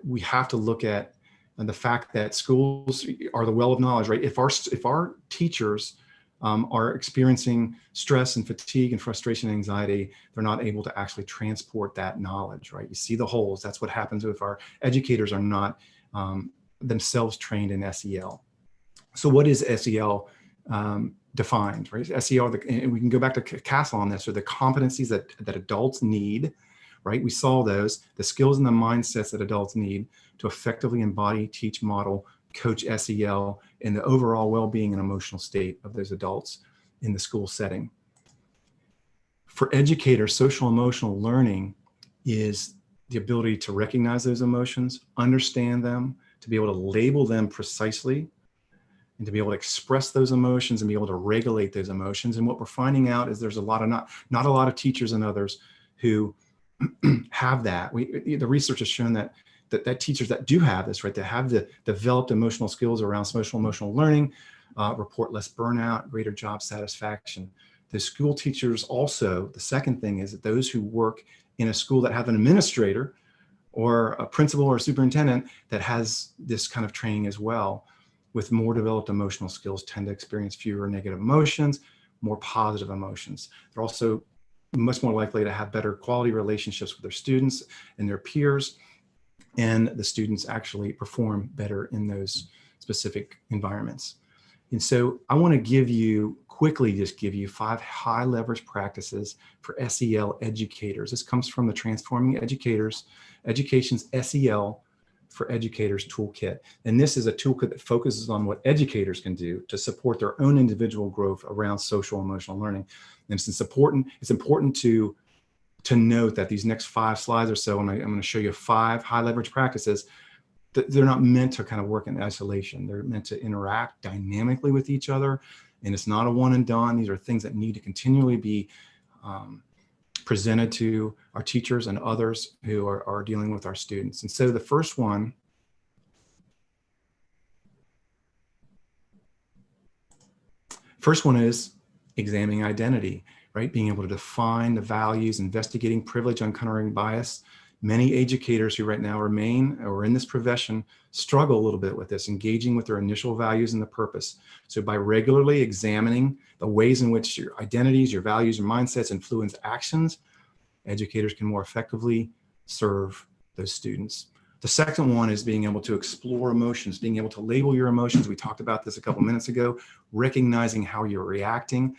we have to look at the fact that schools are the well of knowledge, right? If our teachers are experiencing stress and fatigue and frustration and anxiety, they're not able to actually transport that knowledge, right? You see the holes. That's what happens if our educators are not themselves trained in SEL. So what is SEL defined, right? SEL, and we can go back to Castle on this, are the competencies that adults need, right? We saw those, the skills and the mindsets that adults need to effectively embody, teach, model, coach SEL and the overall well-being and emotional state of those adults in the school setting. For educators, social emotional learning is the ability to recognize those emotions, understand them, to be able to label them precisely, and to be able to express those emotions and be able to regulate those emotions. And what we're finding out is there's a lot of not a lot of teachers and others who have that. The research has shown that teachers that do have this, right, that have the developed emotional skills around social emotional learning, report less burnout, greater job satisfaction. The school teachers also, the second thing is that those who work in a school that have an administrator or a principal or a superintendent that has this kind of training as well, with more developed emotional skills, tend to experience fewer negative emotions, more positive emotions. They're also much more likely to have better quality relationships with their students and their peers, and the students actually perform better in those specific environments. And so I want to quickly give you 5 high leverage practices for SEL educators. This comes from the Transforming Education's SEL for Educators Toolkit. And this is a toolkit that focuses on what educators can do to support their own individual growth around social emotional learning. And it's important to note that these next 5 slides or so, and I'm going to show you 5 high leverage practices, they're not meant to kind of work in isolation. They're meant to interact dynamically with each other. And it's not a one and done. These are things that need to continually be presented to our teachers and others who are dealing with our students. And so the first one is examining identity, right? Being able to define the values, investigating privilege, uncovering bias. Many educators who right now remain or in this profession struggle a little bit with this, engaging with their initial values and the purpose. So by regularly examining the ways in which your identities, your values, your mindsets influence actions, educators can more effectively serve those students. The second one is being able to explore emotions, being able to label your emotions. We talked about this a couple minutes ago, recognizing how you're reacting.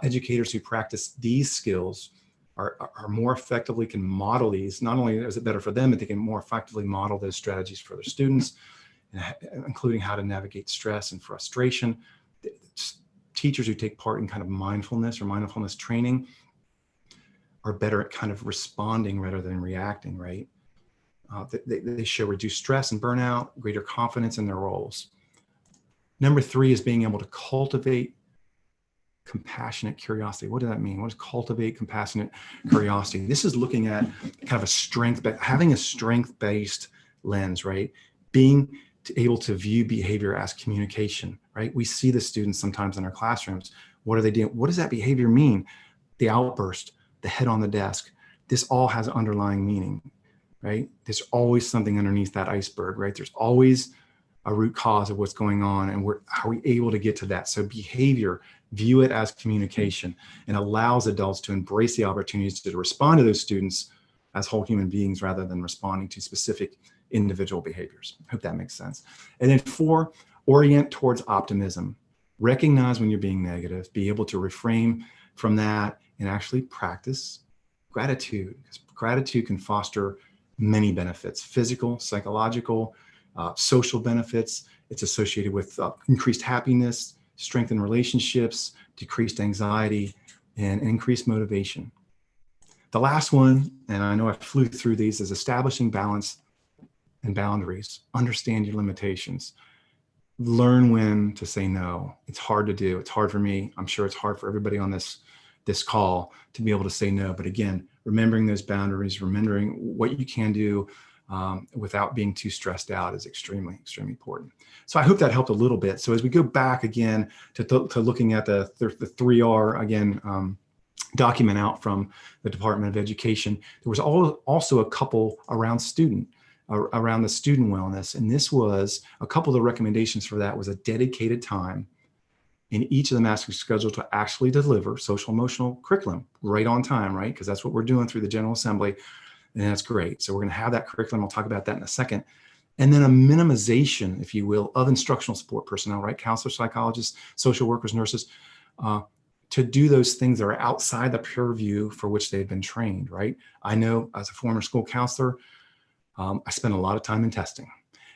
Educators who practice these skills are more effectively can model these. Not only is it better for them, but they can more effectively model those strategies for their students, including how to navigate stress and frustration. teachers who take part in kind of mindfulness or mindfulness training are better at kind of responding rather than reacting, right? They show reduced stress and burnout, greater confidence in their roles. Number 3 is being able to cultivate compassionate curiosity. What does that mean? What does cultivate compassionate curiosity? This is looking at kind of a strength, but having a strength-based lens, right? Being able to view behavior as communication, right? We see the students sometimes in our classrooms. What are they doing? What does that behavior mean? The outburst, the head on the desk. This all has underlying meaning, right? There's always something underneath that iceberg, right? There's always a root cause of what's going on, and how are we able to get to that? So behavior, view it as communication, and allows adults to embrace the opportunities to respond to those students as whole human beings rather than responding to specific individual behaviors. I hope that makes sense. And then 4, orient towards optimism. Recognize when you're being negative, be able to refrain from that and actually practice gratitude, because gratitude can foster many benefits: physical, psychological, social benefits. It's associated with increased happiness, strengthened relationships, decreased anxiety, and increased motivation. The last one, and I know I flew through these, is establishing balance and boundaries. Understand your limitations. Learn when to say no. It's hard to do. It's hard for me. I'm sure it's hard for everybody on this call to be able to say no. But again, remembering those boundaries, remembering what you can do without being too stressed out is extremely, extremely important. So I hope that helped a little bit. So as we go back again to looking at the 3R again, document out from the Department of Education, there was also a couple around the student wellness. And this was a couple of the recommendations for that was a dedicated time in each of the master schedule to actually deliver social emotional curriculum right on time, right? Because that's what we're doing through the General Assembly. And that's great. So we're going to have that curriculum. I'll talk about that in a second. And then a minimization, if you will, of instructional support personnel, right? Counselors, psychologists, social workers, nurses, to do those things that are outside the purview for which they've been trained, right? I know as a former school counselor, I spent a lot of time in testing.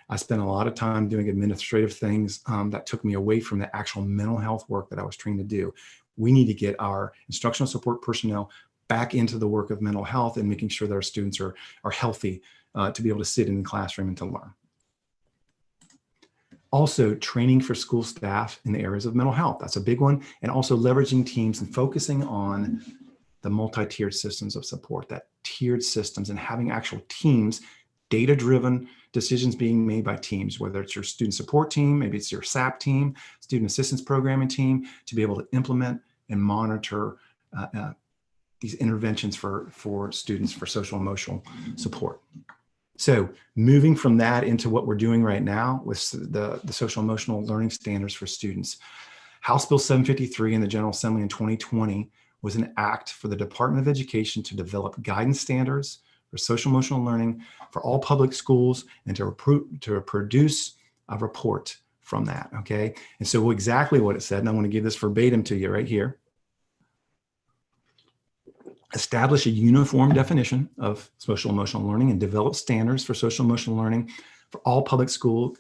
I spent a lot of time doing administrative things that took me away from the actual mental health work that I was trained to do. We need to get our instructional support personnel back into the work of mental health and making sure that our students are healthy to be able to sit in the classroom and to learn. Also, training for school staff in the areas of mental health. That's a big one. And also leveraging teams and focusing on the multi-tiered systems of support, that tiered systems, and having actual teams, data-driven decisions being made by teams, whether it's your student support team, maybe it's your SAP team, student assistance programming team, to be able to implement and monitor these interventions for students for social emotional support. So moving from that into what we're doing right now with the social emotional learning standards for students. House Bill 753 in the General Assembly in 2020 was an act for the Department of Education to develop guidance standards for social emotional learning for all public schools and to produce a report from that, okay? And so exactly what it said, and I want to give this verbatim to you right here. Establish a uniform definition of social emotional learning and develop standards for social emotional learning for all public school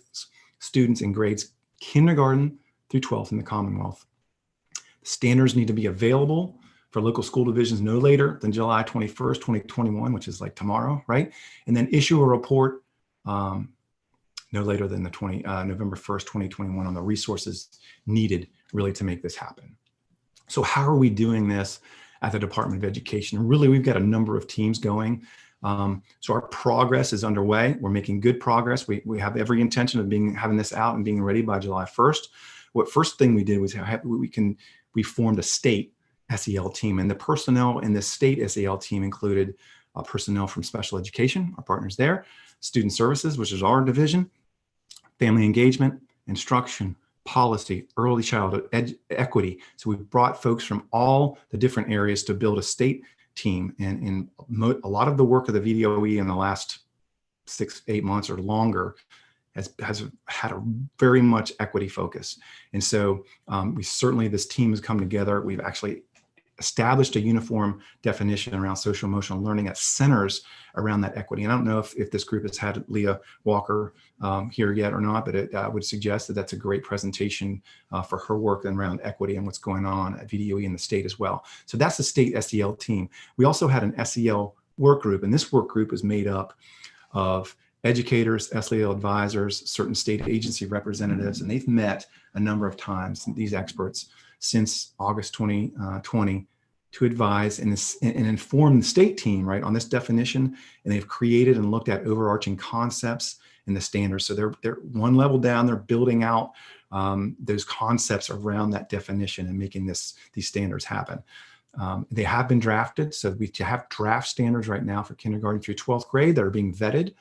students in grades kindergarten through 12th in the Commonwealth. Standards need to be available for local school divisions no later than July 21st, 2021, which is like tomorrow, right? And then issue a report no later than November 1st, 2021 on the resources needed really to make this happen. So how are we doing this at the Department of Education? Really, we've got a number of teams going. So our progress is underway. We're making good progress. We have every intention of having this out and being ready by July 1st. What first thing we did was we formed a state SEL team, and the personnel in the state SEL team included personnel from special education, our partners there, student services, which is our division, family engagement, instruction, policy, early childhood equity. So we brought folks from all the different areas to build a state team. And a lot of the work of the VDOE in the last 6-8 months or longer has had a very much equity focus. And so this team has come together. We've actually established a uniform definition around social emotional learning that centers around that equity. And I don't know if this group has had Leah Walker here yet or not, but I would suggest that that's a great presentation for her work around equity and what's going on at VDOE in the state as well. So that's the state SEL team. We also had an SEL work group, and this work group is made up of educators, SEL advisors, certain state agency representatives, and they've met a number of times, these experts, since August 2020 to advise and inform the state team, right, on this definition. And they've created and looked at overarching concepts and the standards. So they're one level down, they're building out those concepts around that definition and making these standards happen. They have been drafted. So we have draft standards right now for kindergarten through 12th grade that are being vetted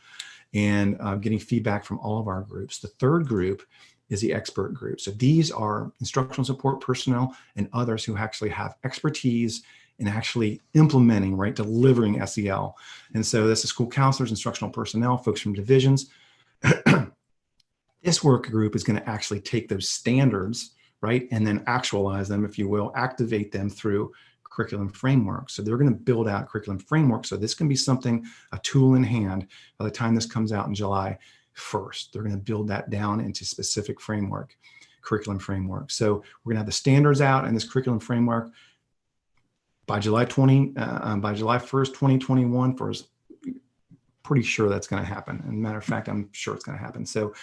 and getting feedback from all of our groups. The third group is the expert group. So these are instructional support personnel and others who actually have expertise in actually implementing, right, delivering SEL. And so this is school counselors, instructional personnel, folks from divisions. This work group is going to actually take those standards, right, and then actualize them, if you will, activate them through curriculum framework. So they're going to build out curriculum framework. So this can be something, a tool in hand by the time this comes out in July 1st. They're going to build that down into specific framework, curriculum framework. So we're going to have the standards out and this curriculum framework by July 1st, 2021. Pretty sure that's going to happen. And matter of fact, I'm sure it's going to happen. So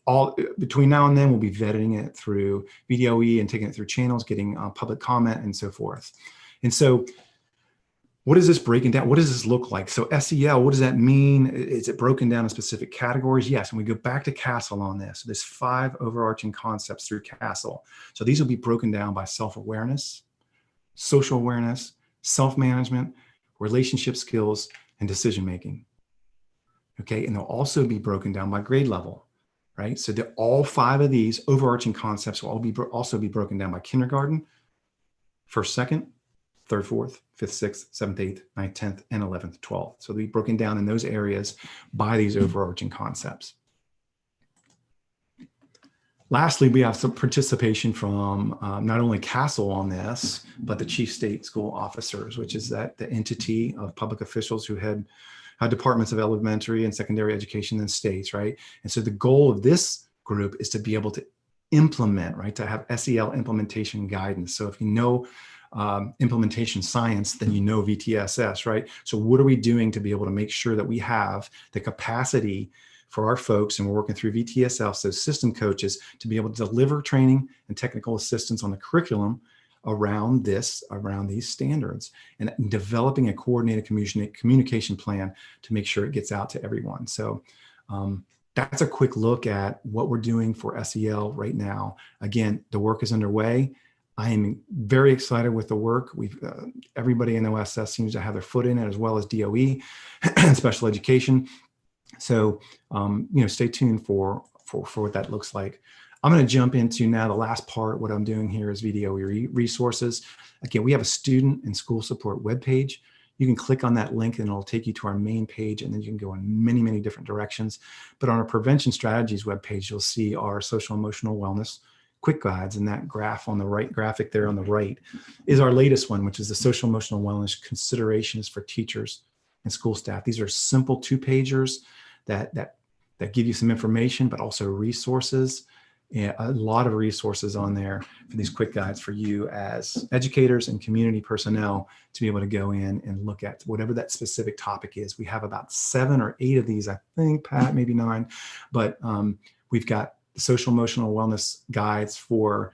all between now and then, we'll be vetting it through VDOE and taking it through channels, getting public comment and so forth. And so what is this breaking down? What does this look like? So SEL, what does that mean? Is it broken down in specific categories? Yes, and we go back to CASEL on this. So there's 5 overarching concepts through CASEL. So these will be broken down by self-awareness, social awareness, self-management, relationship skills, and decision-making. Okay, and they'll also be broken down by grade level, right? So all 5 of these overarching concepts will also be broken down by kindergarten, 1st, 2nd, 3rd, 4th, 5th, 6th, 7th, 8th, 9th, 10th, and 11th, 12th. So they'll be broken down in those areas by these overarching concepts. Lastly, we have some participation from not only CASEL on this, but the chief state school officers, which is the entity of public officials who had departments of elementary and secondary education in states, right? And so the goal of this group is to be able to implement, right, to have SEL implementation guidance. So if you know implementation science, then you know VTSS, right? So what are we doing to be able to make sure that we have the capacity for our folks, and we're working through VTSL, so system coaches, to be able to deliver training and technical assistance on the curriculum around these standards, and developing a coordinated communication plan to make sure it gets out to everyone. So that's a quick look at what we're doing for SEL right now. Again, the work is underway. I am very excited with the work. Everybody in OSS seems to have their foot in it, as well as DOE and special education. So, stay tuned for what that looks like. I'm going to jump into now the last part. What I'm doing here is VDOE resources. Again, we have a student and school support webpage. You can click on that link and it'll take you to our main page, and then you can go in many, many different directions. But on our prevention strategies webpage, you'll see our social emotional wellness quick guides, and that graph on the right, graphic there on the right, is our latest one, which is the social emotional wellness considerations for teachers and school staff. These are simple 2-pagers that give you some information, but also resources. A lot of resources on there for these quick guides for you as educators and community personnel to be able to go in and look at whatever that specific topic is. We have about 7 or 8 of these, I think, Pat, maybe 9, but we've got social emotional wellness guides for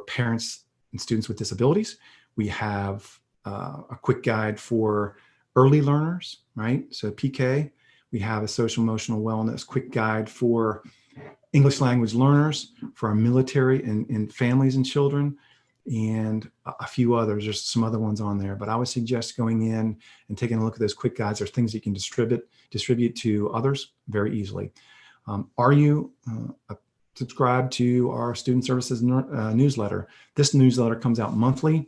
parents and students with disabilities. We have a quick guide for early learners, right? So PK. We have a social emotional wellness quick guide for English language learners, for our military and families and children, and a few others. There's some other ones on there, but I would suggest going in and taking a look at those quick guides. There's things you can distribute to others very easily. Are you subscribed to our student services newsletter? This newsletter comes out monthly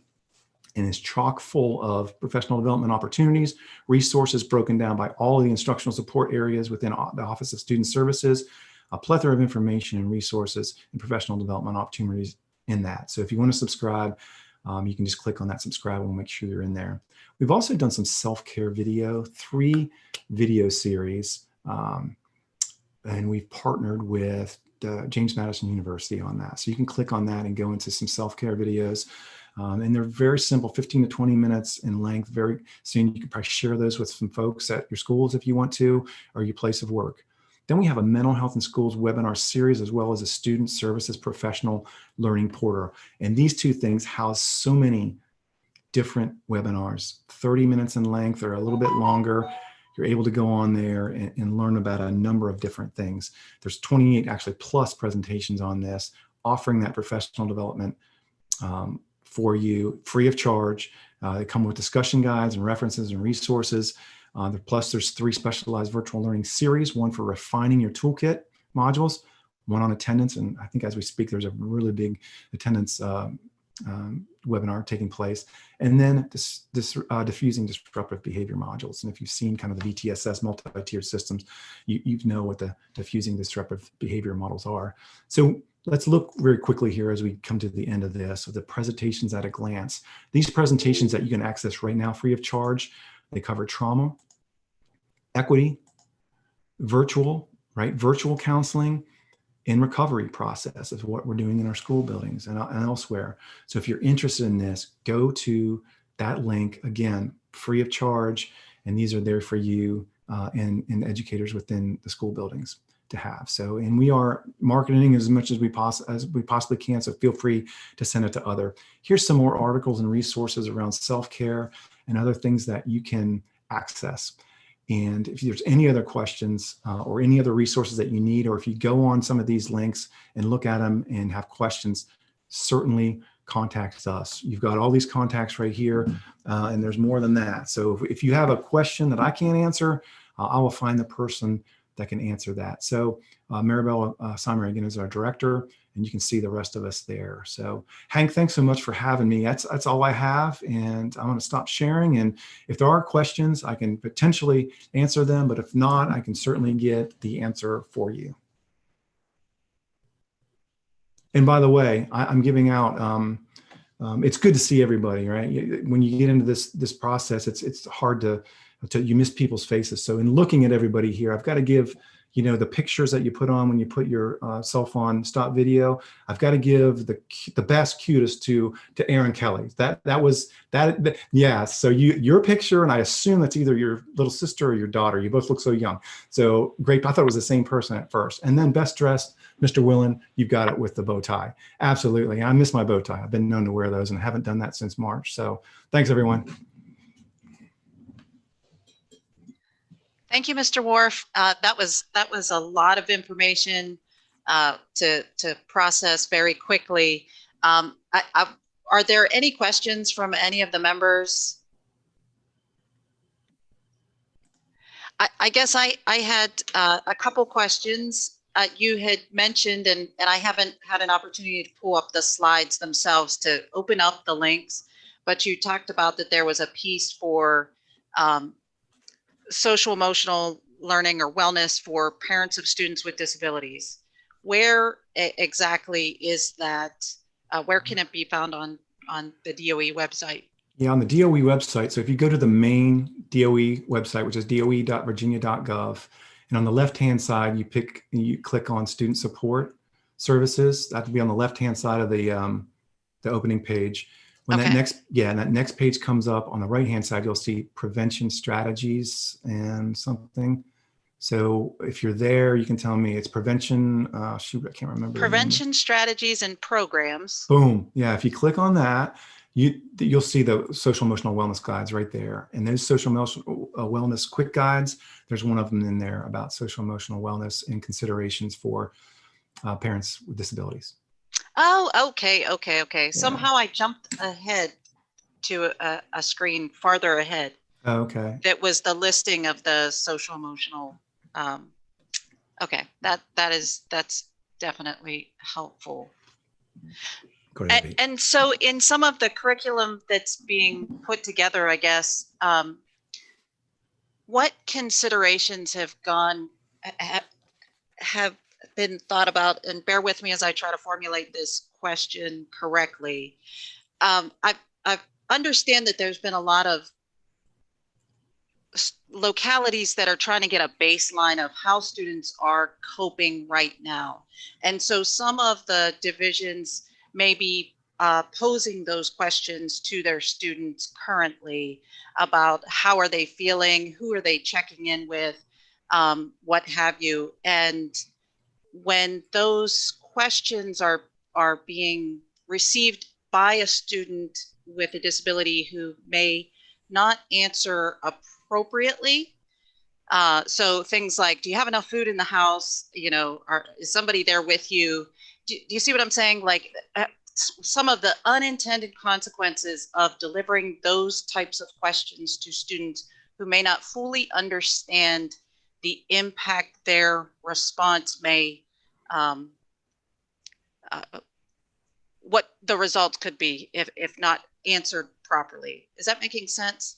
and is chock full of professional development opportunities, resources broken down by all of the instructional support areas within the Office of Student Services, a plethora of information and resources and professional development opportunities in that. So if you want to subscribe, You can just click on that subscribe and we'll make sure you're in there. We've also done some self-care video, 3 video series, and we've partnered with James Madison University on that. So you can click on that and go into some self-care videos. And they're very simple, 15 to 20 minutes in length, very soon. You can probably share those with some folks at your schools if you want to, or your place of work. Then we have a mental health in schools webinar series, as well as a student services professional learning portal. And these 2 things house so many different webinars, 30 minutes in length or a little bit longer. You're able to go on there and learn about a number of different things. There's 28 actually plus presentations on this, offering that professional development for you free of charge. They come with discussion guides and references and resources. Plus there's 3 specialized virtual learning series, one for refining your toolkit modules, one on attendance. And I think as we speak, there's a really big attendance webinar taking place. And then diffusing disruptive behavior modules. And if you've seen kind of the VTSS multi-tiered systems, you know what the diffusing disruptive behavior models are. So let's look very quickly here as we come to the end of this. So the presentations at a glance. These presentations that you can access right now free of charge, they cover trauma, equity, virtual counseling, and recovery process of what we're doing in our school buildings and elsewhere. So if you're interested in this, go to that link, again, free of charge. And these are there for you and educators within the school buildings to have. So, and we are marketing as much as we possibly can. So feel free to send it to other. Here's some more articles and resources around self-care and other things that you can access. And if there's any other questions or any other resources that you need, or if you go on some of these links and look at them and have questions, certainly contact us. You've got all these contacts right here, and there's more than that. So if you have a question that I can't answer, I will find the person that can answer that. So Maribel Simon again is our director, and you can see the rest of us there. So Hank, thanks so much for having me. That's all I have, and I'm going to stop sharing. And if there are questions, I can potentially answer them, but if not, I can certainly get the answer for you. And by the way, I'm giving out, it's good to see everybody, right? When you get into this process, it's hard to you miss people's faces. So in looking at everybody here, I've got to give, the pictures that you put on when you put your self on stop video, I've got to give the best cutest to Aaron Kelly. Yeah. So your picture, and I assume that's either your little sister or your daughter. You both look so young. So great. I thought it was the same person at first. And then best dressed, Mr. Willen, you've got it with the bow tie. Absolutely. I miss my bow tie. I've been known to wear those and haven't done that since March. So thanks everyone. Thank you, Mr. Wharf. That was a lot of information to process very quickly. Are there any questions from any of the members? I guess I had a couple questions. You had mentioned, and I haven't had an opportunity to pull up the slides themselves to open up the links, but you talked about that there was a piece for social emotional learning or wellness for parents of students with disabilities. Where exactly is that? Where can it be found on the DOE website? Yeah, on the DOE website. So if you go to the main DOE website, which is doe.virginia.gov, and on the left-hand side, you click on student support services. That would be on the left-hand side of the opening page. When that next page comes up on the right-hand side, you'll see prevention strategies and something. So if you're there, you can tell me it's prevention. Shoot, I can't remember. Prevention strategies and programs. Boom. Yeah. If you click on that, you'll see the social emotional wellness guides right there. And those social emotional wellness quick guides, there's one of them in there about social emotional wellness and considerations for parents with disabilities. Oh, okay. Yeah. Somehow I jumped ahead to a screen farther ahead. Oh, okay. That was the listing of the social emotional. Okay, that's definitely helpful. And so in some of the curriculum that's being put together, I guess, what considerations have been thought about, and bear with me as I try to formulate this question correctly. I understand that there's been a lot of localities that are trying to get a baseline of how students are coping right now. And so some of the divisions may be posing those questions to their students currently about how are they feeling, who are they checking in with, what have you. And when those questions are being received by a student with a disability who may not answer appropriately. So things like, do you have enough food in the house? You know, is somebody there with you? Do you see what I'm saying? Like some of the unintended consequences of delivering those types of questions to students who may not fully understand the impact their response may, what the results could be if not answered properly. Is that making sense?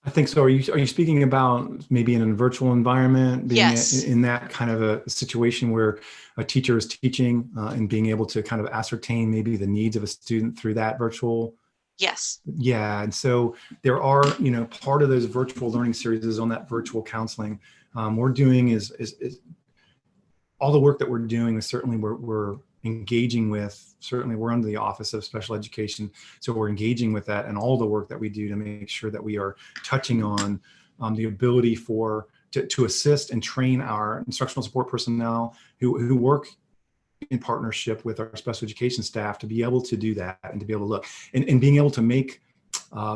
I think so. Are you speaking about maybe in a virtual environment, being Yes. in that kind of a situation where a teacher is teaching and being able to kind of ascertain maybe the needs of a student through that virtual? Yes. Yeah. And so there are, part of those virtual learning series is on that virtual counseling. We're doing is all the work that we're doing is certainly we're engaging with, certainly we're under the Office of Special Education. So we're engaging with that and all the work that we do to make sure that we are touching on the ability to assist and train our instructional support personnel who work in partnership with our special education staff to be able to do that and to be able to look and being able to make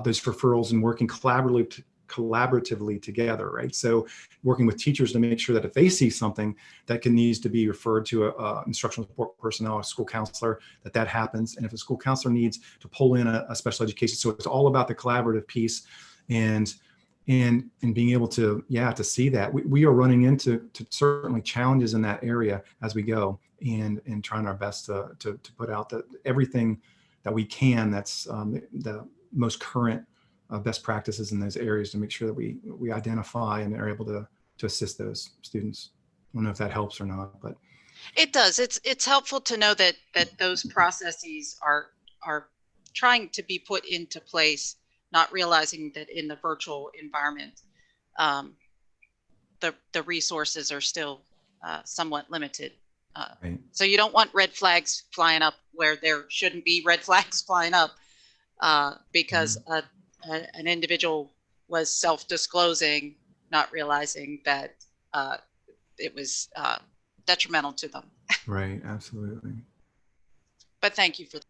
those referrals and working collaboratively together, right? So working with teachers to make sure that if they see something that needs to be referred to a instructional support personnel, a school counselor, that happens. And if a school counselor needs to pull in a special education, so it's all about the collaborative piece and being able to see that. We are running into certainly challenges in that area as we go and trying our best to put out everything that we can that's the most current best practices in those areas to make sure that we identify and are able to assist those students. I don't know if that helps or not, but it does. It's helpful to know that those processes are trying to be put into place, not realizing that in the virtual environment, the resources are still somewhat limited. Right. So you don't want red flags flying up where there shouldn't be red flags flying up because an individual was self-disclosing, not realizing that it was detrimental to them. Right, absolutely. But thank you for that.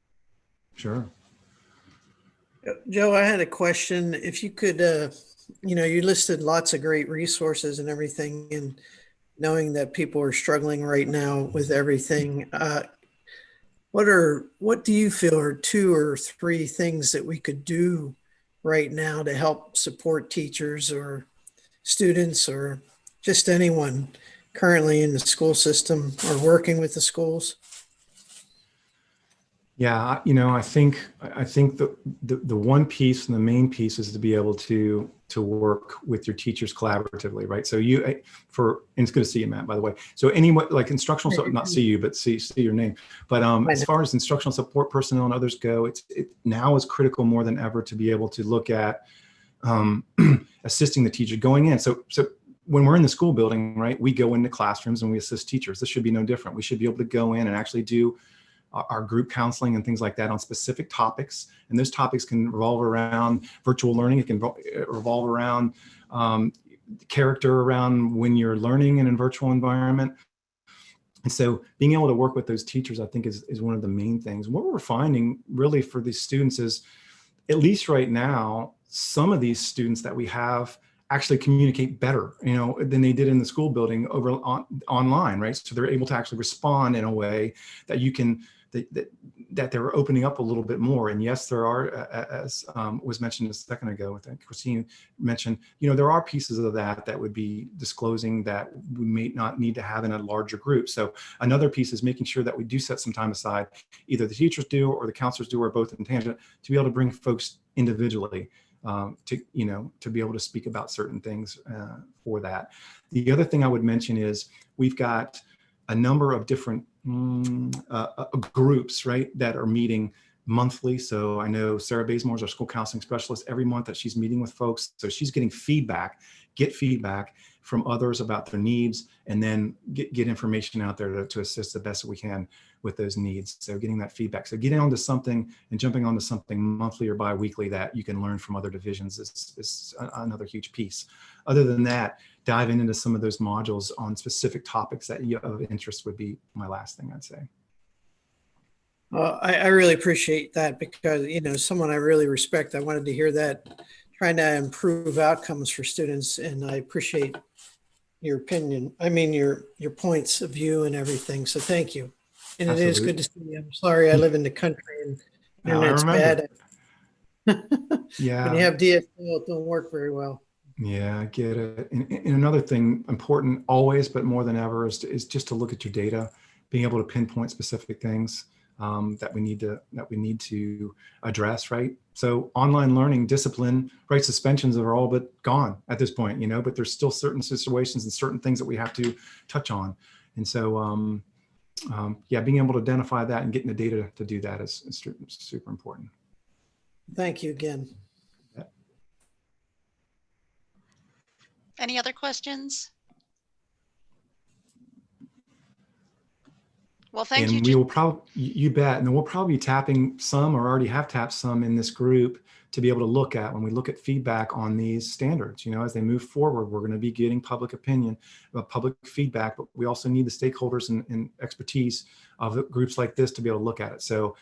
Sure. Joe, I had a question. If you could, you listed lots of great resources and everything, and knowing that people are struggling right now with everything, what do you feel are 2 or 3 things that we could do right now to help support teachers or students or just anyone currently in the school system or working with the schools? Yeah, I think the one piece and the main piece is to be able to work with your teachers collaboratively, right? So and it's good to see you, Matt, by the way. So anyone like instructional, not see you, but see your name. But as far as instructional support personnel and others go, it now is critical more than ever to be able to look at assisting the teacher going in. So when we're in the school building, right, we go into classrooms and we assist teachers. This should be no different. We should be able to go in and actually do our group counseling and things like that on specific topics. And those topics can revolve around virtual learning. It can revolve around character around when you're learning in a virtual environment. And so being able to work with those teachers, I think is one of the main things. What we're finding really for these students is, at least right now, some of these students that we have actually communicate better, than they did in the school building over online, right? So they're able to actually respond in a way that that they're opening up a little bit more. And yes, there are, as was mentioned a second ago, I think Christine mentioned, there are pieces of that would be disclosing that we may not need to have in a larger group. So another piece is making sure that we do set some time aside, either the teachers do or the counselors do, or both in tangent, to be able to bring folks individually to be able to speak about certain things for that. The other thing I would mention is we've got a number of different groups, right, that are meeting monthly. So I know Sarah Bazemore is our school counseling specialist every month that she's meeting with folks. So she's getting get feedback from others about their needs, and then get information out there to assist the best that we can with those needs. So getting that feedback. So getting onto something and jumping onto something monthly or bi-weekly that you can learn from other divisions is another huge piece. Other than that, diving into some of those modules on specific topics that you of interest would be my last thing I'd say. Well, I really appreciate that because, you know, someone I really respect. I wanted to hear that, trying to improve outcomes for students. And I appreciate your opinion. I mean, your points of view and everything. So thank you. And it is good to see you. I'm sorry I live in the country and internet's bad. Yeah. When you have DSL, it don't work very well. Yeah, I get it. And another thing important always, but more than ever, is just to look at your data, being able to pinpoint specific things that we need to address, right? So online learning, discipline, right? Suspensions are all but gone at this point, you know, but there's still certain situations and certain things that we have to touch on. And so, yeah, being able to identify that and getting the data to do that is super important. Thank you again. Any other questions? Well, thank you. And we will probably, you bet, and then we'll probably be tapping some or already have tapped some in this group to be able to look at when we look at feedback on these standards. You know, as they move forward, we're going to be getting public opinion, public feedback, but we also need the stakeholders and expertise of groups like this to be able to look at it. So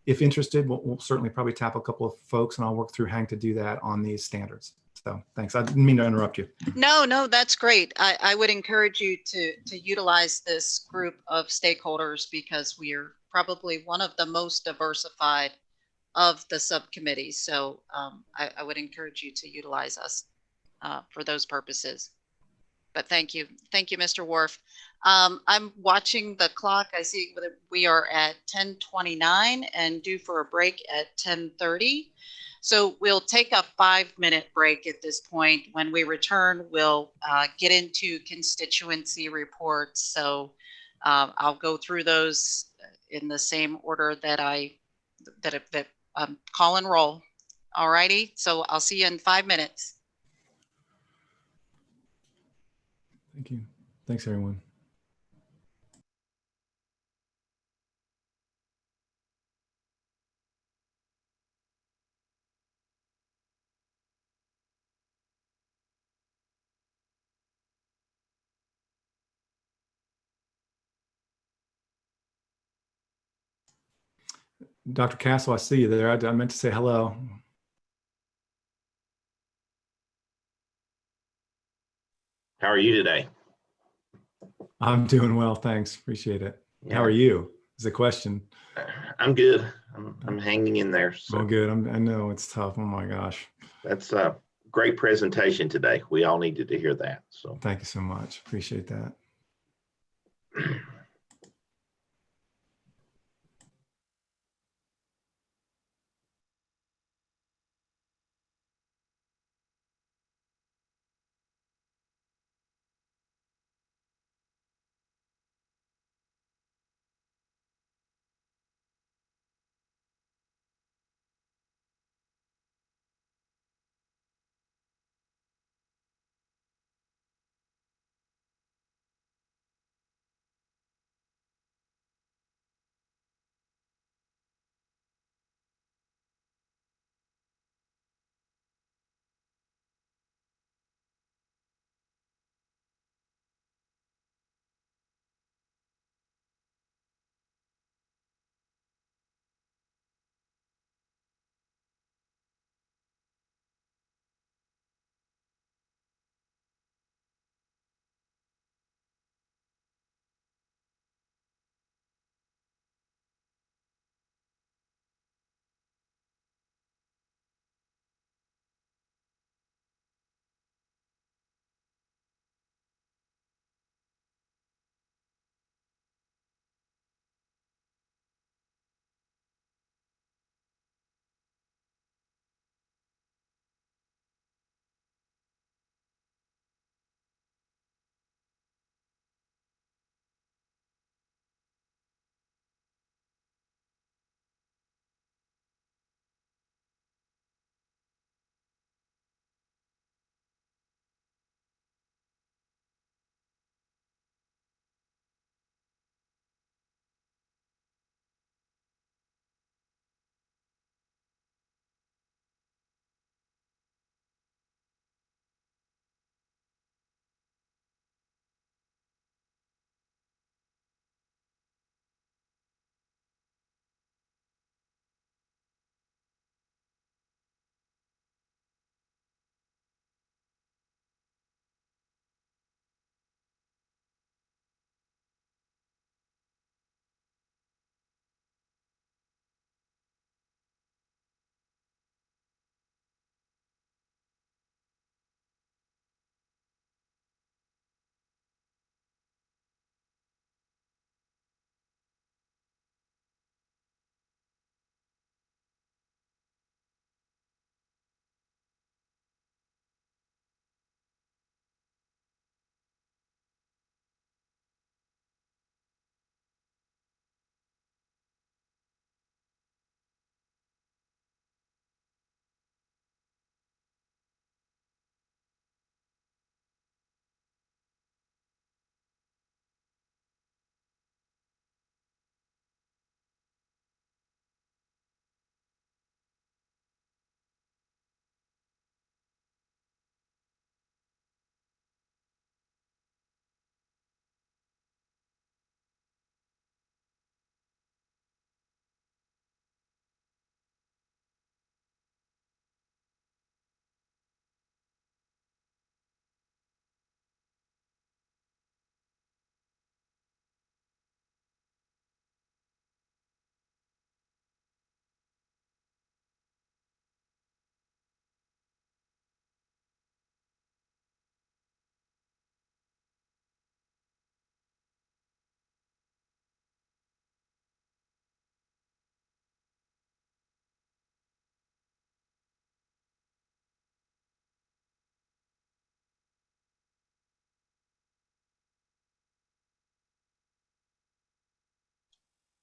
if interested, we'll certainly probably tap a couple of folks, and I'll work through Hank to do that on these standards. So thanks. I didn't mean to interrupt you. No, that's great. I would encourage you to utilize this group of stakeholders because we are probably one of the most diversified of the subcommittees. So I would encourage you to utilize us for those purposes. But thank you, Mr. Worf. I'm watching the clock. I see that we are at 10:29 and due for a break at 10:30. So we'll take a 5-minute break at this point. When we return, we'll get into constituency reports. So I'll go through those in the same order that call and roll. All righty. So I'll see you in 5 minutes. Thank you. Thanks, everyone. Dr. Castle, I see you there. I meant to say hello. How are you today? I'm doing well, thanks. Appreciate it. Yeah. How are you? Is the question. I'm good. I'm hanging in there. So. Oh, good. I know it's tough. Oh my gosh. That's a great presentation today. We all needed to hear that. So thank you so much. Appreciate that.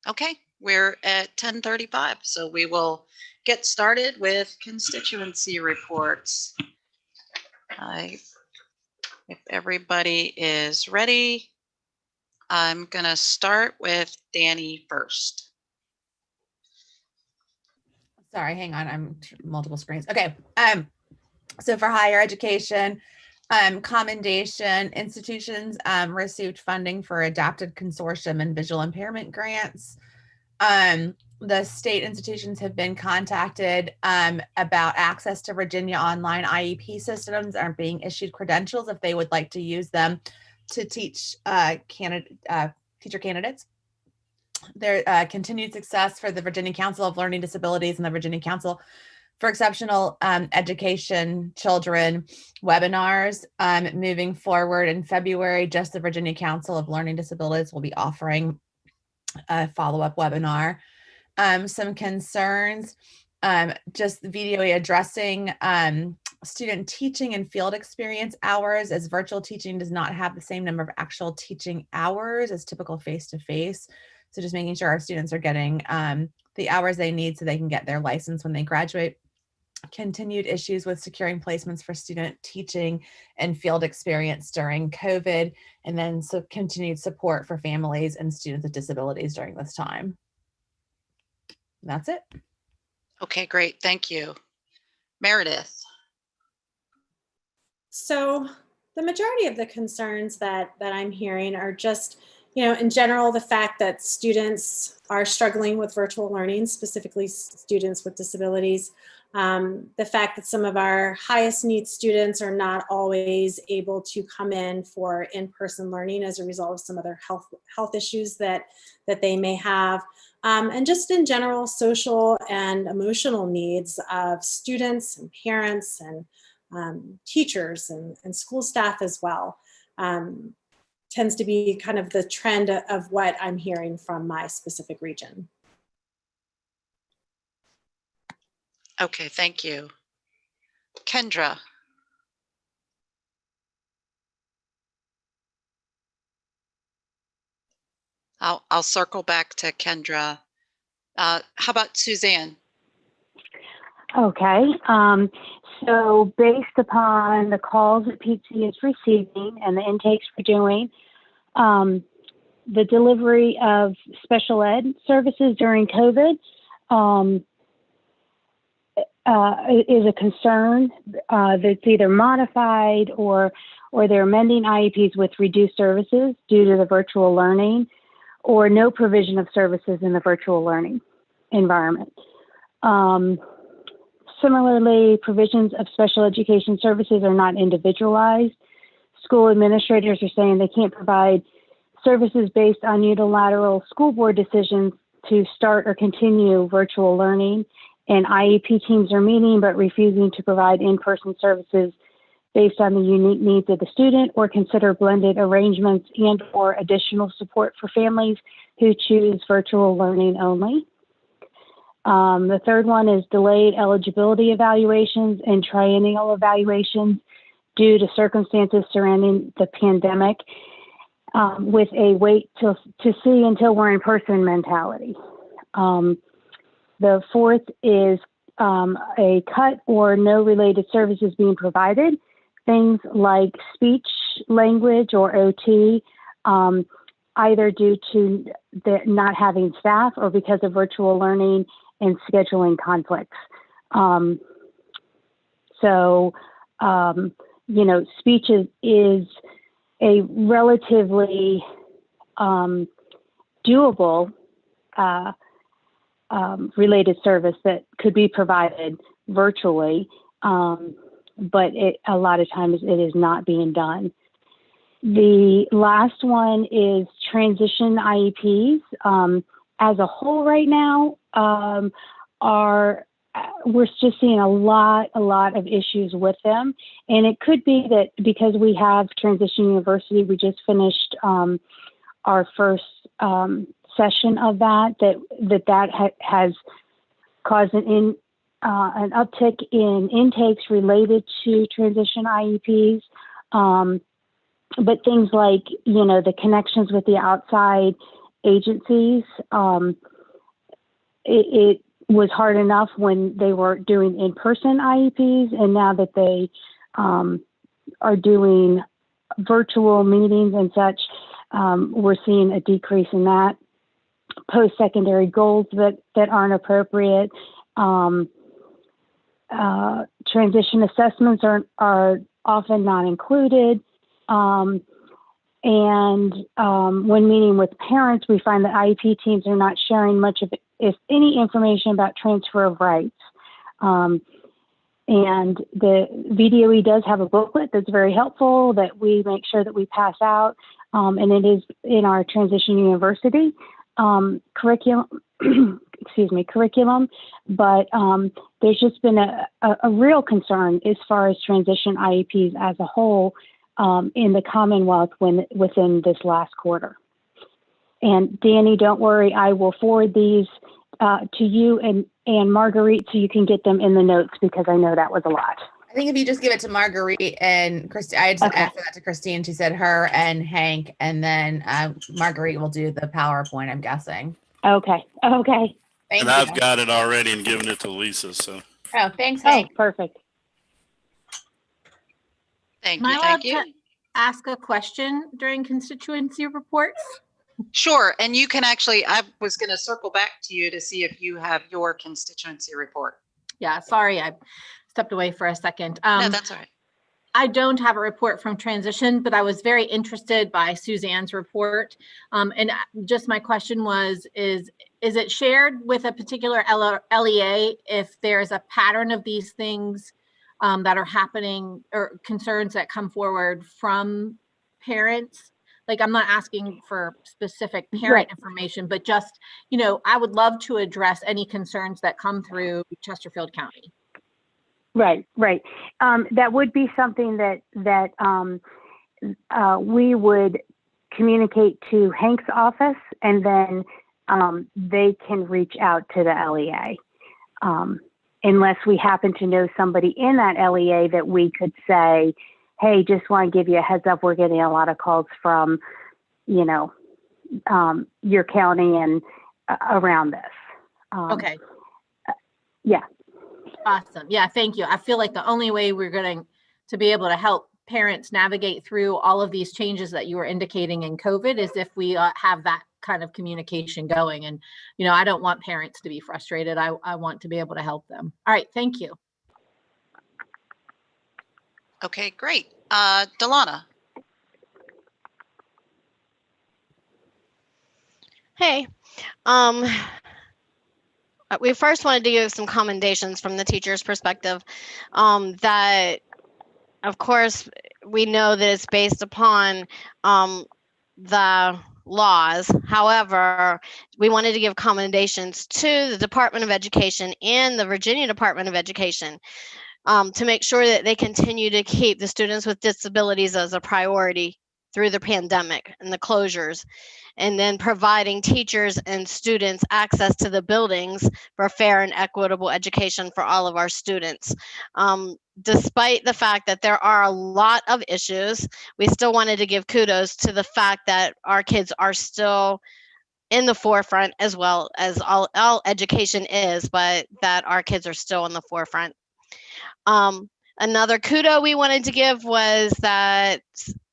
Okay, we're at 10:35, so we will get started with constituency reports. If everybody is ready, I'm going to start with Danny first. Sorry, hang on. I'm multiple screens. Okay. So for higher education, commendation institutions received funding for adapted consortium and visual impairment grants. The state institutions have been contacted about access to Virginia online IEP systems and being issued credentials if they would like to use them to teach teacher candidates. Their continued success for the Virginia Council of Learning Disabilities and the Virginia Council for Exceptional Education Children webinars moving forward in February. Just the Virginia Council of Learning Disabilities will be offering a follow-up webinar. Some concerns, just VDOE addressing student teaching and field experience hours, as virtual teaching does not have the same number of actual teaching hours as typical face-to-face. So just making sure our students are getting the hours they need so they can get their license when they graduate. Continued issues with securing placements for student teaching and field experience during COVID, and then continued support for families and students with disabilities during this time. And that's it. Okay, great. Thank you. Meredith. So the majority of the concerns that I'm hearing are just, in general, the fact that students are struggling with virtual learning, specifically students with disabilities. The fact that some of our highest need students are not always able to come in for in-person learning as a result of some other health issues that they may have. And just in general, social and emotional needs of students and parents and teachers and school staff as well. Tends to be kind of the trend of what I'm hearing from my specific region. Okay, thank you. Kendra. I'll circle back to Kendra. How about Suzanne? Okay. So based upon the calls that PT is receiving and the intakes we're doing, the delivery of special ed services during COVID is a concern that's either modified or they're amending IEPs with reduced services due to the virtual learning or no provision of services in the virtual learning environment. Similarly, provisions of special education services are not individualized. School administrators are saying they can't provide services based on unilateral school board decisions to start or continue virtual learning, and IEP teams are meeting but refusing to provide in-person services based on the unique needs of the student or consider blended arrangements and or additional support for families who choose virtual learning only. The third one is delayed eligibility evaluations and triennial evaluations due to circumstances surrounding the pandemic, with a wait to see until we're in person mentality. The fourth is a cut or no related services being provided, things like speech, language, or OT, either due to not having staff or because of virtual learning and scheduling conflicts. Speech is a relatively doable related service that could be provided virtually, but a lot of times it is not being done. The last one is transition IEPs. As a whole right now, we're just seeing a lot of issues with them. And it could be that because we have Transition University, we just finished our first session of that has caused an uptick in intakes related to transition IEPs. But things like, the connections with the outside agencies. It was hard enough when they were doing in-person IEPs, and now that they are doing virtual meetings and such, we're seeing a decrease in that. Post-secondary goals that aren't appropriate. Transition assessments are often not included. And when meeting with parents, we find that IEP teams are not sharing much of, if any, information about transfer of rights. And the VDOE does have a booklet that's very helpful that we make sure that we pass out. And it is in our Transition University curriculum, curriculum. But there's just been a real concern as far as transition IEPs as a whole in the Commonwealth within this last quarter. And Danny, don't worry, I will forward these to you and Marguerite so you can get them in the notes, because I know that was a lot. I think if you just give it to Marguerite and Christine, I just asked that to Christine. She said her and Hank, and then Marguerite will do the PowerPoint, I'm guessing. Okay. Okay. Thank and you. I've got it already and given it to Lisa. So. Oh, thanks, Hank. Oh, perfect. Thank Am I you. allowed Thank you. to ask a question during constituency reports? Sure. And you can actually, I was going to circle back to you to see if you have your constituency report. Yeah, sorry, I stepped away for a second. No, that's all right. I don't have a report from transition, but I was very interested by Suzanne's report. And just my question was, is it shared with a particular LEA if there's a pattern of these things that are happening, or concerns that come forward from parents? Like, I'm not asking for specific parent information, but just, I would love to address any concerns that come through Chesterfield County. Right. That would be something that we would communicate to Hank's office, and then they can reach out to the LEA. Unless we happen to know somebody in that LEA that we could say, hey, just want to give you a heads up, we're getting a lot of calls from, your county and around this. Okay. Yeah. Awesome. Yeah, thank you. I feel like the only way we're going to be able to help parents navigate through all of these changes that you were indicating in COVID is if we have that kind of communication going. And, I don't want parents to be frustrated. I want to be able to help them. All right. Thank you. Okay, great. Delana. Hey, we first wanted to give some commendations from the teacher's perspective, that of course we know that it's based upon the laws. However, we wanted to give commendations to the Department of Education and the Virginia Department of Education to make sure that they continue to keep the students with disabilities as a priority through the pandemic and the closures, and then providing teachers and students access to the buildings for fair and equitable education for all of our students. Despite the fact that there are a lot of issues, we still wanted to give kudos to the fact that our kids are still in the forefront, as well as all education is, but that our kids are still in the forefront. Another kudo we wanted to give was that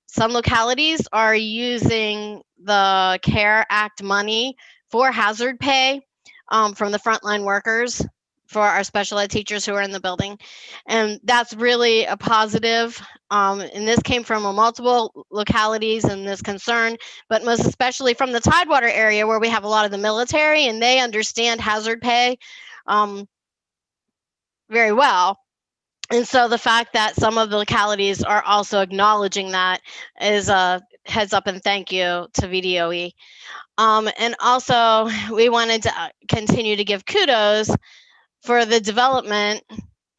some localities are using the CARE Act money for hazard pay from the frontline workers for our special ed teachers who are in the building. And that's really a positive. And this came from multiple localities and this concern, but most especially from the Tidewater area where we have a lot of the military and they understand hazard pay very well. And so the fact that some of the localities are also acknowledging that is a heads up and thank you to VDOE. And also we wanted to continue to give kudos for the development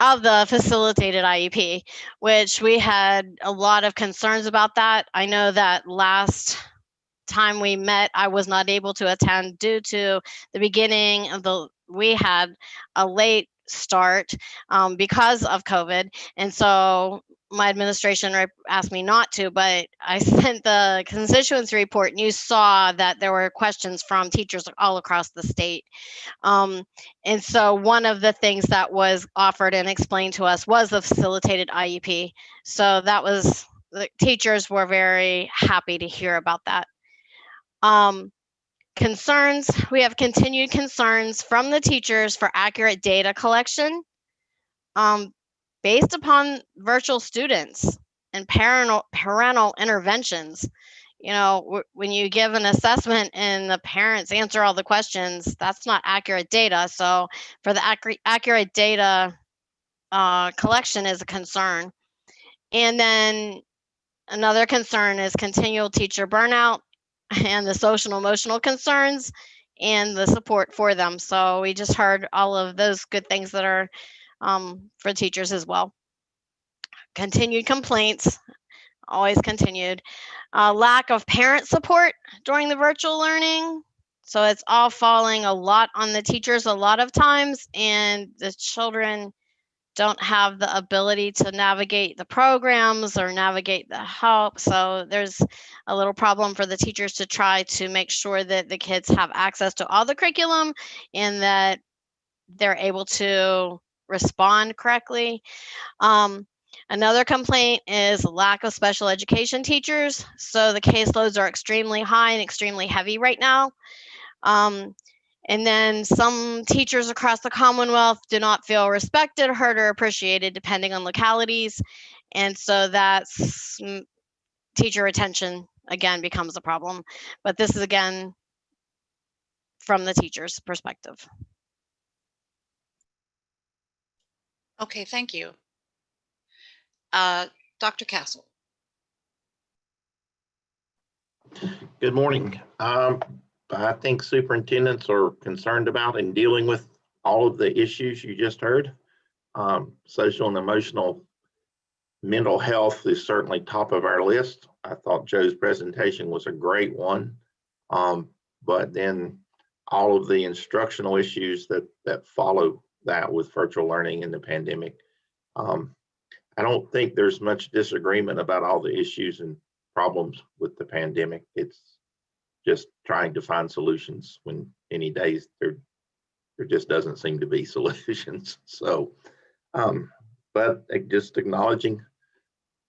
of the facilitated IEP, which we had a lot of concerns about that. I know that last time we met, I was not able to attend due to the beginning of we had a late start because of COVID. And so my administration asked me not to, but I sent the constituency report, and you saw that there were questions from teachers all across the state. And so one of the things that was offered and explained to us was the facilitated IEP. So that was, the teachers were very happy to hear about that. Concerns, we have continued concerns from the teachers for accurate data collection. Based upon virtual students and parental interventions. You know, when you give an assessment and the parents answer all the questions, that's not accurate data. So for the accurate data collection is a concern. And then another concern is continual teacher burnout and the social and emotional concerns and the support for them. So we just heard all of those good things that are for teachers as well. Continued complaints, always continued. Lack of parent support during the virtual learning. So it's all falling a lot on the teachers a lot of times, and the children don't have the ability to navigate the programs or navigate the help. So there's a little problem for the teachers to try to make sure that the kids have access to all the curriculum and that they're able to respond correctly. Another complaint is lack of special education teachers. So the caseloads are extremely high and extremely heavy right now. And then some teachers across the Commonwealth do not feel respected, heard, or appreciated, depending on localities. And so that's teacher retention, again, becomes a problem. But this is, again, from the teacher's perspective. Okay, thank you. Dr. Castle. Good morning. I think superintendents are concerned about and dealing with all of the issues you just heard. Social and emotional mental health is certainly top of our list. I thought Joe's presentation was a great one. But then all of the instructional issues that follow that with virtual learning in the pandemic. I don't think there's much disagreement about all the issues and problems with the pandemic. It's just trying to find solutions when any days there just doesn't seem to be solutions. So, but just acknowledging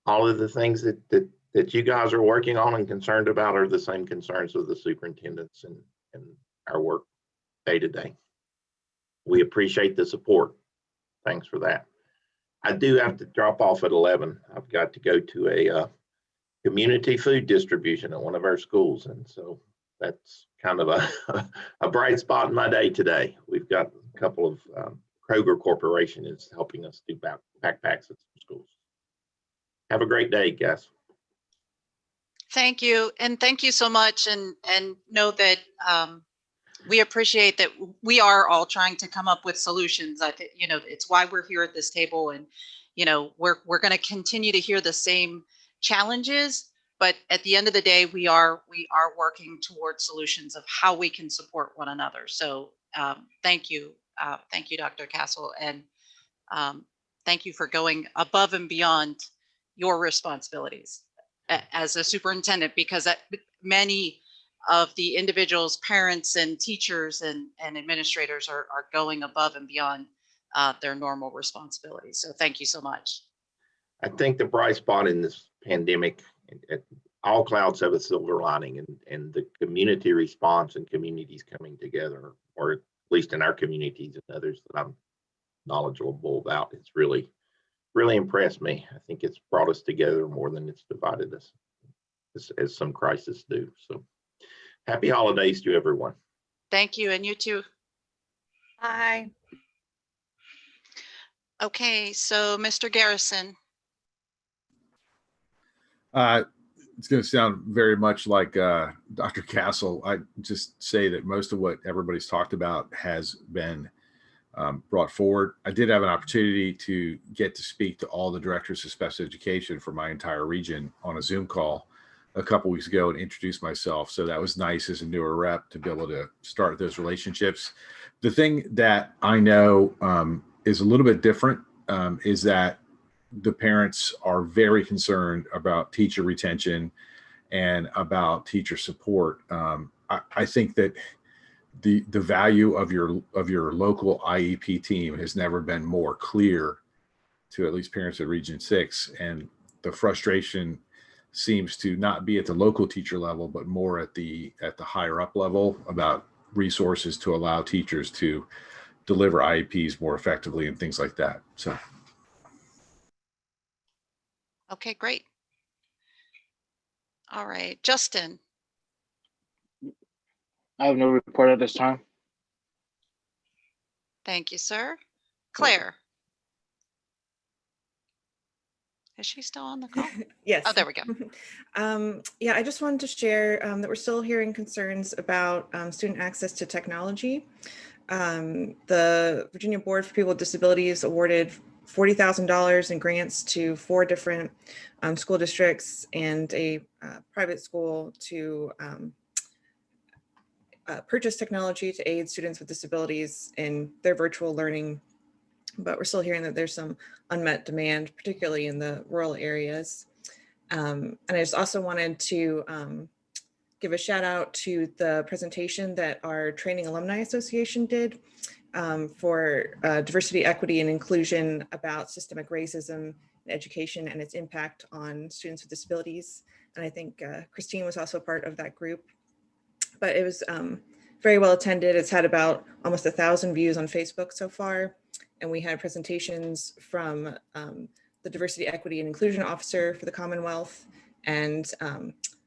all of the things that you guys are working on and concerned about are the same concerns of the superintendents and our work day to day. We appreciate the support. Thanks for that. I do have to drop off at 11. I've got to go to a community food distribution at one of our schools. And so that's kind of a bright spot in my day today. We've got a couple of Kroger Corporation is helping us do backpacks at some schools. Have a great day, guys. Thank you. And thank you so much. And know that we appreciate that we are all trying to come up with solutions. I think, you know, it's why we're here at this table, and, you know, we're going to continue to hear the same challenges, but at the end of the day, we are working towards solutions of how we can support one another. So thank you. Thank you, Dr. Castle. And thank you for going above and beyond your responsibilities as a superintendent, because many of the individuals, parents and teachers and administrators are going above and beyond their normal responsibilities. So thank you so much. I think the bright spot in this pandemic, all clouds have a silver lining, and the community response and communities coming together, or at least in our communities and others that I'm knowledgeable about, it's really impressed me. I think it's brought us together more than it's divided us, as some crises do. So happy holidays to everyone. Thank you, and you too. Bye. Okay, so Mr. Garrison. It's going to sound very much like Dr. Castle. I just say that most of what everybody's talked about has been brought forward. I did have an opportunity to get to speak to all the directors of special education for my entire region on a Zoom call a couple weeks ago and introduce myself. So that was nice as a newer rep to be able to start those relationships. The thing that I know is a little bit different is that the parents are very concerned about teacher retention and about teacher support. I think that the value of your local IEP team has never been more clear to at least parents at Region 6, and the frustration seems to not be at the local teacher level, but more at the higher up level about resources to allow teachers to deliver IEPs more effectively and things like that. So. Okay, great. All right, Justin. I have no report at this time. Thank you, sir. Claire. Is she still on the call? Yes. Oh, there we go. Yeah, I just wanted to share that we're still hearing concerns about student access to technology. The Virginia Board for People with Disabilities awarded $40,000 in grants to 4 different school districts and a private school to purchase technology to aid students with disabilities in their virtual learning. But we're still hearing that there's some unmet demand, particularly in the rural areas. And I just also wanted to give a shout out to the presentation that our Training Alumni Association did for diversity, equity, and inclusion about systemic racism in education and its impact on students with disabilities. And I think Christine was also part of that group. But it was very well attended. It's had about almost 1,000 views on Facebook so far. And we had presentations from the Diversity, Equity, and Inclusion Officer for the Commonwealth and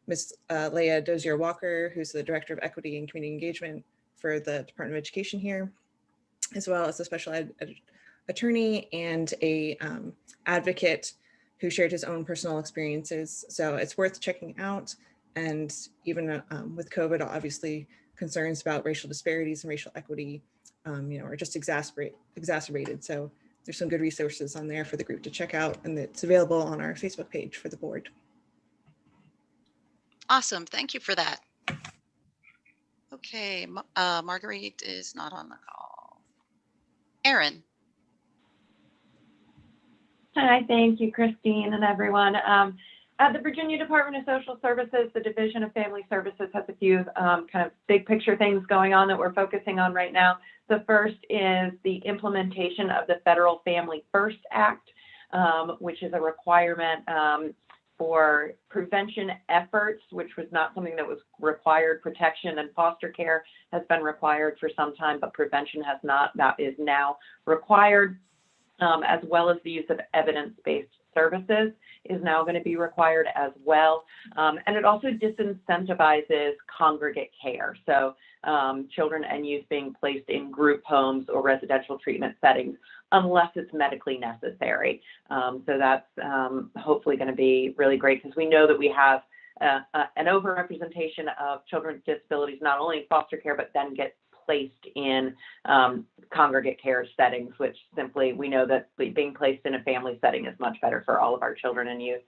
Ms. Leah Dozier-Walker, who's the Director of Equity and Community Engagement for the Department of Education here, as well as a special ed attorney and a advocate who shared his own personal experiences. So it's worth checking out. And even with COVID, obviously concerns about racial disparities and racial equity are just exacerbated. So there's some good resources on there for the group to check out, and it's available on our Facebook page for the board. Awesome, thank you for that. Okay, Marguerite is not on the call. Erin. Hi, thank you, Christine and everyone. At the Virginia Department of Social Services, the Division of Family Services has a few kind of big picture things going on that we're focusing on right now. The first is the implementation of the Federal Family First Act, which is a requirement for prevention efforts, which was not something that was required. Protection and foster care has been required for some time, but prevention has not. That is now required, as well as the use of evidence-based services is now going to be required as well. And it also disincentivizes congregate care. So children and youth being placed in group homes or residential treatment settings unless it's medically necessary. So that's hopefully going to be really great, because we know that we have an overrepresentation of children with disabilities, not only in foster care, but then get placed in congregate care settings, which simply we know that being placed in a family setting is much better for all of our children and youth.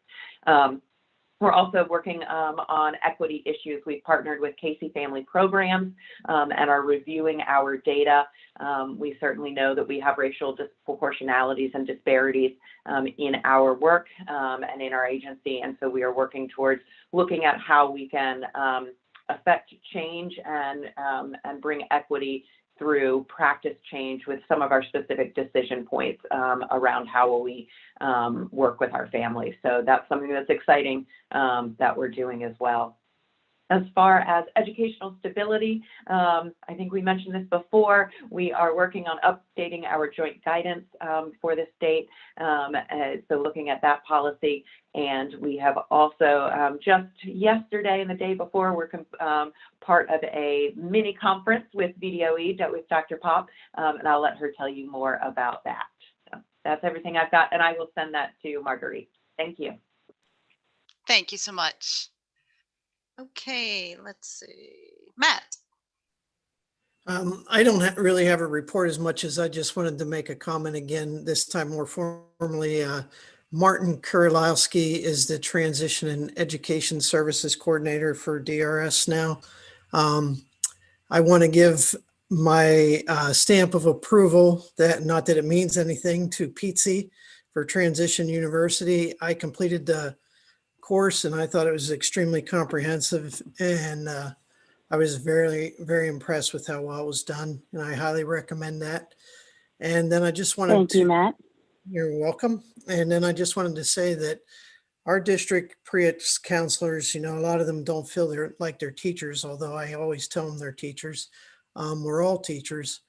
We're also working on equity issues. We've partnered with Casey Family Programs and are reviewing our data. We certainly know that we have racial disproportionalities and disparities in our work and in our agency. And so we are working towards looking at how we can affect change and bring equity through practice change with some of our specific decision points around how will we work with our families. So that's something that's exciting that we're doing as well. As far as educational stability, I think we mentioned this before, we are working on updating our joint guidance for the state. So looking at that policy. And we have also just yesterday and the day before, we're part of a mini conference with VDOE with Dr. Pop, and I'll let her tell you more about that. So that's everything I've got, and I will send that to Marguerite. Thank you. Thank you so much. Okay, let's see. Matt. I don't really have a report as much as I just wanted to make a comment again, this time more formally. Martin Kurilowski is the Transition and Education Services Coordinator for DRS now. I want to give my stamp of approval, that not that it means anything, to Pizzi for Transition University. I completed the course and I thought it was extremely comprehensive, and I was very, very impressed with how well it was done, and I highly recommend that. And then I just wanted Thank you, Matt. You're welcome. And then I just wanted to say that our district pre-ed counselors, a lot of them don't feel like they're teachers, although I always tell them they're teachers. We're all teachers.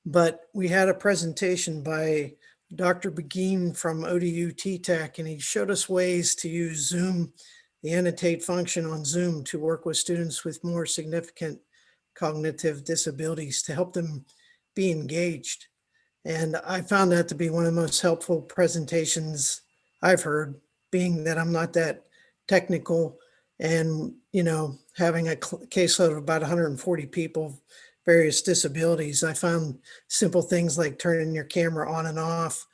But we had a presentation by Dr. Begin from ODU TTAC, and he showed us ways to use Zoom, the annotate function on Zoom, to work with students with more significant cognitive disabilities to help them be engaged. And I found that to be one of the most helpful presentations I've heard, being that I'm not that technical, and, having a caseload of about 140 people, various disabilities. I found simple things like turning your camera on and off,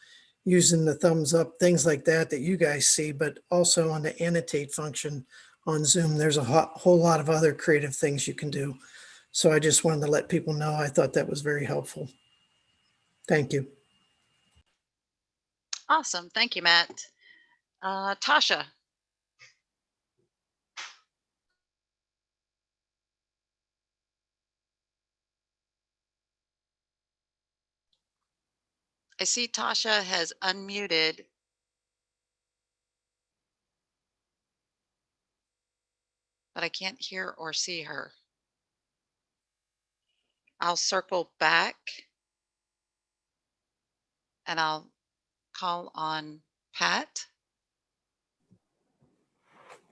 using the thumbs up, things like that you guys see, but also on the annotate function on Zoom. There's a whole lot of other creative things you can do. So I just wanted to let people know I thought that was very helpful. Thank you. Awesome. Thank you, Matt. Tasha. I see Tasha has unmuted. But I can't hear or see her. I'll circle back and I'll call on Pat.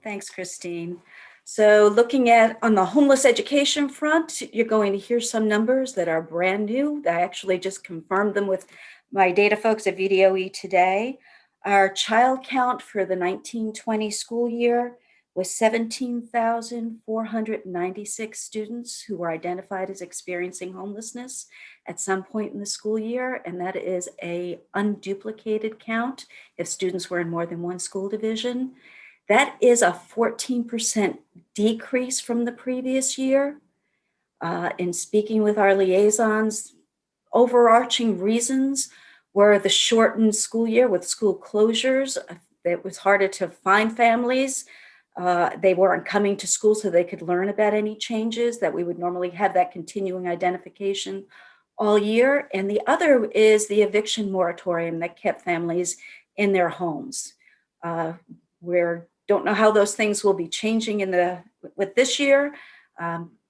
Thanks, Christine. So looking at on the homeless education front, you're going to hear some numbers that are brand new. I actually just confirmed them with my data folks at VDOE today. Our child count for the 1920 school year was 17,496 students who were identified as experiencing homelessness at some point in the school year. And that is a unduplicated count if students were in more than one school division. That is a 14% decrease from the previous year. In speaking with our liaisons, overarching reasons were the shortened school year with school closures. It was harder to find families. They weren't coming to school so they could learn about any changes, that we would normally have that continuing identification all year. And the other is the eviction moratorium that kept families in their homes. We don't know how those things will be changing with this year.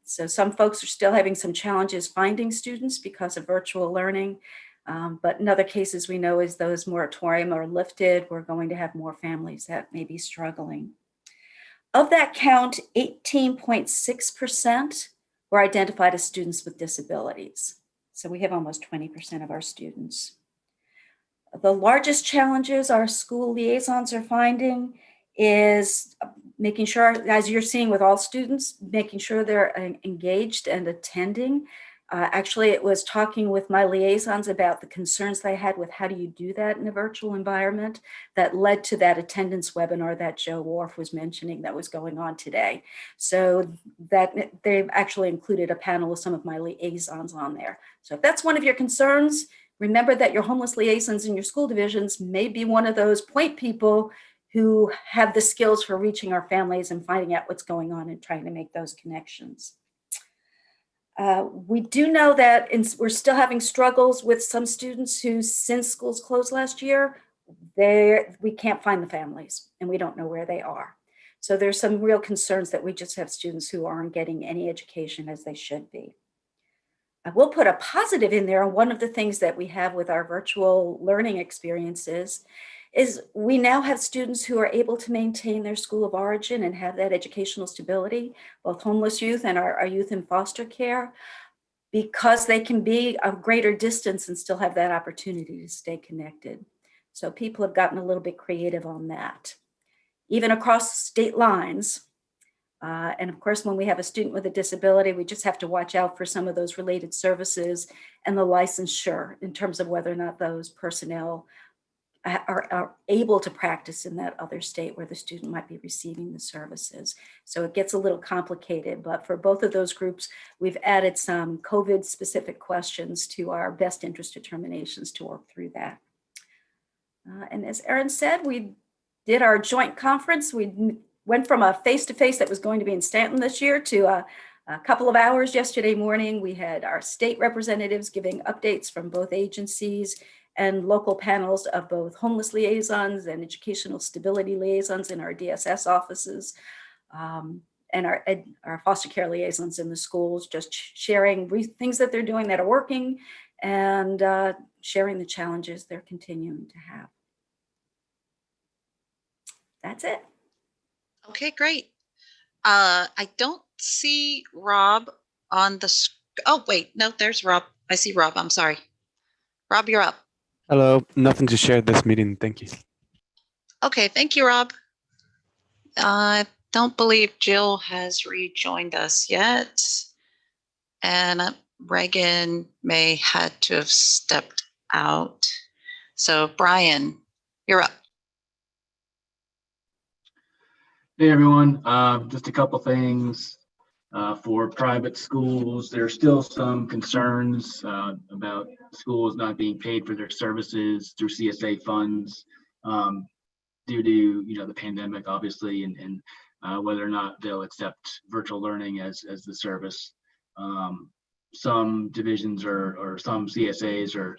So some folks are still having some challenges finding students because of virtual learning. But in other cases, we know as those moratorium are lifted, we're going to have more families that may be struggling. Of that count, 18.6% were identified as students with disabilities. So we have almost 20% of our students. The largest challenges our school liaisons are finding is making sure, as you're seeing with all students, making sure they're engaged and attending. Actually, it was talking with my liaisons about the concerns they had with how do you do that in a virtual environment that led to that attendance webinar that Joe Wharf was mentioning that was going on today. So that they've actually included a panel with some of my liaisons on there. So if that's one of your concerns, remember that your homeless liaisons in your school divisions may be one of those point people who have the skills for reaching our families and finding out what's going on and trying to make those connections. We do know that we're still having struggles with some students who, since schools closed last year, we can't find the families and we don't know where they are. So there's some real concerns that we just have students who aren't getting any education as they should be. I will put a positive in there. One of the things that we have with our virtual learning experiences is we now have students who are able to maintain their school of origin and have that educational stability, both homeless youth and our youth in foster care, because they can be a greater distance and still have that opportunity to stay connected. So people have gotten a little bit creative on that, even across state lines. And of course, when we have a student with a disability, we just have to watch out for some of those related services and the licensure in terms of whether or not those personnel are able to practice in that other state where the student might be receiving the services. So it gets a little complicated, but for both of those groups, we've added some COVID-specific questions to our best interest determinations to work through that. And as Erin said, we did our joint conference. We went from a face-to-face that was going to be in Stanton this year to a couple of hours yesterday morning. We had our state representatives giving updates from both agencies and local panels of both homeless liaisons and educational stability liaisons in our DSS offices, and our foster care liaisons in the schools, just sharing things that they're doing that are working and sharing the challenges they're continuing to have. That's it. Okay, great. I don't see Rob on the, oh, wait, no, there's Rob. I see Rob, I'm sorry. Rob, you're up. Hello, nothing to share this meeting. Thank you. Okay, thank you, Rob. I don't believe Jill has rejoined us yet. And Reagan may had to have stepped out. So Brian, you're up. Hey everyone, just a couple things. For private schools, there's still some concerns about schools not being paid for their services through CSA funds due to the pandemic, obviously, and whether or not they'll accept virtual learning as the service. Some divisions or some CSAs are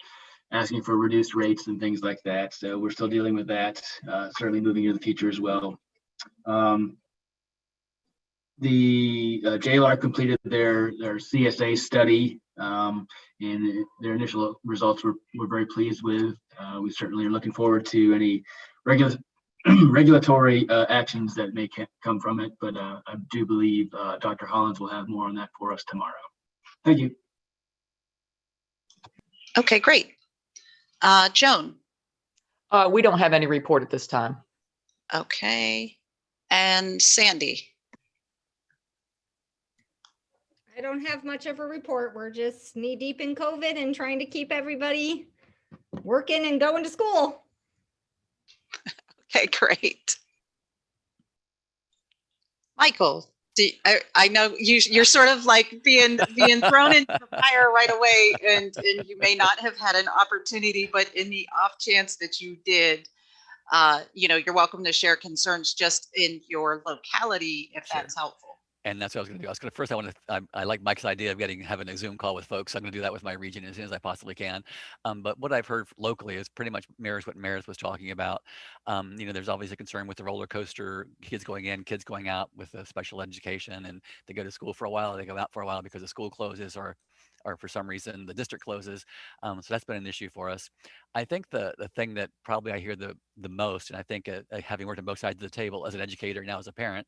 asking for reduced rates and things like that. So we're still dealing with that, certainly moving into the future as well. The JLR completed their CSA study, and their initial results we're very pleased with. We certainly are looking forward to any regulatory actions that may come from it, but I do believe Dr. Hollins will have more on that for us tomorrow. Thank you. Okay, great. Joan. We don't have any report at this time. Okay. And Sandy. I don't have much of a report. We're just knee deep in COVID and trying to keep everybody working and going to school. Okay, great. Michael, I know you're sort of like being thrown into the fire right away, and you may not have had an opportunity, but in the off chance that you did, you're welcome to share concerns just in your locality if that's helpful. And that's what I was going to do. First, I like Mike's idea of having a Zoom call with folks. I'm going to do that with my region as soon as I possibly can. But what I've heard locally is pretty much mirrors what Maris was talking about. There's always a concern with the roller coaster, kids going in, kids going out with special education, and they go to school for a while, they go out for a while because the school closes or for some reason the district closes. So that's been an issue for us. I think the thing that probably I hear the most, and I think having worked on both sides of the table as an educator, now as a parent,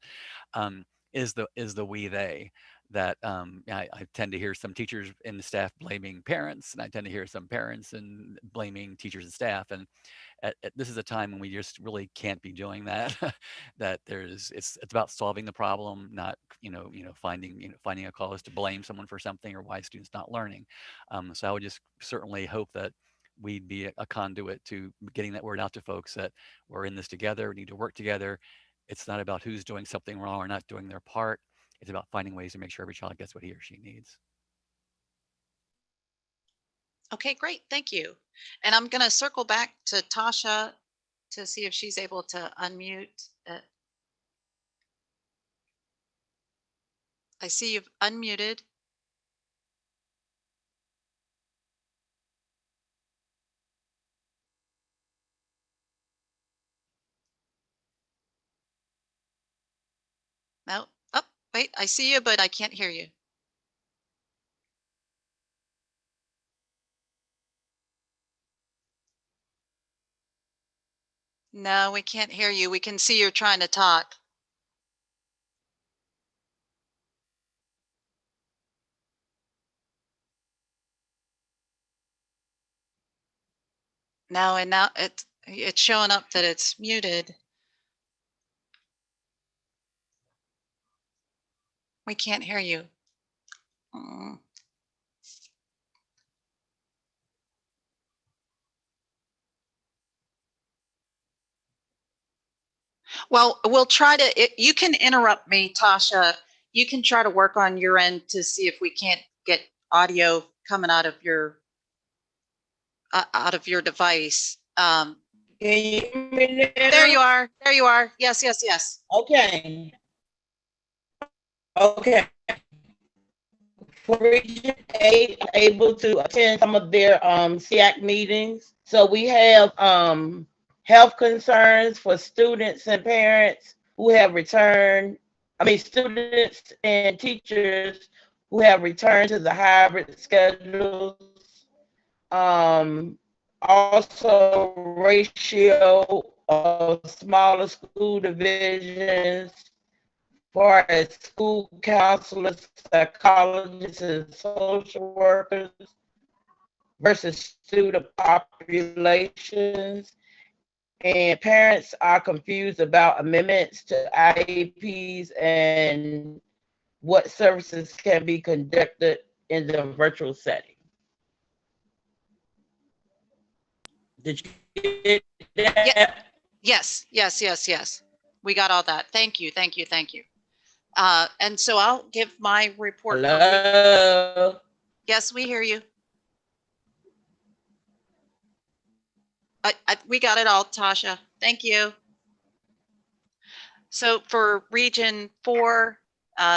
is the we they that I tend to hear some teachers and the staff blaming parents, and I tend to hear some parents and blaming teachers and staff. And this is a time when we just really can't be doing that. That it's about solving the problem, not finding a cause to blame someone for something or why a student's not learning. So I would just certainly hope that we'd be a conduit to getting that word out to folks that we're in this together, we need to work together. It's not about who's doing something wrong or not doing their part. It's about finding ways to make sure every child gets what he or she needs. Okay, great. Thank you. And I'm going to circle back to Tasha to see if she's able to unmute. I see you've unmuted. No. Oh, wait, I see you, but I can't hear you. No, we can't hear you. We can see you're trying to talk. No, and now it's showing up that it's muted. We can't hear you. Well, we'll try to, you can interrupt me, Tasha. You can try to work on your end to see if we can't get audio coming out of your device. Can you hear me now? There you are. There you are. Yes, yes, yes. Okay. Okay. For Region 8, able to attend some of their Sseac meetings. So we have health concerns for students and parents who have returned. I mean, students and teachers who have returned to the hybrid schedules. Also ratio of smaller school divisions far as school counselors, psychologists, and social workers versus student populations. And parents are confused about amendments to IEPs and what services can be conducted in the virtual setting. Did you get that? Yeah. Yes, yes, yes, yes. We got all that. Thank you, thank you, thank you. And so I'll give my report. Hello? Yes, we hear you. We got it all, Tasha. Thank you. So for Region 4,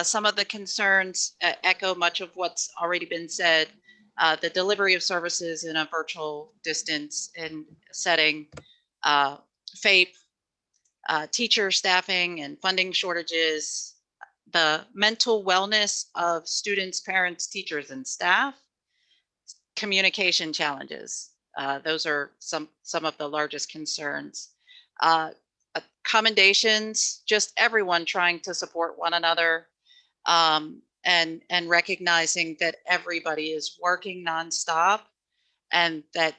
some of the concerns echo much of what's already been said. The delivery of services in a virtual distance and setting, FAPE, teacher staffing and funding shortages, the mental wellness of students, parents, teachers, and staff, communication challenges. Those are some of the largest concerns. Commendations, just everyone trying to support one another, and recognizing that everybody is working nonstop, and that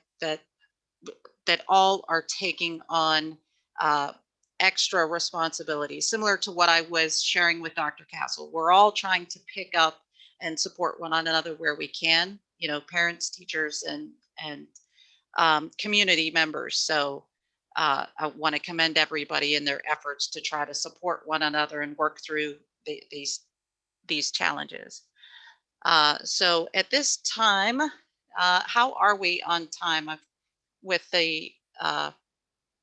all are taking on extra responsibility, similar to what I was sharing with Dr. Castle. We're all trying to pick up and support one another where we can, you know, parents, teachers, and community members. So I want to commend everybody in their efforts to try to support one another and work through these challenges. So at this time, how are we on time with the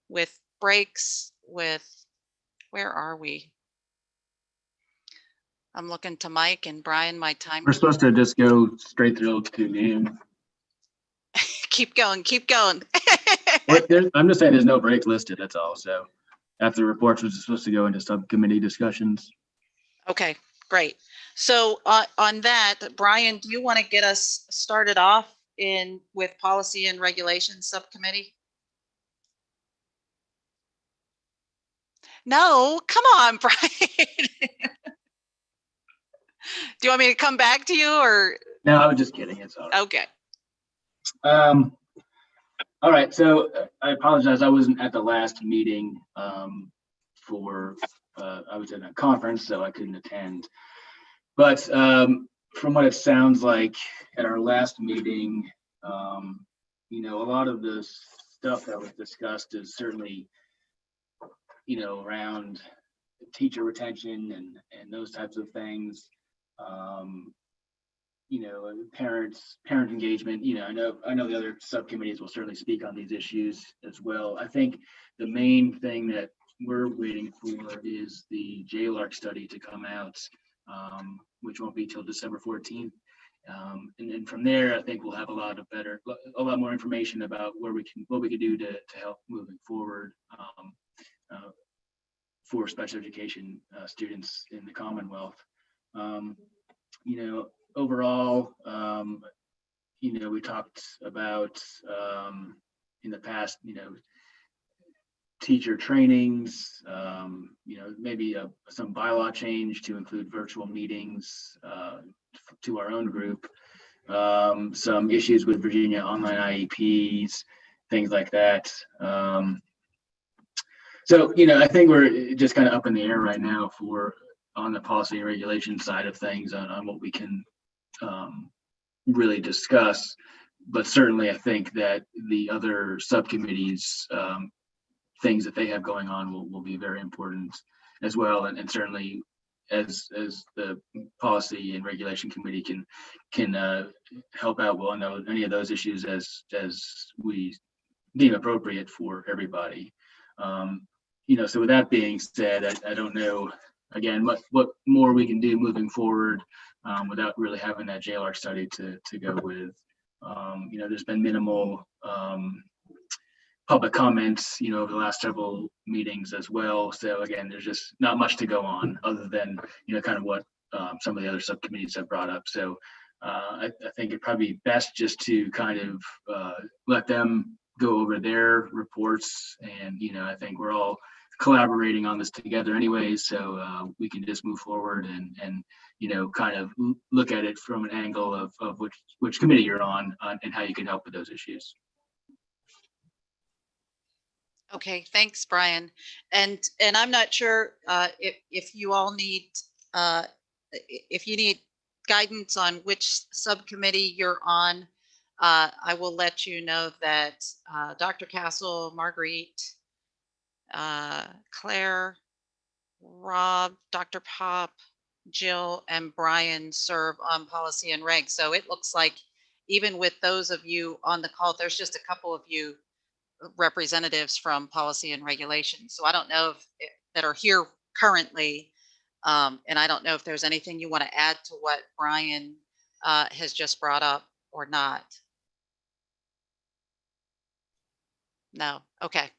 with breaks, with where are we? I'm looking to Mike and Brian, my time. We're supposed to just go straight through to noon. Keep going, keep going. I'm just saying there's no breaks listed, that's all. So after reports, we're supposed to go into subcommittee discussions. Okay, great. So on that, Brian, do you want to get us started off with policy and regulation subcommittee? No, come on, Brian. Do you want me to come back to you or? No, I was just kidding. It's all right. Okay. All right. So I apologize. I wasn't at the last meeting I was in a conference, so I couldn't attend. But from what it sounds like at our last meeting, you know, a lot of the stuff that was discussed is certainly, you know, around teacher retention and those types of things. You know, parent engagement. You know, I know the other subcommittees will certainly speak on these issues as well. I think the main thing that we're waiting for is the JLARC study to come out, which won't be till December 14th. And then from there, I think we'll have a lot more information about what we can do to help moving forward for special education students in the Commonwealth. You know, overall, you know, we talked about in the past, you know, teacher trainings, you know, maybe some bylaw change to include virtual meetings to our own group, some issues with Virginia online IEPs, things like that. So, you know, I think we're just kind of up in the air right now on the policy and regulation side of things on what we can really discuss. But certainly I think that the other subcommittees, things that they have going on will be very important as well. And certainly as the policy and regulation committee can help out on any of those issues as we deem appropriate for everybody. You know, so with that being said, I don't know, again, what more we can do moving forward without really having that JLR study to go with. You know, there's been minimal public comments, you know, over the last several meetings as well. So again, there's just not much to go on other than, you know, kind of what some of the other subcommittees have brought up. So I think it'd probably be best just to kind of let them go over their reports. And, you know, I think we're all collaborating on this together anyway, so we can just move forward and you know, kind of look at it from an angle of which committee you're on and how you can help with those issues. Okay, thanks, Brian. And I'm not sure if you all need if you need guidance on which subcommittee you're on. I will let you know that Dr. Castle, Marguerite, Claire, Rob, Dr. Pop, Jill, and Brian serve on policy and reg. So it looks like even with those of you on the call, there's just a couple of you representatives from policy and regulation. So I don't know if that are here currently. And I don't know if there's anything you want to add to what Brian has just brought up or not. No. Okay.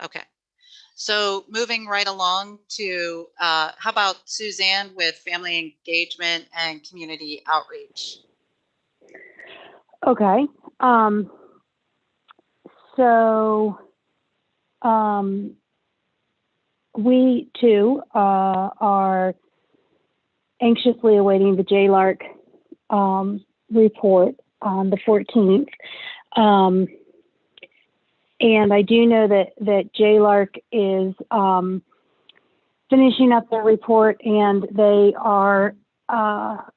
Okay. So moving right along to how about Suzanne with family engagement and community outreach? Okay. So we too are anxiously awaiting the JLARC report on the 14th. And I do know that JLARC is finishing up their report, and they are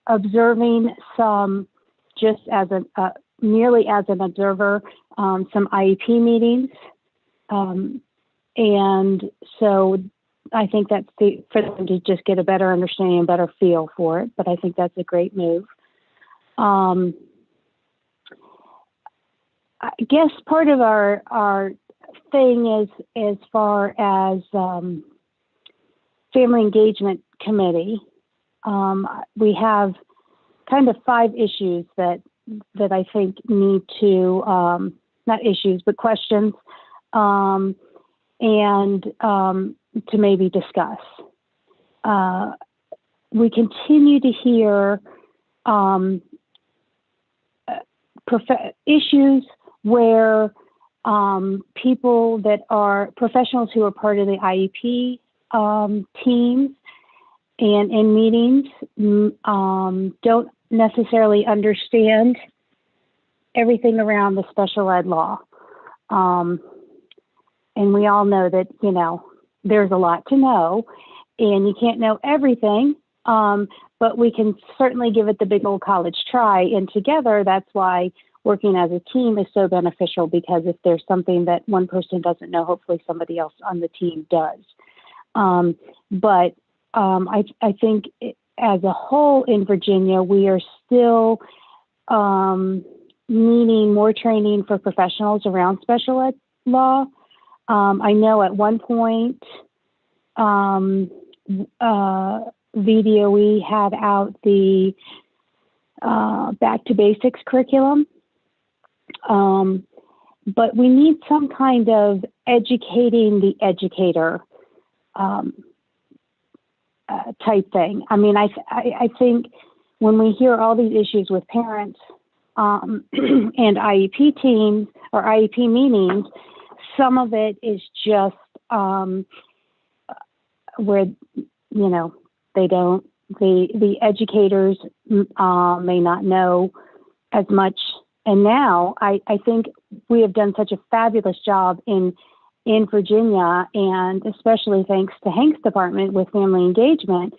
observing some, just as merely as an observer, some IEP meetings. And so I think that's for them to just get a better understanding and better feel for it. But I think that's a great move. I guess part of our thing is, as far as family engagement committee, we have kind of 5 issues that I think need to, not issues, but questions, and to maybe discuss. We continue to hear issues where people that are professionals who are part of the IEP teams and in meetings don't necessarily understand everything around the special ed law. And we all know that, you know, there's a lot to know and you can't know everything, but we can certainly give it the big old college try. And together, that's why working as a team is so beneficial, because if there's something that one person doesn't know, hopefully somebody else on the team does. But I think as a whole in Virginia, we are still needing more training for professionals around special ed law. I know at one point, VDOE had out the Back to Basics curriculum. But we need some kind of educating the educator type thing. I mean, I think when we hear all these issues with parents and IEP teams or IEP meetings, some of it is just where, you know, they don't, the educators may not know as much. And now I think we have done such a fabulous job in Virginia, and especially thanks to Hank's department with family engagement,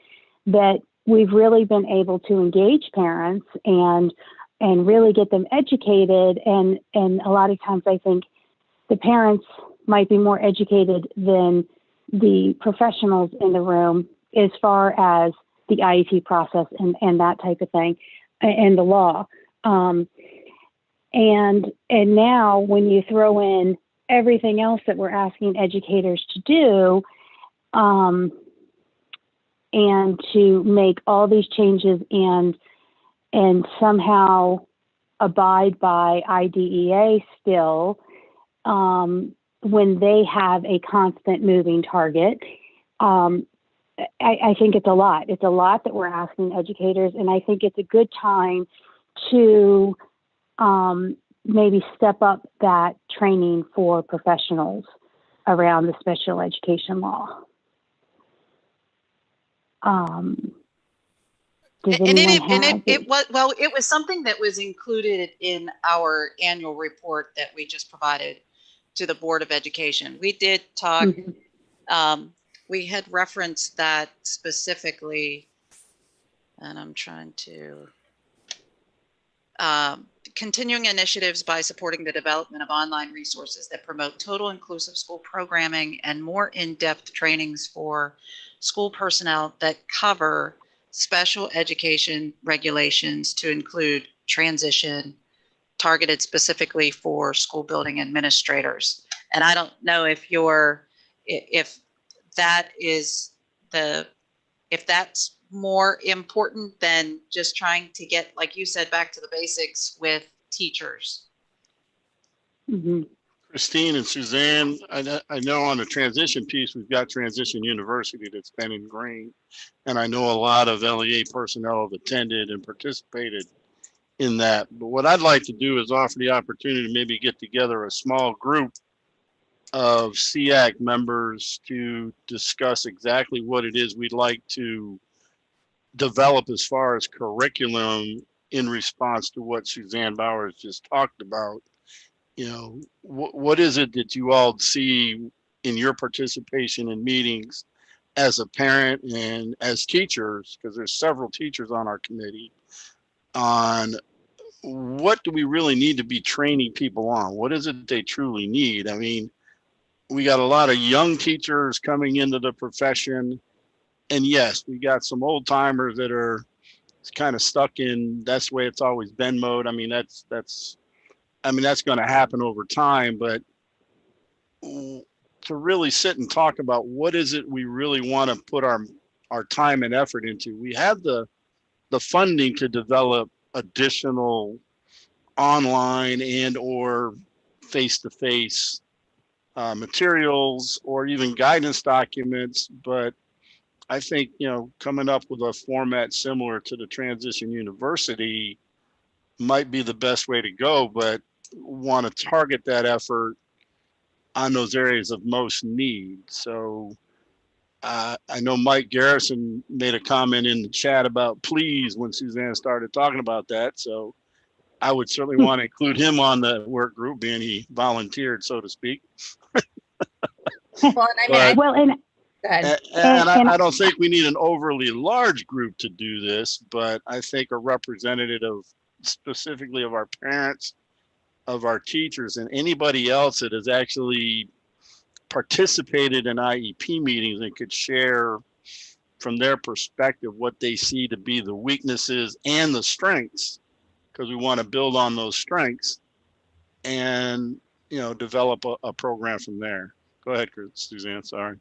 that we've really been able to engage parents and really get them educated. And a lot of times I think the parents might be more educated than the professionals in the room as far as the IEP process and that type of thing, and the law. And now when you throw in everything else that we're asking educators to do, and to make all these changes and somehow abide by IDEA still, when they have a constant moving target. I think it's a lot. It's a lot that we're asking educators, and I think it's a good time to maybe step up that training for professionals around the special education law. It was something that was included in our annual report that we just provided to the Board of Education. We did talk, we had referenced that specifically, and I'm trying to, continuing initiatives by supporting the development of online resources that promote total inclusive school programming and more in-depth trainings for school personnel that cover special education regulations to include transition targeted specifically for school building administrators. And I don't know if that's more important than just trying to get, like you said, back to the basics with teachers. Christine and Suzanne, I know on the transition piece, we've got Transition University that's been ingrained. And I know a lot of LEA personnel have attended and participated in that. But what I'd like to do is offer the opportunity to maybe get together a small group of Sseac members to discuss exactly what it is we'd like to develop as far as curriculum in response to what Suzanne Bowers just talked about. You know, what is it that you all see in your participation in meetings as a parent and as teachers, because there's several teachers on our committee, on what do we really need to be training people on? What is it they truly need? I mean, we got a lot of young teachers coming into the profession, and yes, we got some old timers that are kind of stuck in that's the way it's always been mode. I mean, that's going to happen over time, but to really sit and talk about what is it we really want to put our time and effort into. We have the funding to develop additional online and or face-to-face materials or even guidance documents, but I think, you know, coming up with a format similar to the Transition University might be the best way to go, but want to target that effort on those areas of most need. So I know Mike Garrison made a comment in the chat about please when Suzanne started talking about that. So I would certainly want to include him on the work group, being he volunteered, so to speak. Well, and I don't think we need an overly large group to do this, but I think a representative specifically of our parents, of our teachers, and anybody else that has actually participated in IEP meetings and could share from their perspective what they see to be the weaknesses and the strengths, because we want to build on those strengths and, you know, develop a program from there. Go ahead, Suzanne, sorry.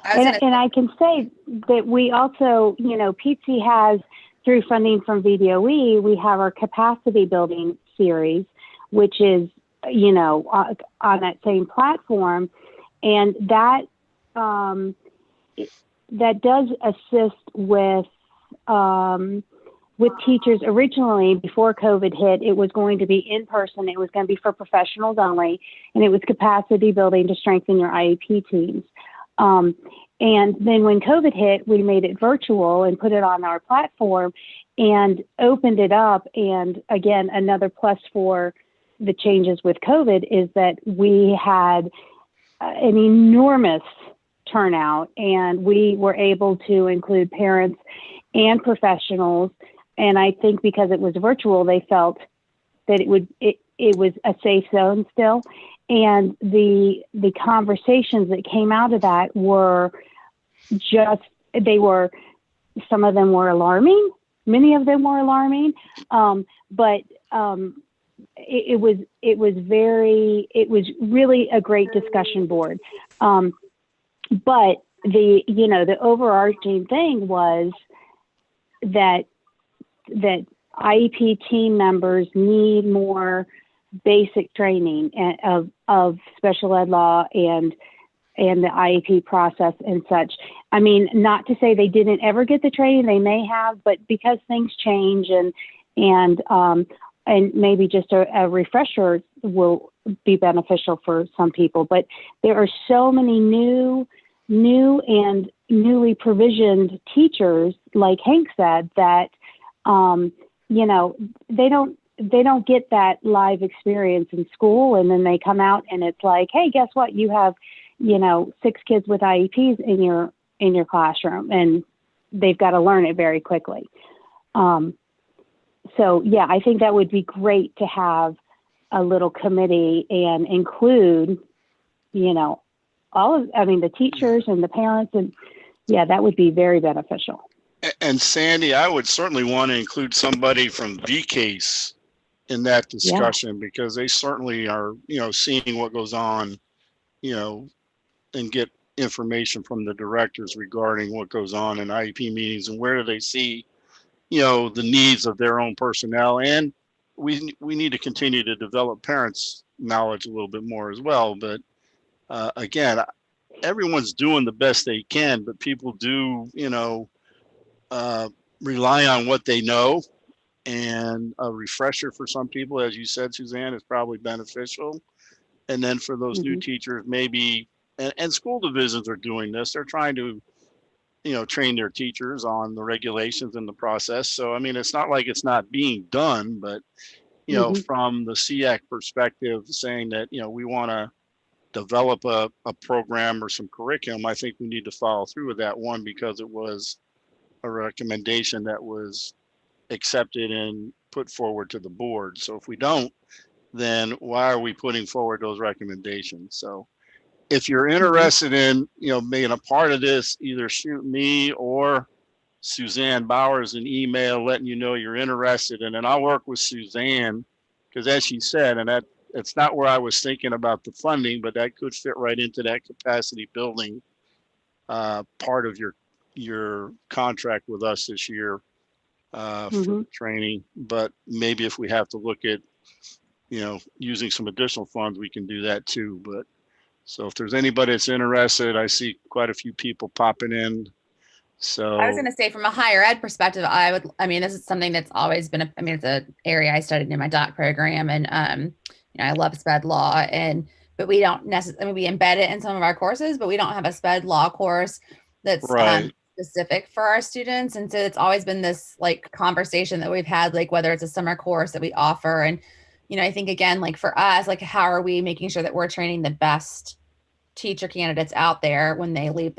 And I can say that we also, you know, PTC has, through funding from VDOE, we have our capacity building series, which is, you know, on that same platform. And that that does assist with teachers. Originally, before COVID hit, it was going to be in person. It was going to be for professionals only, and it was capacity building to strengthen your IEP teams. And then when COVID hit, we made it virtual and put it on our platform and opened it up. And again, another plus for the changes with COVID is that we had an enormous turnout, and we were able to include parents and professionals. And I think because it was virtual, they felt that it was a safe zone still. And the conversations that came out of that were some of them were alarming. Many of them were alarming. But it was really a great discussion board. But the overarching thing was that IEP team members need more basic training of special ed law and the IEP process and such. I mean, not to say they didn't ever get the training, they may have, but because things change and maybe just a refresher will be beneficial for some people. But there are so many new and newly provisioned teachers, like Hank said, that they don't get that live experience in school, and then they come out and it's like, hey, guess what? You have 6 kids with IEPs in your classroom, and they've got to learn it very quickly. So yeah, I think that would be great to have a little committee and include, the teachers and the parents, and yeah, that would be very beneficial. And Sandy, I would certainly want to include somebody from VCASE in that discussion, because they certainly are, seeing what goes on, and get information from the directors regarding what goes on in IEP meetings and where do they see, the needs of their own personnel. And we need to continue to develop parents' knowledge a little bit more as well. But again, everyone's doing the best they can, but people do, rely on what they know. And a refresher for some people, as you said, Suzanne, is probably beneficial. And then for those new teachers, maybe, and school divisions are doing this, they're trying to, train their teachers on the regulations and the process. So, I mean, it's not like it's not being done, but, from the Sseac perspective, saying that, we want to develop a program or some curriculum, I think we need to follow through with that one, because it was a recommendation that was accepted and put forward to the board. So if we don't, then why are we putting forward those recommendations? So if you're interested in, being a part of this, either shoot me or Suzanne Bowers an email letting you know you're interested. And then I'll work with Suzanne, because as she said, and it's not where I was thinking about the funding, but that could fit right into that capacity building part of your contract with us this year. For the training, but maybe if we have to look at, using some additional funds, we can do that too. But so if there's anybody that's interested, I see quite a few people popping in. So I was going to say, from a higher ed perspective, this is something that's always been, it's an area I studied in my doc program, and, I love sped law, but we don't necessarily, we embed it in some of our courses, but we don't have a sped law course that's right. Specific for our students. And so it's always been this conversation that we've had, whether it's a summer course that we offer. And, I think again, for us, how are we making sure that we're training the best teacher candidates out there when they leave,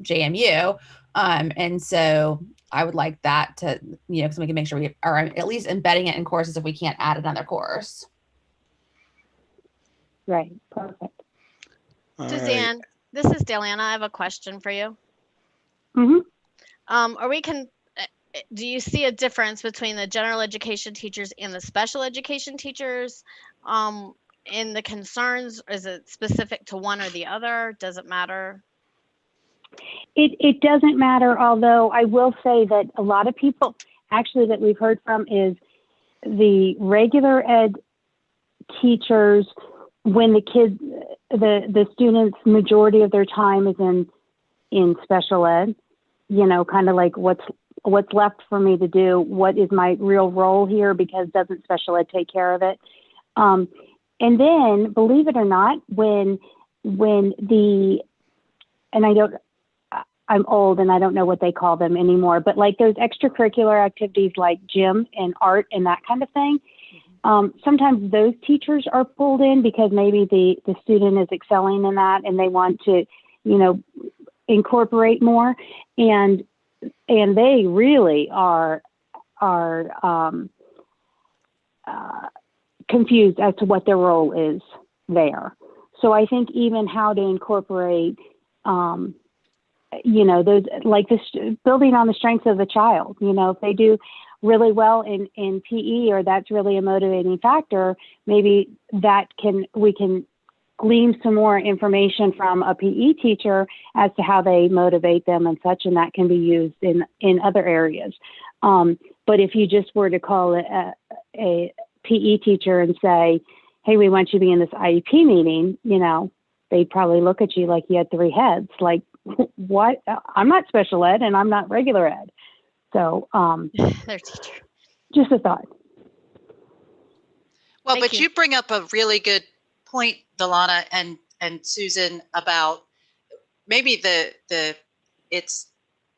JMU. And so I would like that to, so we can make sure we are at least embedding it in courses if we can't add another course. Right. Perfect. Suzanne, this is Deliana. I have a question for you. Do you see a difference between the general education teachers and the special education teachers in the concerns? Is it specific to one or the other? Does it matter? It doesn't matter, although I will say that a lot of people actually that we've heard from is the regular ed teachers, when the students, majority of their time is in special ed, kind of like what's left for me to do, what is my real role here, because doesn't special ed take care of it? And then, believe it or not, I'm old and I don't know what they call them anymore, but those extracurricular activities like gym and art and that kind of thing, sometimes those teachers are pulled in because maybe the student is excelling in that and they want to, incorporate more, and they really are confused as to what their role is there. So I think even how to incorporate, those, building on the strengths of the child, if they do really well in PE, or that's really a motivating factor, maybe we can glean some more information from a PE teacher as to how they motivate them and such, and that can be used in other areas. But if you just were to call a PE teacher and say, hey, we want you to be in this IEP meeting, they'd probably look at you like you had three heads. Like, what? I'm not special ed and I'm not regular ed. So Their teacher. Just a thought. Well, but you bring up a really good point, Delana and Susan, about maybe it's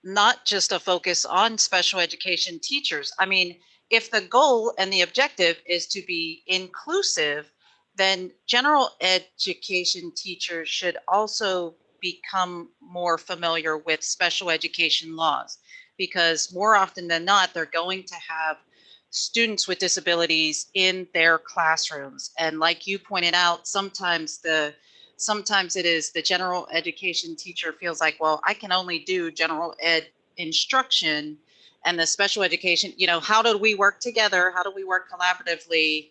not just a focus on special education teachers. I mean, if the goal and the objective is to be inclusive, then general education teachers should also become more familiar with special education laws, because more often than not, they're going to have students with disabilities in their classrooms. And like you pointed out, sometimes it is the general education teacher feels like, well, I can only do general ed instruction, and the special education, how do we work together? How do we work collaboratively?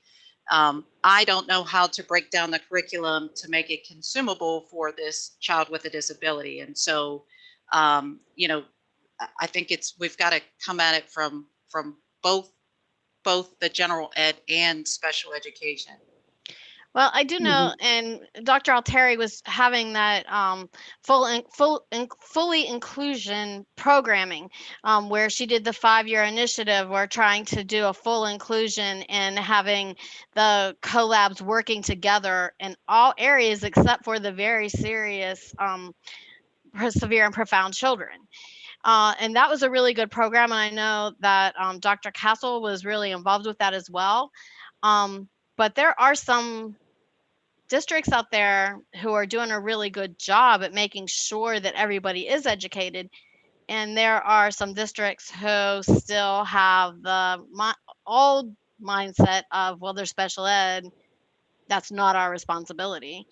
I don't know how to break down the curriculum to make it consumable for this child with a disability. And so, I think we've got to come at it from both the general ed and special education. Well, I do know, and Dr. Altieri was having that fully inclusion programming, where she did the 5-year initiative. We're trying to do a full inclusion and having the collabs working together in all areas except for the very serious, severe and profound children. And that was a really good program. And I know that Dr. Castle was really involved with that as well. But there are some districts out there who are doing a really good job at making sure that everybody is educated. And there are some districts who still have the old mindset of, well, they're special ed, that's not our responsibility.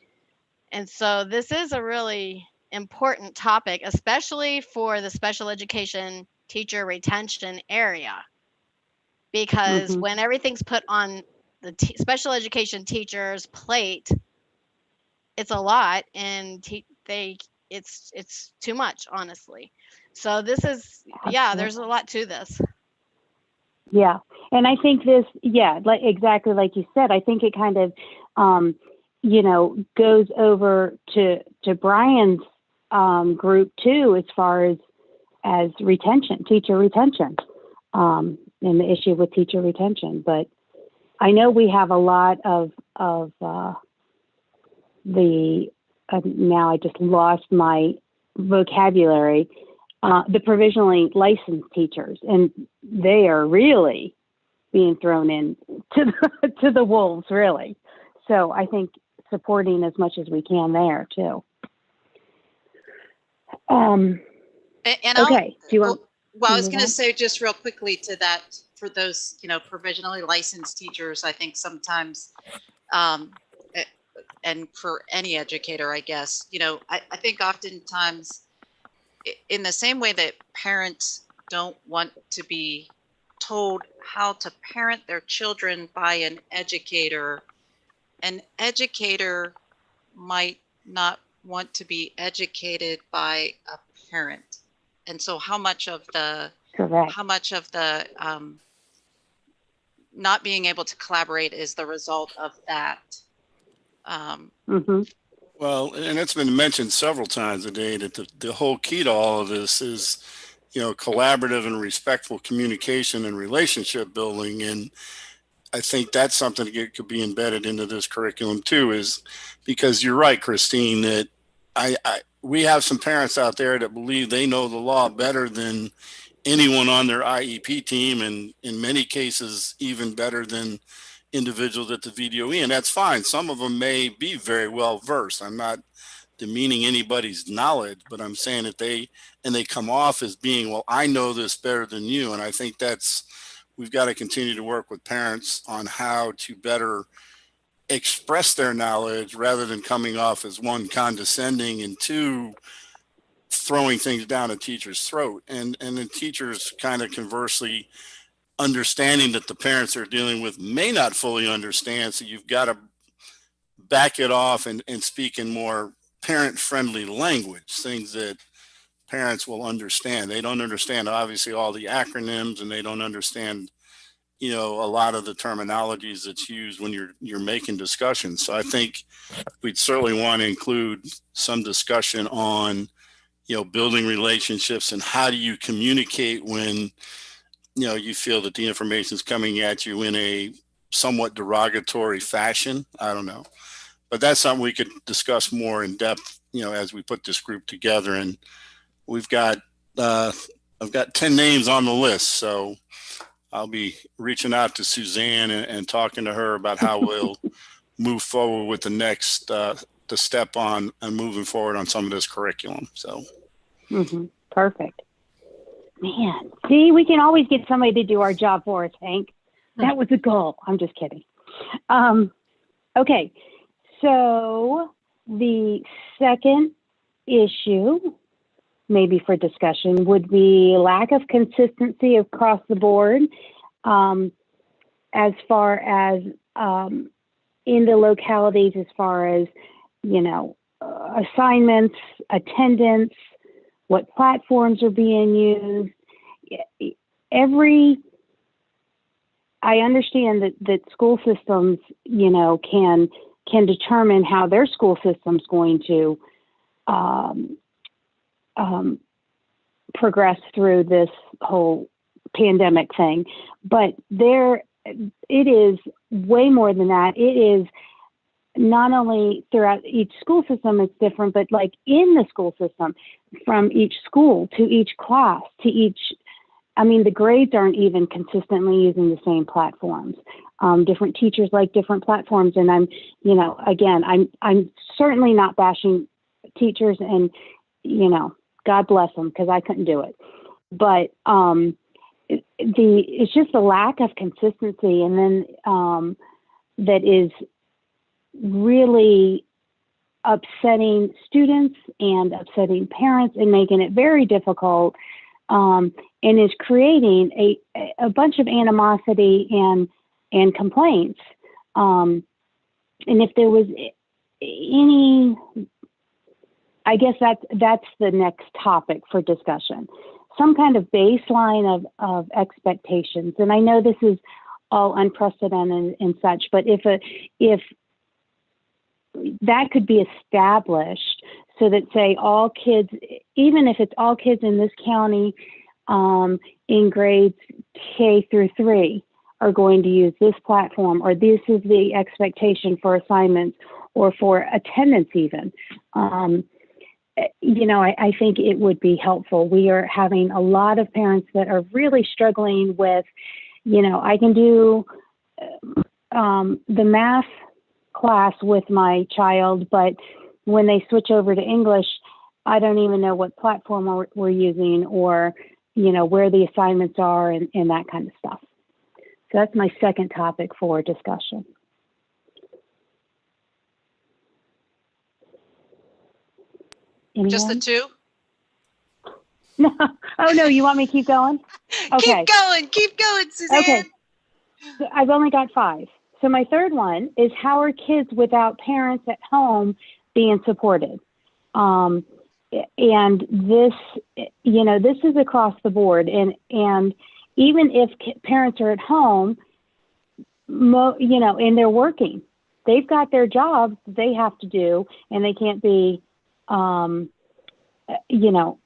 And so this is a really important topic, especially for the special education teacher retention area, because when everything's put on the special education teacher's plate, it's a lot, and it's too much, honestly. So this is, there's a lot to this. Yeah. And I think this, exactly like you said, I think it kind of, goes over to Brian's group too, as far as retention, teacher retention, and the issue with teacher retention. But I know we have a lot of now I just lost my vocabulary, the provisionally licensed teachers, and they are really being thrown in to the wolves, really. So I think supporting as much as we can there too. Okay. Do you want? Well, I was going to say just real quickly to that, for those, provisionally licensed teachers, I think sometimes, and for any educator, I guess, I think oftentimes in the same way that parents don't want to be told how to parent their children by an educator might not want to be educated by a parent. And so how much of the not being able to collaborate is the result of that? Well, and it's been mentioned several times today that the whole key to all of this is, collaborative and respectful communication and relationship building. And I think that's something that could be embedded into this curriculum too, is because you're right, Christine, that we have some parents out there that believe they know the law better than anyone on their IEP team, and in many cases, even better than individuals at the VDOE, and that's fine. Some of them may be very well versed. I'm not demeaning anybody's knowledge, but I'm saying that they come off as being, well, I know this better than you. And I think we've got to continue to work with parents on how to better express their knowledge rather than coming off as, one, condescending, and two, throwing things down a teacher's throat. And the teachers kind of conversely understanding that the parents are dealing with may not fully understand. So you've got to back it off and speak in more parent-friendly language, things that parents will understand. They don't understand, obviously, all the acronyms, and they don't understand, you know, a lot of the terminologies that's used when you're making discussions. So I think we'd certainly want to include some discussion on, you know, building relationships and how do you communicate when, you know, you feel that the information is coming at you in a somewhat derogatory fashion. I don't know, but that's something we could discuss more in depth, you know, as we put this group together. And we've got, I've got 10 names on the list. So I'll be reaching out to Suzanne and talking to her about how we'll move forward with the next, the step on and moving forward on some of this curriculum. So. Perfect. Man, see, we can always get somebody to do our job for us, Hank. That was the goal. I'm just kidding. Okay, so the second issue, maybe for discussion, would be lack of consistency across the board as far as in the localities, as far as, you know, assignments, attendance, what platforms are being used. I understand that school systems, you know, can determine how their school system's going to progress through this whole pandemic thing. But it is way more than that. It is not only throughout each school system, it's different, but like in the school system, from each school to each class to each, I mean, the grades aren't even consistently using the same platforms. Different teachers like different platforms. And I'm, you know, again, I'm certainly not bashing teachers, and, you know, God bless them, because I couldn't do it. But it's just a lack of consistency. And then that is really upsetting students and upsetting parents and making it very difficult, and is creating a bunch of animosity and complaints. And if there was any, I guess that's the next topic for discussion, some kind of baseline of expectations. And I know this is all unprecedented and such, but if that could be established, so that, say, all kids, even if it's all kids in this county in grades K through 3 are going to use this platform, or this is the expectation for assignments or for attendance even. You know, I think it would be helpful. We are having a lot of parents that are really struggling with, you know, I can do the math class with my child, but when they switch over to English, I don't even know what platform we're using, or, you know, where the assignments are, and that kind of stuff. So that's my second topic for discussion. Anyone? Just the two? No. Oh, no, you want me to keep going? Okay. Keep going, Suzanne. Okay. So I've only got 5. So my third one is, how are kids without parents at home being supported? And this, you know, this is across the board. And even if parents are at home, you know, and they're working, they've got their jobs they have to do, and they can't be, you know,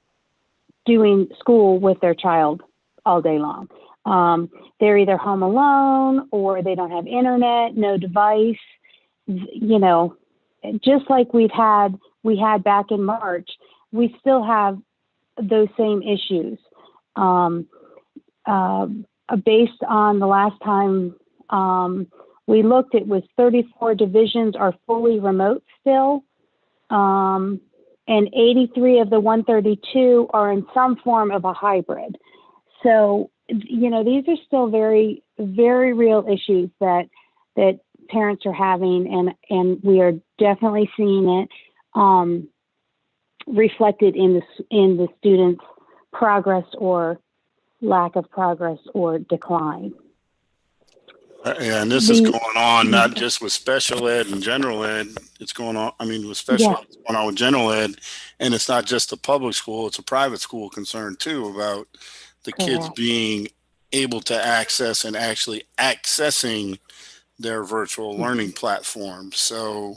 doing school with their child all day long. They're either home alone, or they don't have internet, no device, you know, just like we had back in March. We still have those same issues. Based on the last time we looked, it was 34 divisions are fully remote still, and 83 of the 132 are in some form of a hybrid. So, you know, these are still very, very real issues that parents are having, and we are definitely seeing it reflected in the students' progress or lack of progress or decline. Yeah, and this is going on not just with special ed and general ed. It's going on, I mean, with special ed, it's going on with general ed. And it's not just a public school, it's a private school concern too, about the kids being able to access and actually accessing their virtual learning platform. So,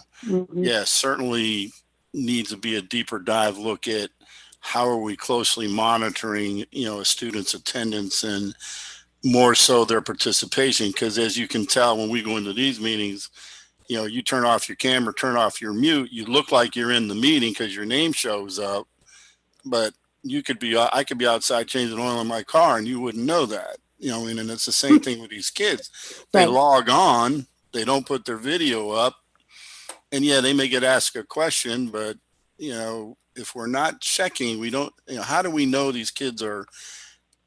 yeah, certainly needs to be a deeper dive look at how are we closely monitoring, you know, a student's attendance and more so their participation. Because as you can tell, when we go into these meetings, you know, you turn off your camera, turn off your mute, you look like you're in the meeting because your name shows up, but you could be, I could be outside changing oil in my car and you wouldn't know that, you know. And it's the same thing with these kids. They log on, they don't put their video up, and yeah, they may get asked a question, but you know, if we're not checking, we don't, you know, how do we know these kids are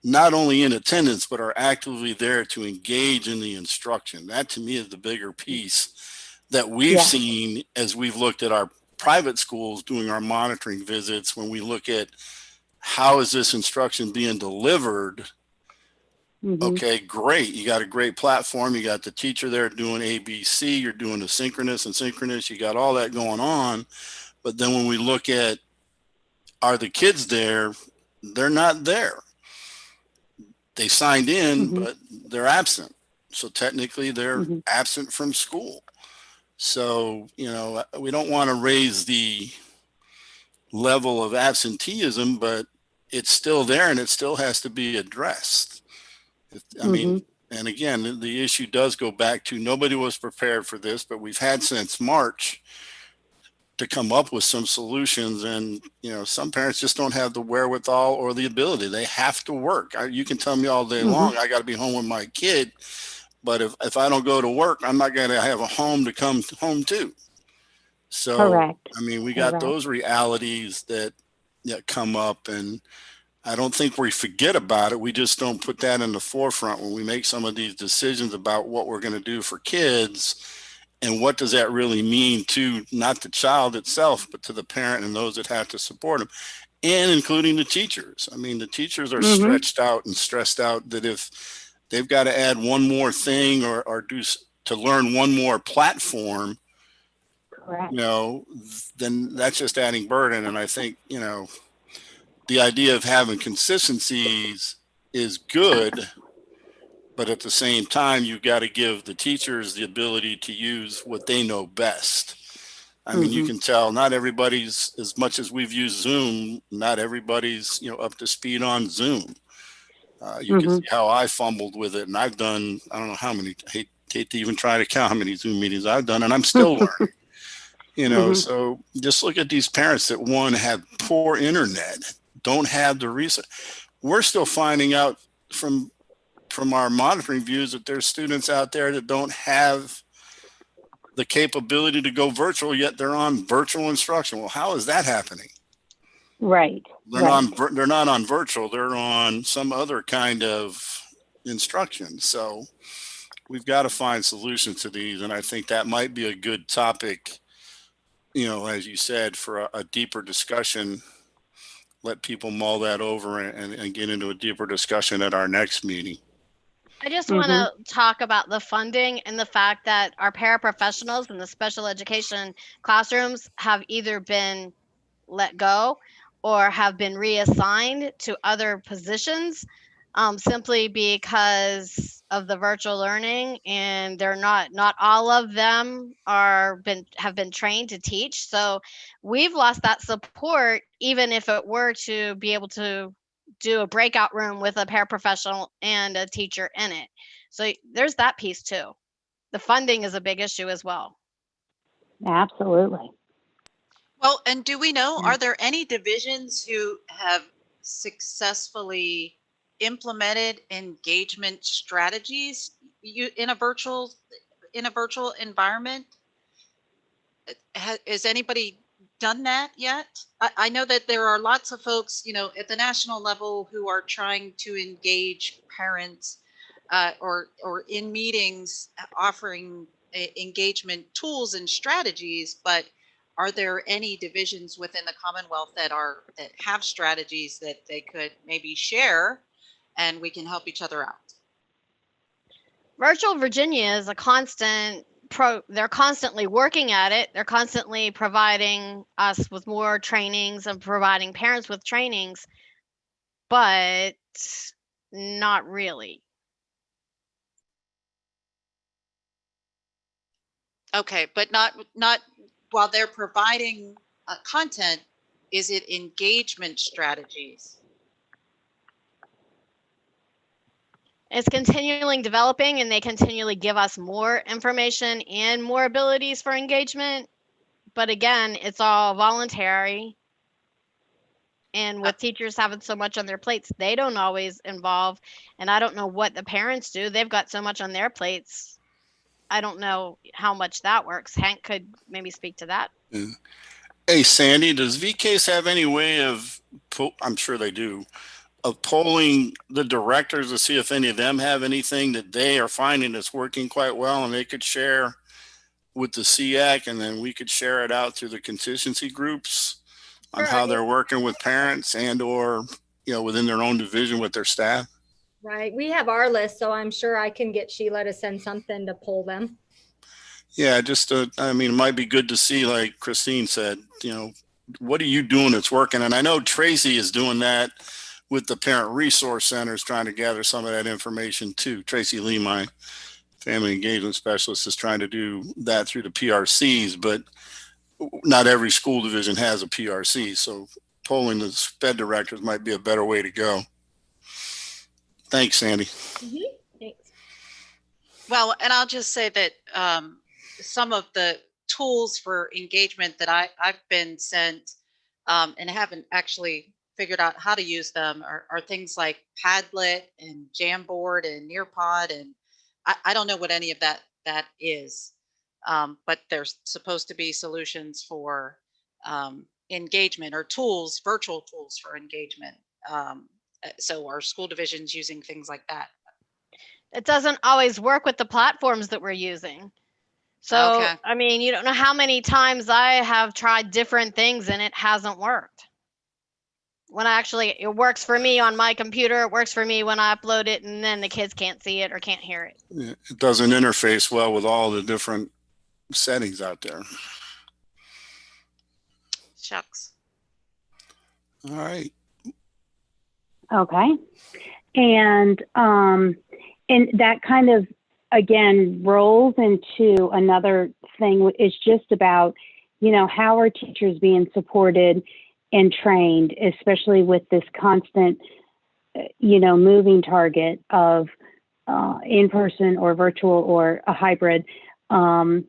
not only in attendance, but are actively there to engage in the instruction? That to me is the bigger piece that we've seen as we've looked at our private schools doing our monitoring visits. When we look at how is this instruction being delivered, okay, great. You got a great platform. You got the teacher there doing ABC. You're doing the synchronous and synchronous. You got all that going on. But then when we look at, are the kids there? They're not there. They signed in, but they're absent. So technically they're absent from school. So, you know, we don't want to raise the level of absenteeism, but it's still there and it still has to be addressed. I mean, and again, the issue does go back to nobody was prepared for this, but we've had since March to come up with some solutions. And, you know, some parents just don't have the wherewithal or the ability. They have to work. You can tell me all day long, I got to be home with my kid. But if I don't go to work, I'm not going to have a home to come home to. So, I mean, we got those realities that come up, and I don't think we forget about it. We just don't put that in the forefront when we make some of these decisions about what we're going to do for kids. And what does that really mean to not the child itself, but to the parent and those that have to support them, and including the teachers. I mean, the teachers are stretched out and stressed out that if they've got to add one more thing or do to learn one more platform, you know, then that's just adding burden. And I think, you know, the idea of having consistencies is good, but at the same time, you've got to give the teachers the ability to use what they know best. I mean, you can tell not everybody's, as much as we've used Zoom, not everybody's, you know, up to speed on Zoom. You can see how I fumbled with it, and I've done, I don't know how many, hate to even try to count how many Zoom meetings I've done, and I'm still learning. You know, so just look at these parents that, one, have poor internet, don't have the research. We're still finding out from our monitoring views that there's students out there that don't have the capability to go virtual, yet they're on virtual instruction. Well, how is that happening? They're not on virtual, they're on some other kind of instruction. So we've got to find solutions to these. And I think that might be a good topic, you know, as you said, for a deeper discussion. Let people mull that over and get into a deeper discussion at our next meeting. I just want to talk about the funding and the fact that our paraprofessionals in the special education classrooms have either been let go or have been reassigned to other positions simply because of the virtual learning, and they're not all of them have been trained to teach. So we've lost that support, even if it were to be able to do a breakout room with a paraprofessional and a teacher in it. So there's that piece too. The funding is a big issue as well. Absolutely. Well, and do we know, are there any divisions who have successfully implemented engagement strategies in a virtual environment? Is anybody done that yet? I know that there are lots of folks, you know, at the national level who are trying to engage parents or in meetings offering engagement tools and strategies, but are there any divisions within the Commonwealth that have strategies that they could maybe share and we can help each other out. Virtual Virginia is a constant they're constantly working at it. They're constantly providing us with more trainings and providing parents with trainings, but not really. Okay, but not while they're providing content, is it engagement strategies? It's continually developing, and they continually give us more information and more abilities for engagement. But again, it's all voluntary. And with teachers having so much on their plates, they don't always involve. And I don't know what the parents do. They've got so much on their plates. I don't know how much that works. Hank could maybe speak to that. Yeah. Hey, Sandy, does VCASE have any way of, I'm sure they do, of polling the directors to see if any of them have anything that they are finding that's working quite well and they could share with the Sseac, and then we could share it out to the contingency groups on how they're working with parents and or, within their own division with their staff? Right. We have our list, so I'm sure I can get Sheila to send something to pull them. Yeah, just, I mean, it might be good to see, like Christine said, what are you doing that's working? And I know Tracy is doing that with the parent resource centers, trying to gather some of that information too. Tracy Lee, my family engagement specialist, is trying to do that through the PRCs, but not every school division has a PRC. So polling the SPED directors might be a better way to go. Thanks, Sandy. Thanks. Well, and I'll just say that some of the tools for engagement that I've been sent and haven't actually figured out how to use them are things like Padlet and Jamboard and Nearpod, and I don't know what any of that is, but there's supposed to be solutions for engagement or tools, virtual tools for engagement. So our school divisions using things like that. It doesn't always work with the platforms that we're using. So, Okay. I mean, you don't know how many times I have tried different things and it hasn't worked. When it works for me on my computer, it works for me when I upload it, and then the kids can't see it or can't hear it. It doesn't interface well with all the different settings out there. Shucks. All right. Okay. And that kind of, again, rolls into another thing. Is just about, how are teachers being supported and trained, especially with this constant, moving target of in-person or virtual or a hybrid. How,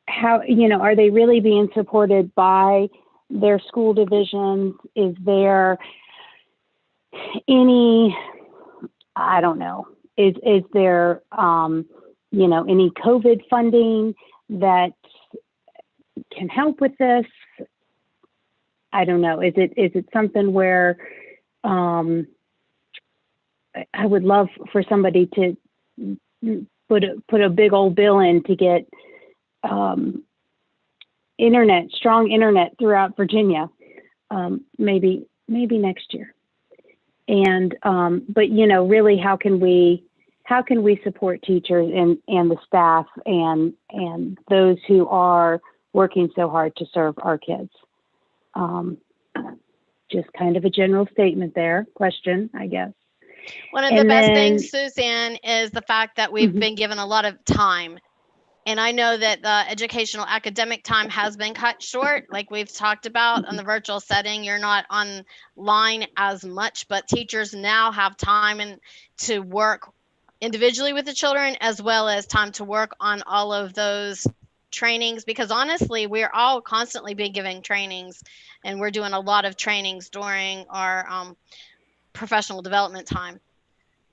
are they really being supported by their school divisions? Is there any, I don't know, is there, any COVID funding that can help with this? I don't know. Is it something where I would love for somebody to put a big old bill in to get strong internet throughout Virginia, maybe next year. And but really, how can we support teachers and the staff and those who are working so hard to serve our kids? Just kind of a general statement there, question, I guess. One of the best things, Suzanne, is the fact that we've been given a lot of time. And I know that the educational academic time has been cut short, like we've talked about on the virtual setting. You're not online as much, but teachers now have time to work individually with the children, as well as time to work on all of those trainings, because honestly, we're all constantly being given trainings, and we're doing a lot of trainings during our professional development time.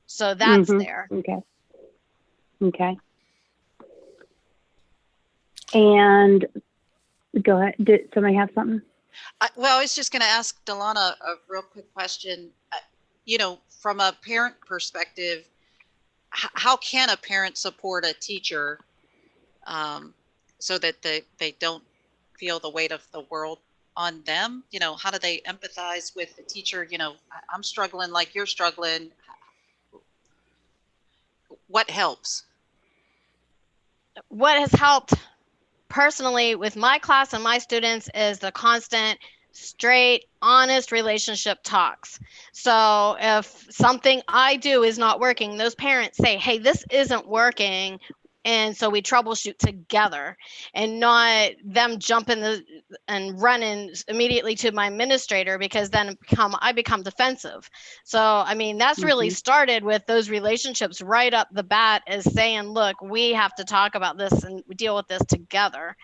So that's there. Okay. And go ahead. Did somebody have something? I was just going to ask Delana a real quick question. From a parent perspective, how can a parent support a teacher so that they don't feel the weight of the world on them? You know, how do they empathize with the teacher? You know, I'm struggling like you're struggling. What helps? What has helped personally with my class and my students is the constant, straight, honest relationship talks. So if something I do is not working, those parents say, hey, this isn't working. And so we troubleshoot together, and not them jumping and running immediately to my administrator, because then I become defensive. So, I mean, that's really started with those relationships right up the bat, as saying, look, we have to talk about this and deal with this together.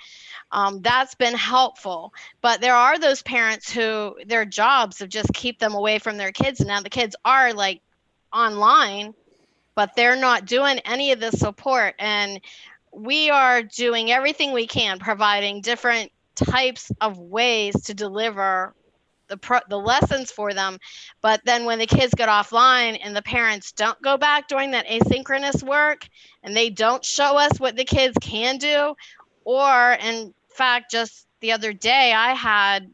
That's been helpful. But there are those parents who their jobs have just keep them away from their kids. And now the kids are like online, but they're not doing any of the support. And we are doing everything we can, providing different types of ways to deliver the lessons for them. But then when the kids get offline and the parents don't go back during that asynchronous work, and they don't show us what the kids can do, or in fact, just the other day, I had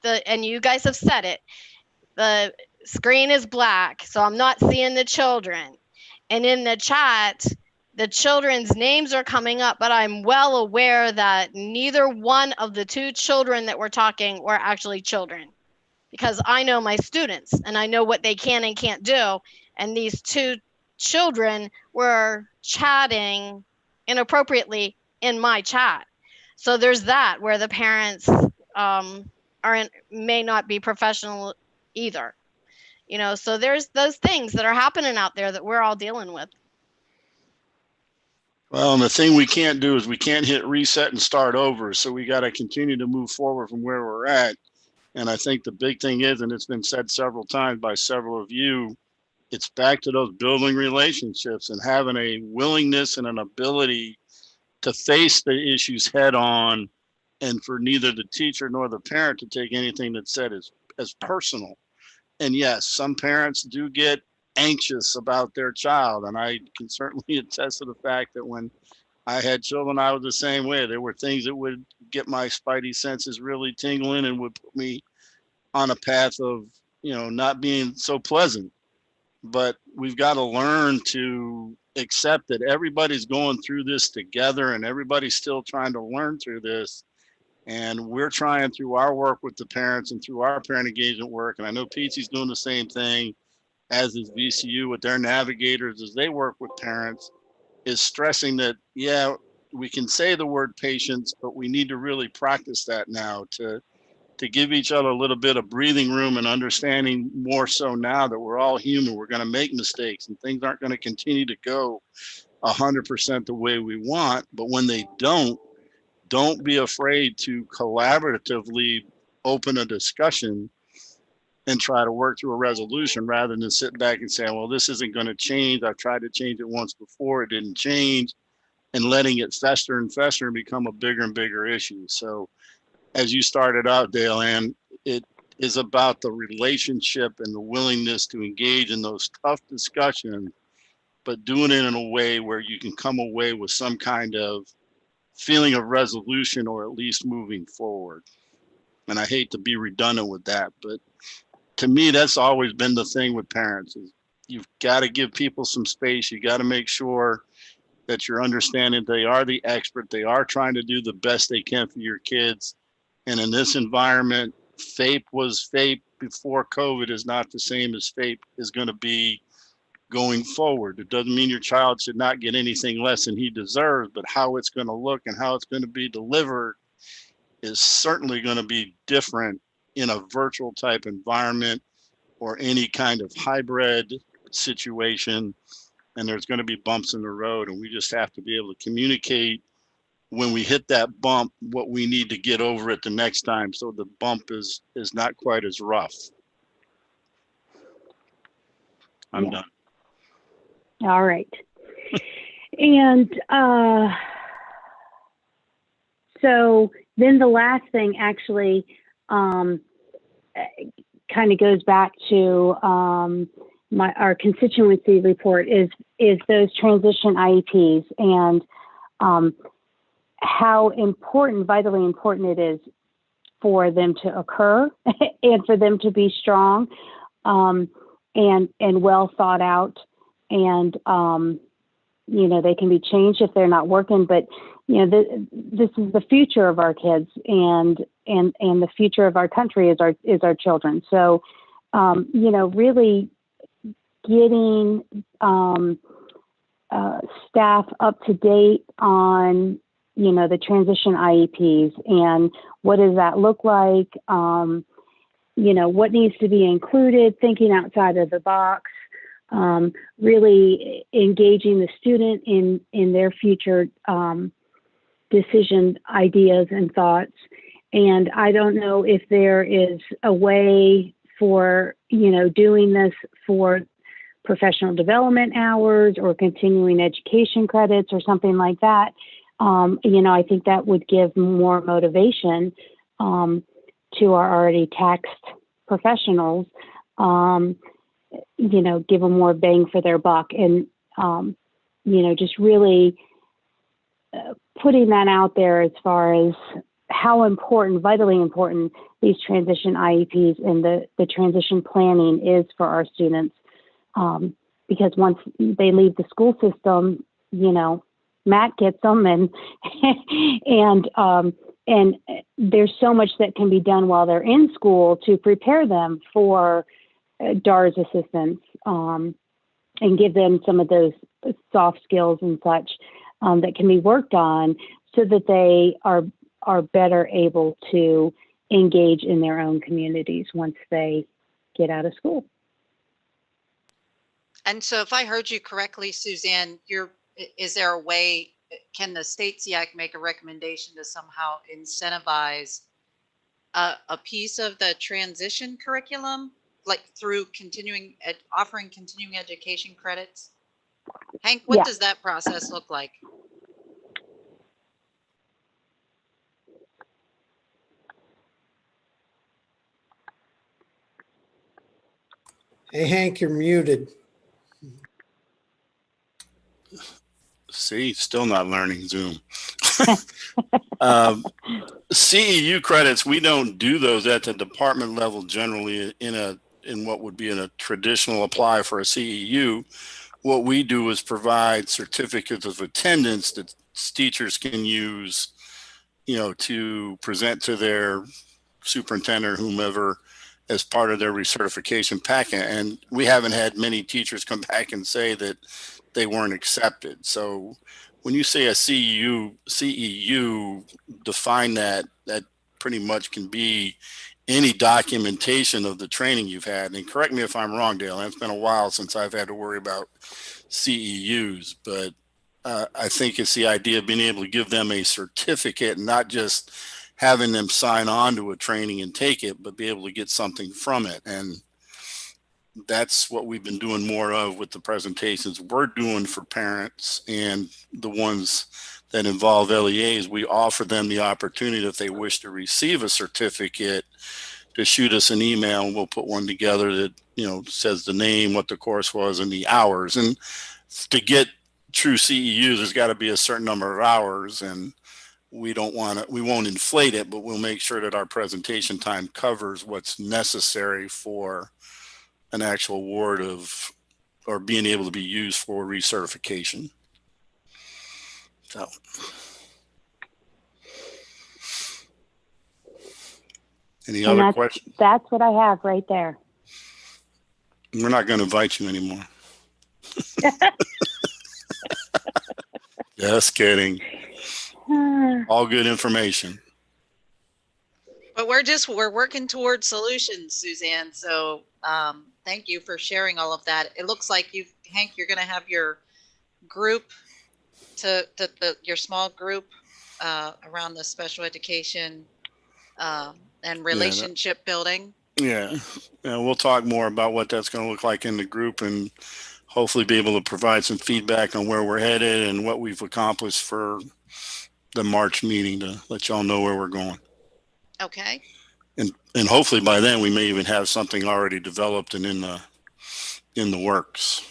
and you guys have said it, the screen is black, so I'm not seeing the children. And in the chat, the children's names are coming up, but I'm well aware that neither one of the two children that we're talking were actually children, because I know my students and I know what they can and can't do. And these two children were chatting inappropriately in my chat. So there's that, where the parents may not be professional either. You know, so there's those things that are happening out there that we're all dealing with. Well, and the thing we can't do is we can't hit reset and start over. So we got to continue to move forward from where we're at. And I think the big thing is, and it's been said several times by several of you, it's back to those building relationships and having a willingness and an ability to face the issues head on, and for neither the teacher nor the parent to take anything that's said as personal. And yes, some parents do get anxious about their child. And I can certainly attest to the fact that when I had children, I was the same way. There were things that would get my spidey senses really tingling and would put me on a path of, you know, not being so pleasant. But we've got to learn to accept that everybody's going through this together and everybody's still trying to learn through this. And we're trying through our work with the parents and through our parent engagement work. And I know Pete's doing the same thing, as is VCU with their navigators as they work with parents, is stressing that, yeah, we can say the word patience, but we need to really practice that now to give each other a little bit of breathing room and understanding, more so now that we're all human. We're going to make mistakes and things aren't going to continue to go 100% the way we want. But when they don't be afraid to collaboratively open a discussion and try to work through a resolution, rather than sit back and say, well, this isn't going to change. I've tried to change it once before, it didn't change, and letting it fester and fester and become a bigger and bigger issue. So as you started out, Dale Ann, it is about the relationship and the willingness to engage in those tough discussions, but doing it in a way where you can come away with some kind of feeling of resolution, or at least moving forward. And I hate to be redundant with that, but to me, that's always been the thing with parents, is you've got to give people some space. You got to make sure that you're understanding they are the expert. They are trying to do the best they can for your kids. And in this environment, FAPE was FAPE before COVID is not the same as FAPE is going to be going forward. It doesn't mean your child should not get anything less than he deserves, but how it's going to look and how it's going to be delivered is certainly going to be different in a virtual type environment or any kind of hybrid situation. And there's going to be bumps in the road, and we just have to be able to communicate when we hit that bump what we need to get over it the next time, so the bump is not quite as rough. I'm done. All right. And so then the last thing actually kind of goes back to our constituency report is those transition IEPs, and how important, vitally important it is for them to occur and for them to be strong, and well thought out. And, you know, they can be changed if they're not working, but, you know, this is the future of our kids, and the future of our country is our children. So, you know, really getting staff up to date on, you know, the transition IEPs and what does that look like? You know, what needs to be included, thinking outside of the box, really engaging the student in their future decision ideas and thoughts. And I don't know if there is a way for, you know, doing this for professional development hours or continuing education credits or something like that. You know, I think that would give more motivation to our already taxed professionals, you know, give them more bang for their buck, and, you know, just really putting that out there as far as how important, vitally important, these transition IEPs and the transition planning is for our students. Because once they leave the school system, you know, Matt gets them, and and there's so much that can be done while they're in school to prepare them for DARS assistance, and give them some of those soft skills and such that can be worked on, so that they are better able to engage in their own communities once they get out of school. And so if I heard you correctly, Suzanne, is there a way, can the state Sseac make a recommendation to somehow incentivize a piece of the transition curriculum, like through offering continuing education credits? Hank, what does that process look like? Hey, Hank, you're muted. See, still not learning Zoom. CEU credits, we don't do those at the department level generally in what would be in a traditional apply for a CEU. What we do is provide certificates of attendance that teachers can use, you know, to present to their superintendent or whomever as part of their recertification packet. And we haven't had many teachers come back and say that they weren't accepted. So when you say a CEU, define that pretty much can be any documentation of the training you've had. And correct me if I'm wrong, Dale, it's been a while since I've had to worry about CEUs, but I think it's the idea of being able to give them a certificate, not just having them sign on to a training and take it, but be able to get something from it. And that's what we've been doing more of with the presentations we're doing for parents, and the ones that involve LEAs. We offer them the opportunity, if they wish to receive a certificate, to shoot us an email, and we'll put one together that, you know, says the name, what the course was, and the hours. And to get true CEUs, there's got to be a certain number of hours, and we won't inflate it, but we'll make sure that our presentation time covers what's necessary for an actual award of, or being able to be used for recertification. So. Any other questions? That's what I have right there. We're not going to invite you anymore. Just kidding. All good information. But we're working towards solutions, Suzanne. So thank you for sharing all of that. It looks like Hank, you're going to have your group your small group around the special education and relationship building. Yeah, we'll talk more about what that's going to look like in the group, and hopefully be able to provide some feedback on where we're headed and what we've accomplished for the March meeting, to let y'all know where we're going. Okay. And hopefully by then we may even have something already developed and in the works.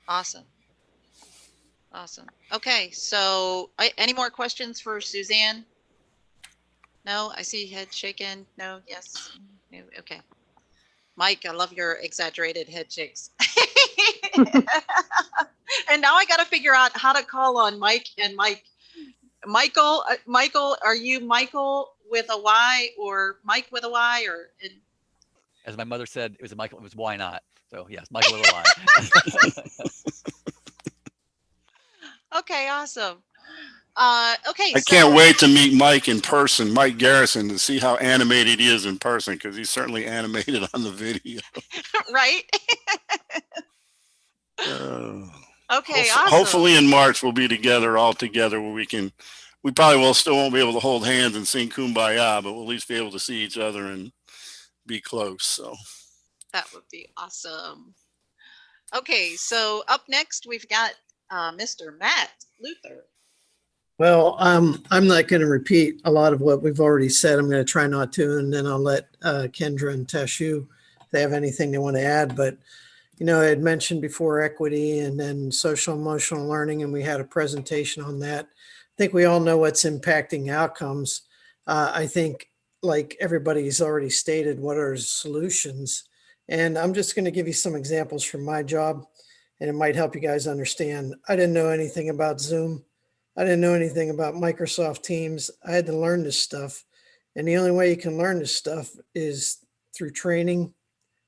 Awesome. Okay, so any more questions for Suzanne? No, I see head shaking. No, yes. No, okay. Mike, I love your exaggerated head shakes. And now I got to figure out how to call on Mike and Mike. Michael, are you Michael with a Y or Mike with a Y or? As my mother said, it was a Michael. It was why not? So yes, Michael with a Y. Okay, awesome. Okay, I can't wait to meet Mike in person, Mike Garrison, to see how animated he is in person, because he's certainly animated on the video. Right? Okay, awesome. Hopefully in March we'll be together all together where we probably still won't be able to hold hands and sing Kumbaya, but we'll at least be able to see each other and be close. So that would be awesome. Okay, so up next we've got Mr. Matt Luther. Well, I'm not going to repeat a lot of what we've already said. I'm going to try not to, and then I'll let Kendra and Teshu, if they have anything they want to add. But, you know, I had mentioned before equity and then social emotional learning, and we had a presentation on that. I think we all know what's impacting outcomes. I think, like everybody's already stated, what are solutions? And I'm just going to give you some examples from my job, and it might help you guys understand. I didn't know anything about Zoom. I didn't know anything about Microsoft Teams. I had to learn this stuff. And the only way you can learn this stuff is through training.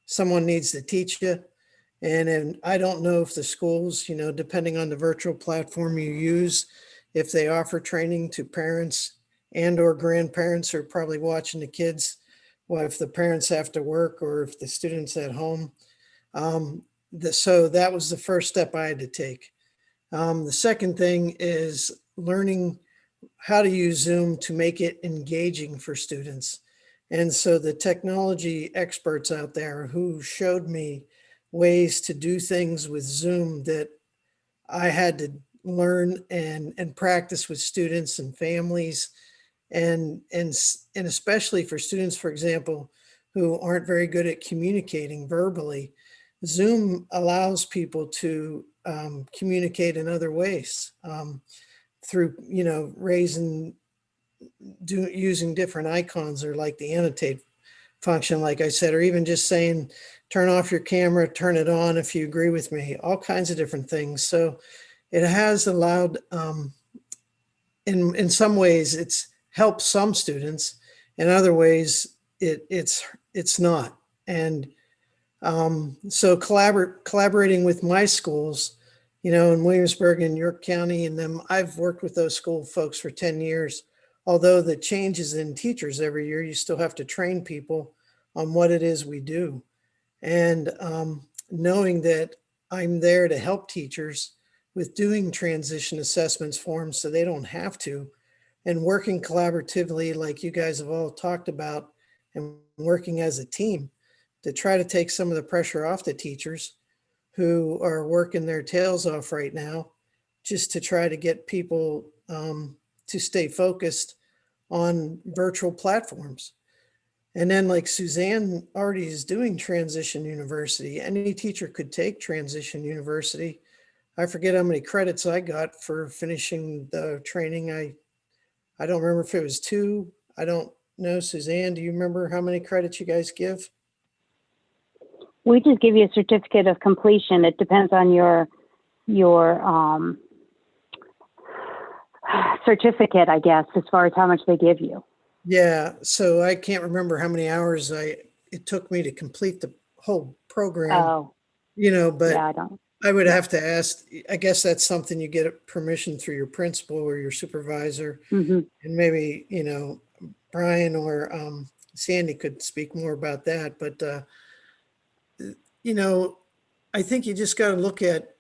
Someone needs to teach you. And I don't know if the schools, you know, depending on the virtual platform you use, if they offer training to parents and or grandparents who are probably watching the kids, well, if the parents have to work or if the student's at home. So that was the first step I had to take. The second thing is learning how to use Zoom to make it engaging for students. And so the technology experts out there who showed me ways to do things with Zoom that I had to learn and practice with students and families, and especially for students, for example, who aren't very good at communicating verbally. Zoom allows people to communicate in other ways through, you know, using different icons, or like the annotate function, like I said, or even just saying, turn off your camera, turn it on if you agree with me, all kinds of different things. So it has allowed, in some ways, it's helped some students. In other ways, it's not. And so collaborating with my schools, you know, in Williamsburg and York County, and them, I've worked with those school folks for 10 years. Although the changes in teachers every year, you still have to train people on what it is we do. And knowing that I'm there to help teachers with doing transition assessments for them so they don't have to, and working collaboratively like you guys have all talked about, and working as a team to try to take some of the pressure off the teachers who are working their tails off right now, just to try to get people to stay focused on virtual platforms. And then, like Suzanne already is doing Transition University. Any teacher could take Transition University. I forget how many credits I got for finishing the training. I don't remember if it was 2. I don't know. Suzanne, do you remember how many credits you guys give? We just give you a certificate of completion. It depends on your certificate, I guess, as far as how much they give you. Yeah, so I can't remember how many hours it took me to complete the whole program. Oh, you know, but yeah, I don't. I would have to ask. I guess that's something you get permission through your principal or your supervisor, Mm-hmm. and maybe, you know, Brian or Sandy could speak more about that. But you know, I think you just got to look at.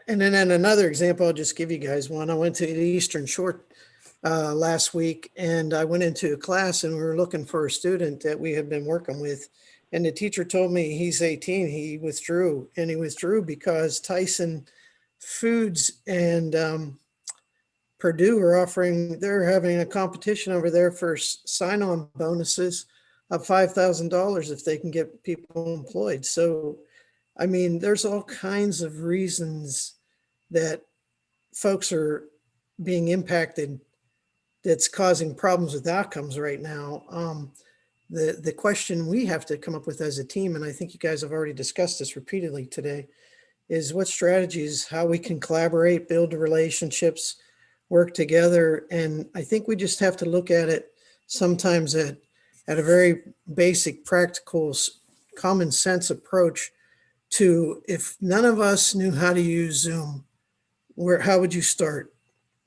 And then another example, I'll just give you guys one. I went to the Eastern Shore last week, and I went into a class, and we were looking for a student that we had been working with. And the teacher told me he's 18. He withdrew, and he withdrew because Tyson Foods and Purdue are they're having a competition over there for sign-on bonuses of $5,000 if they can get people employed. So, I mean, there's all kinds of reasons that folks are being impacted that's causing problems with outcomes right now. The question we have to come up with as a team, and I think you guys have already discussed this repeatedly today, is what strategies, how we can collaborate, build relationships, work together. And I think we just have to look at it sometimes at a very basic, practical, common sense approach to, if none of us knew how to use Zoom, how would you start?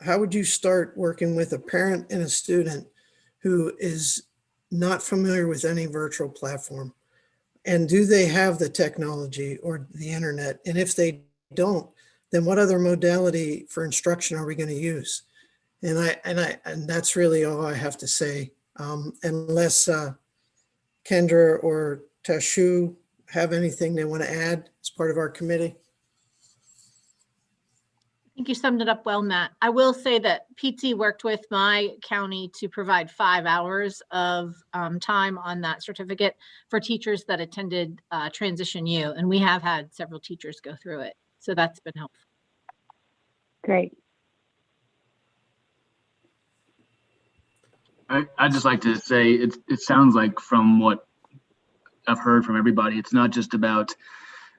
How would you start working with a parent and a student who is not familiar with any virtual platform? And do they have the technology or the internet? And if they don't, then what other modality for instruction are we going to use? And that's really all I have to say. Unless Kendra or Tashu have anything they want to add as part of our committee. I think you summed it up well, Matt. I will say that PT worked with my county to provide 5 hours of time on that certificate for teachers that attended Transition U, and we have had several teachers go through it. So that's been helpful. Great. I'd just like to say it sounds like, from what I've heard from everybody, it's not just about,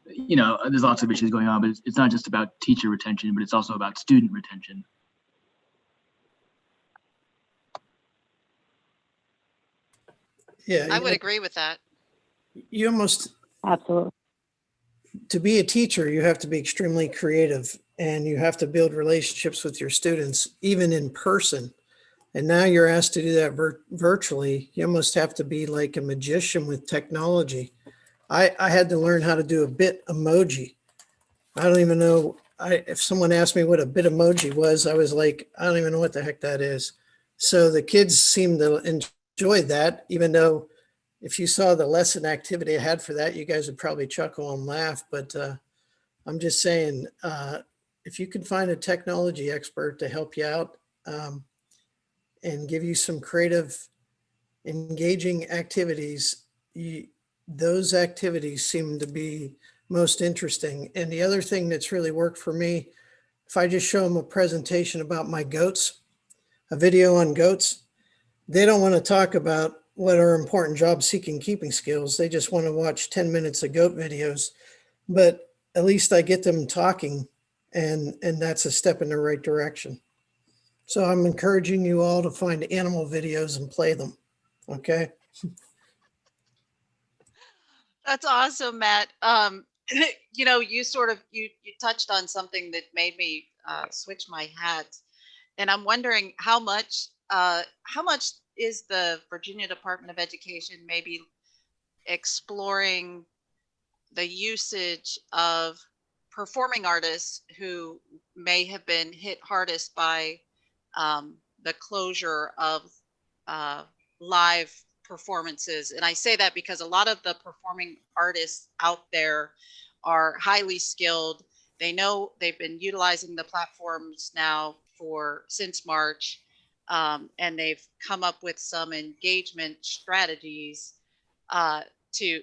there's lots of issues going on, but it's not just about teacher retention, but it's also about student retention. Yeah, I would agree with that. You almost, absolutely, to be a teacher, you have to be extremely creative, and you have to build relationships with your students, even in person. And now you're asked to do that virtually. You almost have to be like a magician with technology. I had to learn how to do a bit emoji. I don't even know. If someone asked me what a bit emoji was, I was like, I don't even know what the heck that is. So the kids seem to enjoy that, even though if you saw the lesson activity I had for that, you guys would probably chuckle and laugh. But I'm just saying, if you can find a technology expert to help you out, and give you some creative, engaging activities, those activities seem to be most interesting. And the other thing that's really worked for me, if I just show them a presentation about my goats, a video on goats, they don't want to talk about what are important job seeking keeping skills. They just want to watch 10 minutes of goat videos. But at least I get them talking, and that's a step in the right direction. So I'm encouraging you all to find animal videos and play them. Okay. That's awesome, Matt. You sort of, you touched on something that made me switch my hat. And I'm wondering how much is the Virginia Department of Education maybe exploring the usage of performing artists who may have been hit hardest by the closure of live performances. And I say that because a lot of the performing artists out there are highly skilled. They know they've been utilizing the platforms now since March, and they've come up with some engagement strategies to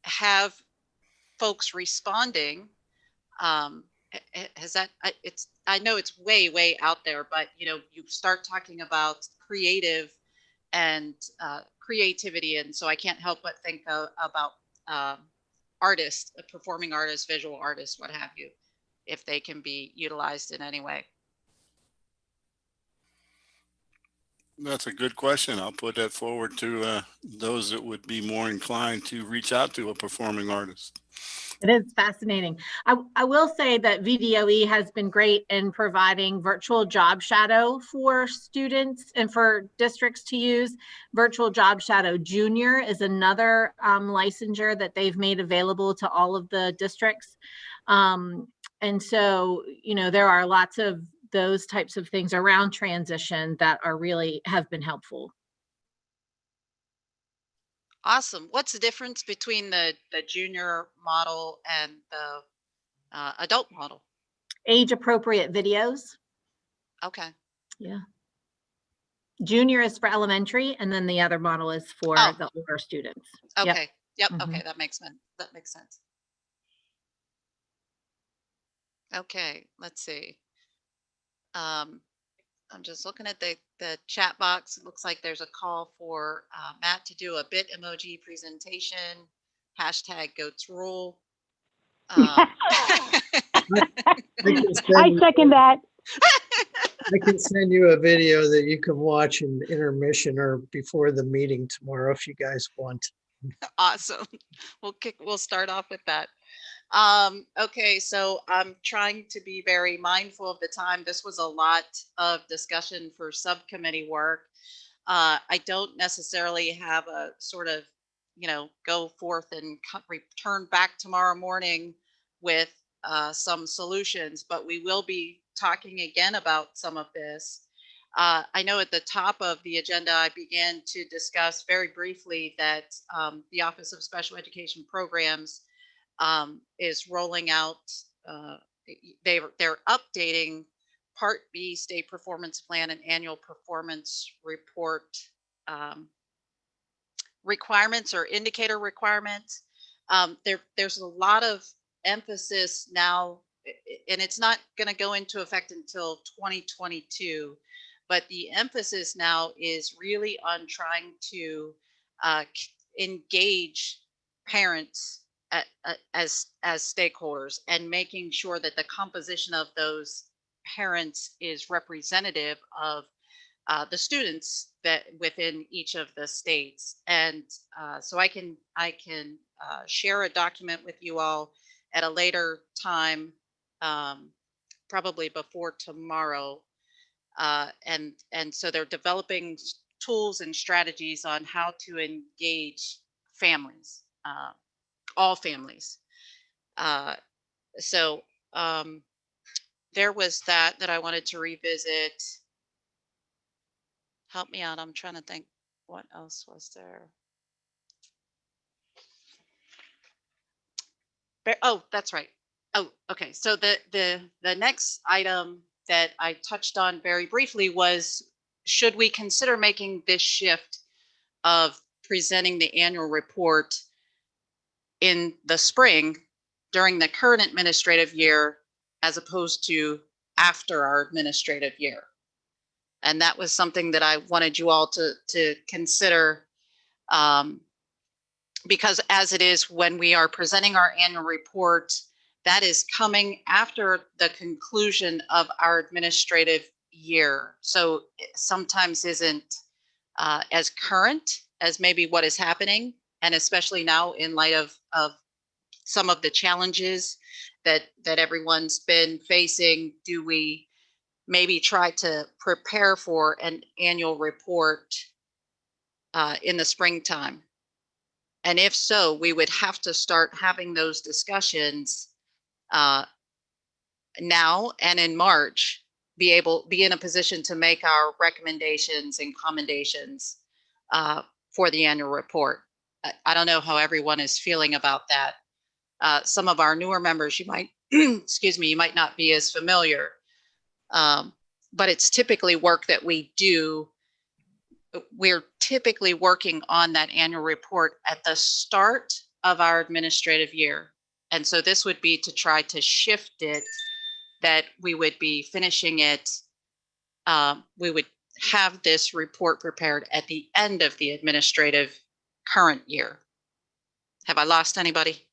have folks responding. Has that, I know it's way out there, but you start talking about creative and creativity, and so I can't help but think about artists, performing artists, visual artists, what have you, if they can be utilized in any way. That's a good question. I'll put that forward to those that would be more inclined to reach out to a performing artist. It is fascinating. I will say that VDOE has been great in providing virtual job shadow for students and for districts to use. Virtual Job Shadow Junior is another licensure that they've made available to all of the districts. And so, there are lots of those types of things around transition that are really have been helpful. Awesome. What's the difference between the junior model and the adult model? Age appropriate videos. Okay. Yeah. Junior is for elementary, and then the other model is for the older students. Okay. Yep. Mm-hmm. Okay. That makes sense. Okay. Let's see. I'm just looking at the chat box. It looks like there's a call for Matt to do a bit emoji presentation. Hashtag goats rule. I I second that. can send you a video that you can watch in intermission or before the meeting tomorrow if you guys want. Awesome. We'll start off with that. Okay, so I'm trying to be very mindful of the time. This was a lot of discussion for subcommittee work. I don't necessarily have a sort of, go forth and return back tomorrow morning with some solutions, but we will be talking again about some of this. I know at the top of the agenda, I began to discuss very briefly that the Office of Special Education Programs is rolling out, they're updating Part B State Performance Plan and Annual Performance Report requirements or indicator requirements. There's a lot of emphasis now, and it's not going to go into effect until 2022, but the emphasis now is really on trying to engage parents as stakeholders and making sure that the composition of those parents is representative of the students that within each of the states. And so I can share a document with you all at a later time, probably before tomorrow. And so they're developing tools and strategies on how to engage families, all families. So there was that I wanted to revisit. Help me out. I'm trying to think what else was there. Oh, that's right. Oh, okay. So the next item that I touched on very briefly was, should we consider making this shift of presenting the annual report in the spring during the current administrative year as opposed to after our administrative year? And that was something that I wanted you all to consider, because as it is when we are presenting our annual report, that is coming after the conclusion of our administrative year. So it sometimes isn't as current as maybe what is happening. And especially now in light of some of the challenges that everyone's been facing, do we maybe try to prepare for an annual report in the springtime? And if so, we would have to start having those discussions now and in March, be in a position to make our recommendations and commendations for the annual report. I don't know how everyone is feeling about that. Some of our newer members, you might, excuse me, you might not be as familiar, but it's typically work that we do. We're typically working on that annual report at the start of our administrative year. And so this would be to try to shift it, that we would be finishing it. We would have this report prepared at the end of the administrative current year. Have I lost anybody?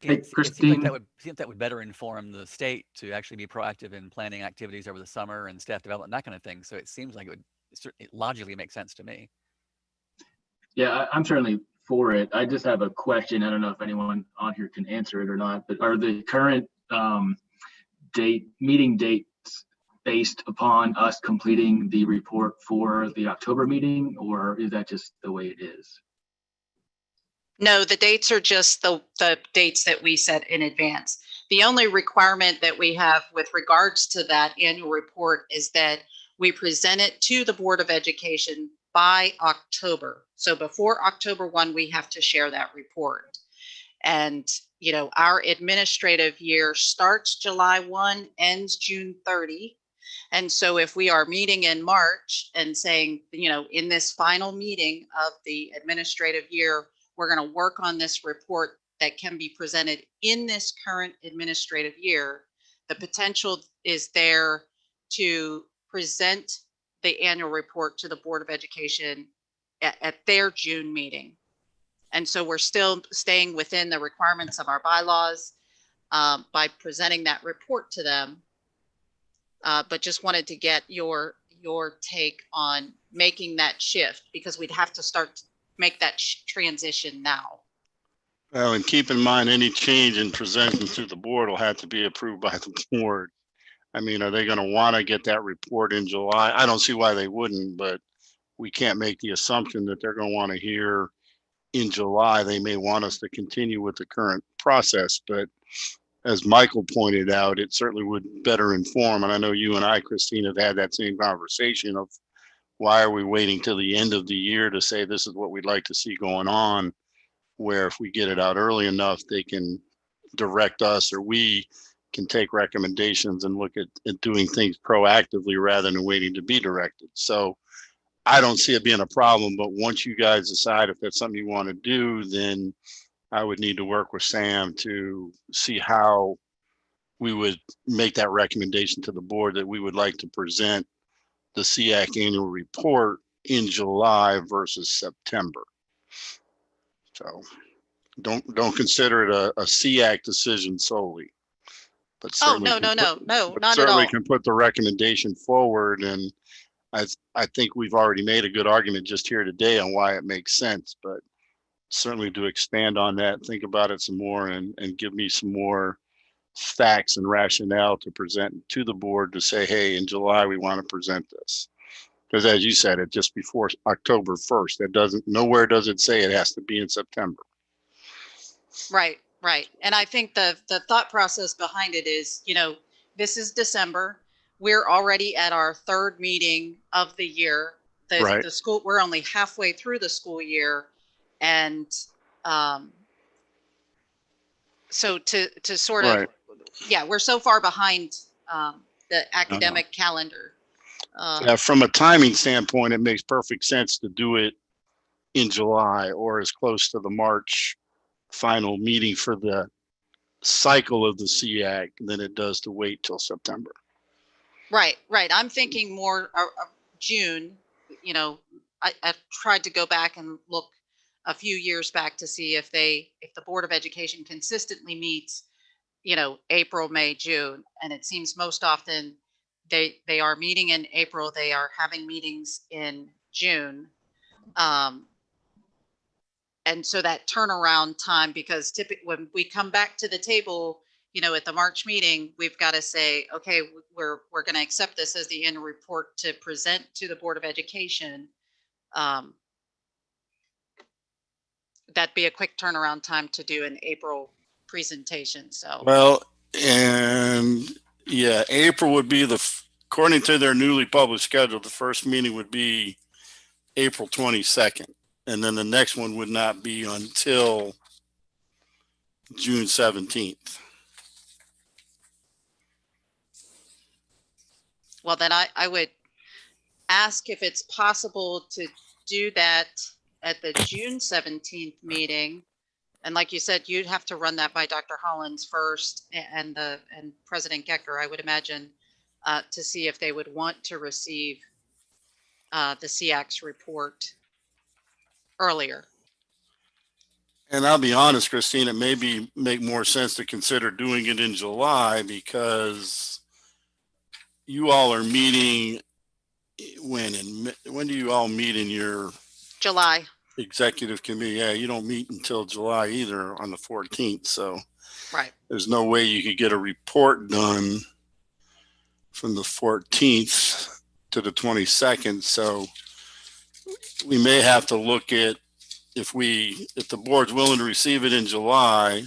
Yeah, Hey, it seems Christine. like that would better inform the state to actually be proactive in planning activities over the summer and staff development, that kind of thing. So it seems like it would logically make sense to me. Yeah, I'm certainly for it. I just have a question. I don't know if anyone on here can answer it or not, but are the current meeting dates based upon us completing the report for the October meeting, or is that just the way it is? No, the dates are just the dates that we set in advance. The only requirement that we have with regards to that annual report is that we present it to the Board of Education by October. So before October 1, we have to share that report. And, our administrative year starts July 1, ends June 30. And so if we are meeting in March and saying, in this final meeting of the administrative year, we're going to work on this report that can be presented in this current administrative year, the potential is there to present the annual report to the Board of Education at their June meeting. And so we're still staying within the requirements of our bylaws by presenting that report to them. But just wanted to get your take on making that shift, because we'd have to start to make that transition now. Well, and keep in mind, any change in presenting to the board will have to be approved by the board. I mean, are they going to want to get that report in July? I don't see why they wouldn't, but we can't make the assumption that they're going to want to hear in July. They may want us to continue with the current process, but as Michael pointed out, it certainly would better inform. And I know you and I, Christine, have had that same conversation of why are we waiting till the end of the year to say this is what we'd like to see going on, where if we get it out early enough, they can direct us, or we can take recommendations and look at doing things proactively rather than waiting to be directed. So I don't see it being a problem, but once you guys decide if that's something you want to do, then I would need to work with Sam to see how we would make that recommendation to the board that we would like to present the Sseac annual report in July versus September. So don't consider it a Sseac decision solely. But certainly no, not at certainly all. can put the recommendation forward, and I think we've already made a good argument just here today on why it makes sense, but certainly to expand on that, think about it some more, and give me some more facts and rationale to present to the board to say, hey, in July, we want to present this. Because as you said, it just before October 1st, that doesn't, nowhere does it say it has to be in September. Right. And I think the thought process behind it is, this is December. We're already at our third meeting of the year. Right. The school, we're only halfway through the school year. And so to sort of, Right. yeah, we're so far behind the academic calendar. From a timing standpoint, it makes perfect sense to do it in July or as close to the March final meeting for the cycle of the Sseac than it does to wait till September. Right. I'm thinking more June. I tried to go back and look a few years back to see if the Board of Education consistently meets, April, May, June, and it seems most often they are meeting in April. They are having meetings in June. And so that turnaround time, because typically when we come back to the table, at the March meeting, we've got to say, okay, we're going to accept this as the annual report to present to the Board of Education. That'd be a quick turnaround time to do an April presentation. So well, and yeah, April would be according to their newly published schedule, the first meeting would be April 22nd. And then the next one would not be until June 17th. Well, then I would ask if it's possible to do that at the June 17th meeting. And like you said, you'd have to run that by Dr. Hollins first and President Gecker, I would imagine, to see if they would want to receive the Sseac's report earlier. And I'll be honest, Christine, it may make more sense to consider doing it in July, because you all are meeting when do you all meet in your July executive committee? Yeah, you don't meet until July either, on the 14th. So right. There's no way you could get a report done from the 14th to the 22nd. So we may have to look at if the board's willing to receive it in July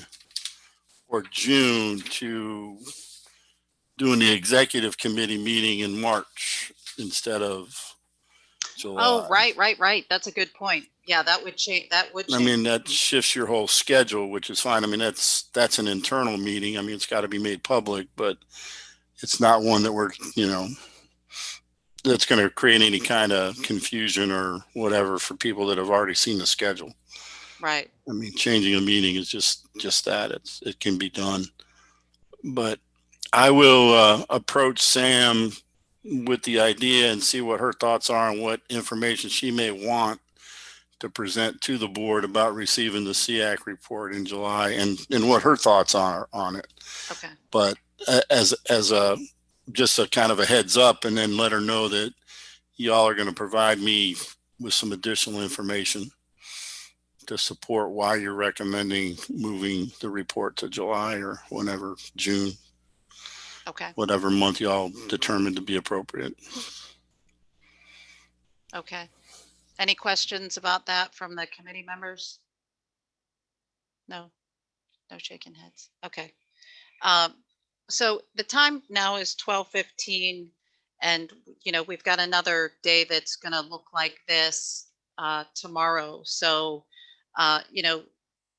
or June, to doing the executive committee meeting in March instead of July. Oh, right. That's a good point. Yeah, that would change. I mean, that shifts your whole schedule, which is fine. I mean, that's an internal meeting. I mean, it's got to be made public, but it's not one that that's going to create any kind of confusion or whatever for people that have already seen the schedule. Right. I mean, changing a meeting is just that. It can be done. But I will approach Sam with the idea and see what her thoughts are and what information she may want to present to the board about receiving the Sseac report in July, and what her thoughts are on it. Okay. But as a just a kind of a heads up, and then let her know that y'all are going to provide me with some additional information to support why you're recommending moving the report to July or whenever, June. Okay. Whatever month y'all determined to be appropriate. Okay. Any questions about that from the committee members? No, no shaking heads. Okay. So the time now is 12:15, and we've got another day that's going to look like this tomorrow. So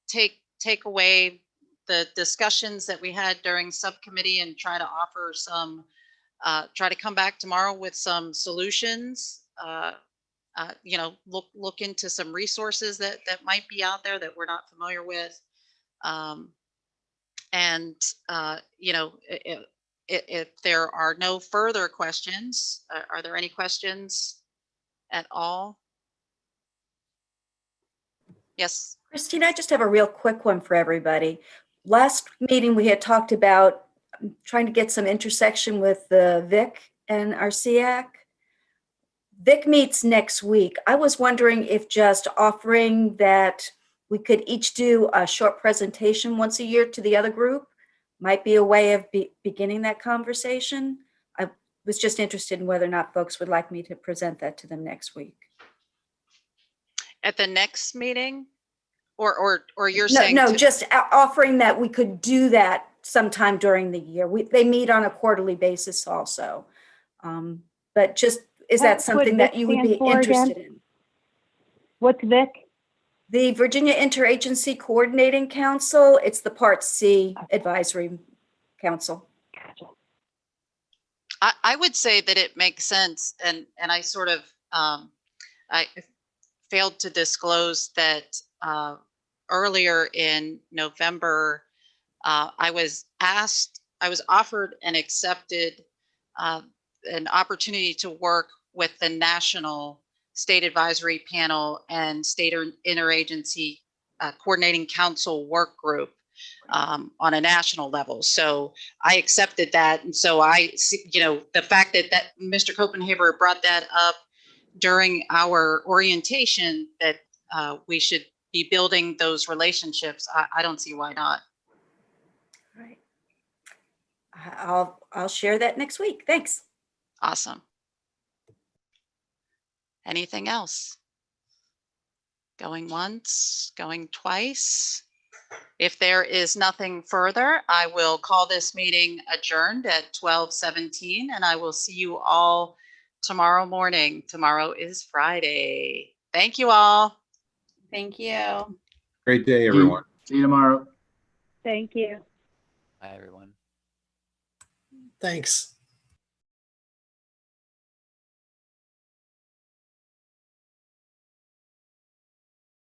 take away the discussions that we had during subcommittee and try to offer some, try to come back tomorrow with some solutions. Look into some resources that might be out there that we're not familiar with. And if there are no further questions, are there any questions at all? Yes. Christine, I just have a real quick one for everybody. Last meeting, we had talked about trying to get some intersection with the VIC and our Sseac. VIC meets next week. I was wondering if just offering that we could each do a short presentation once a year to the other group might be a way of beginning that conversation. I was just interested in whether or not folks would like me to present that to them next week. At the next meeting? Or you're saying no, just offering that we could do that sometime during the year. They meet on a quarterly basis also. But just, is that something that you would be interested in? What's VIC? The Virginia Interagency Coordinating Council. It's the Part C Advisory Council. I would say that it makes sense, and I sort of I failed to disclose that earlier in November, I was offered and accepted an opportunity to work with the National State Advisory Panel and State Interagency Coordinating Council work group on a national level. So I accepted that. And so the fact that Mr. Copenhaver brought that up during our orientation, that we should be building those relationships, I don't see why not. All right. I'll share that next week. Thanks. Awesome. Anything else? Going once, going twice? If there is nothing further, I will call this meeting adjourned at 12:17, and I will see you all tomorrow morning. Tomorrow is Friday. Thank you all. Thank you. Great day, everyone. See you tomorrow. Thank you. Bye, everyone. Thanks.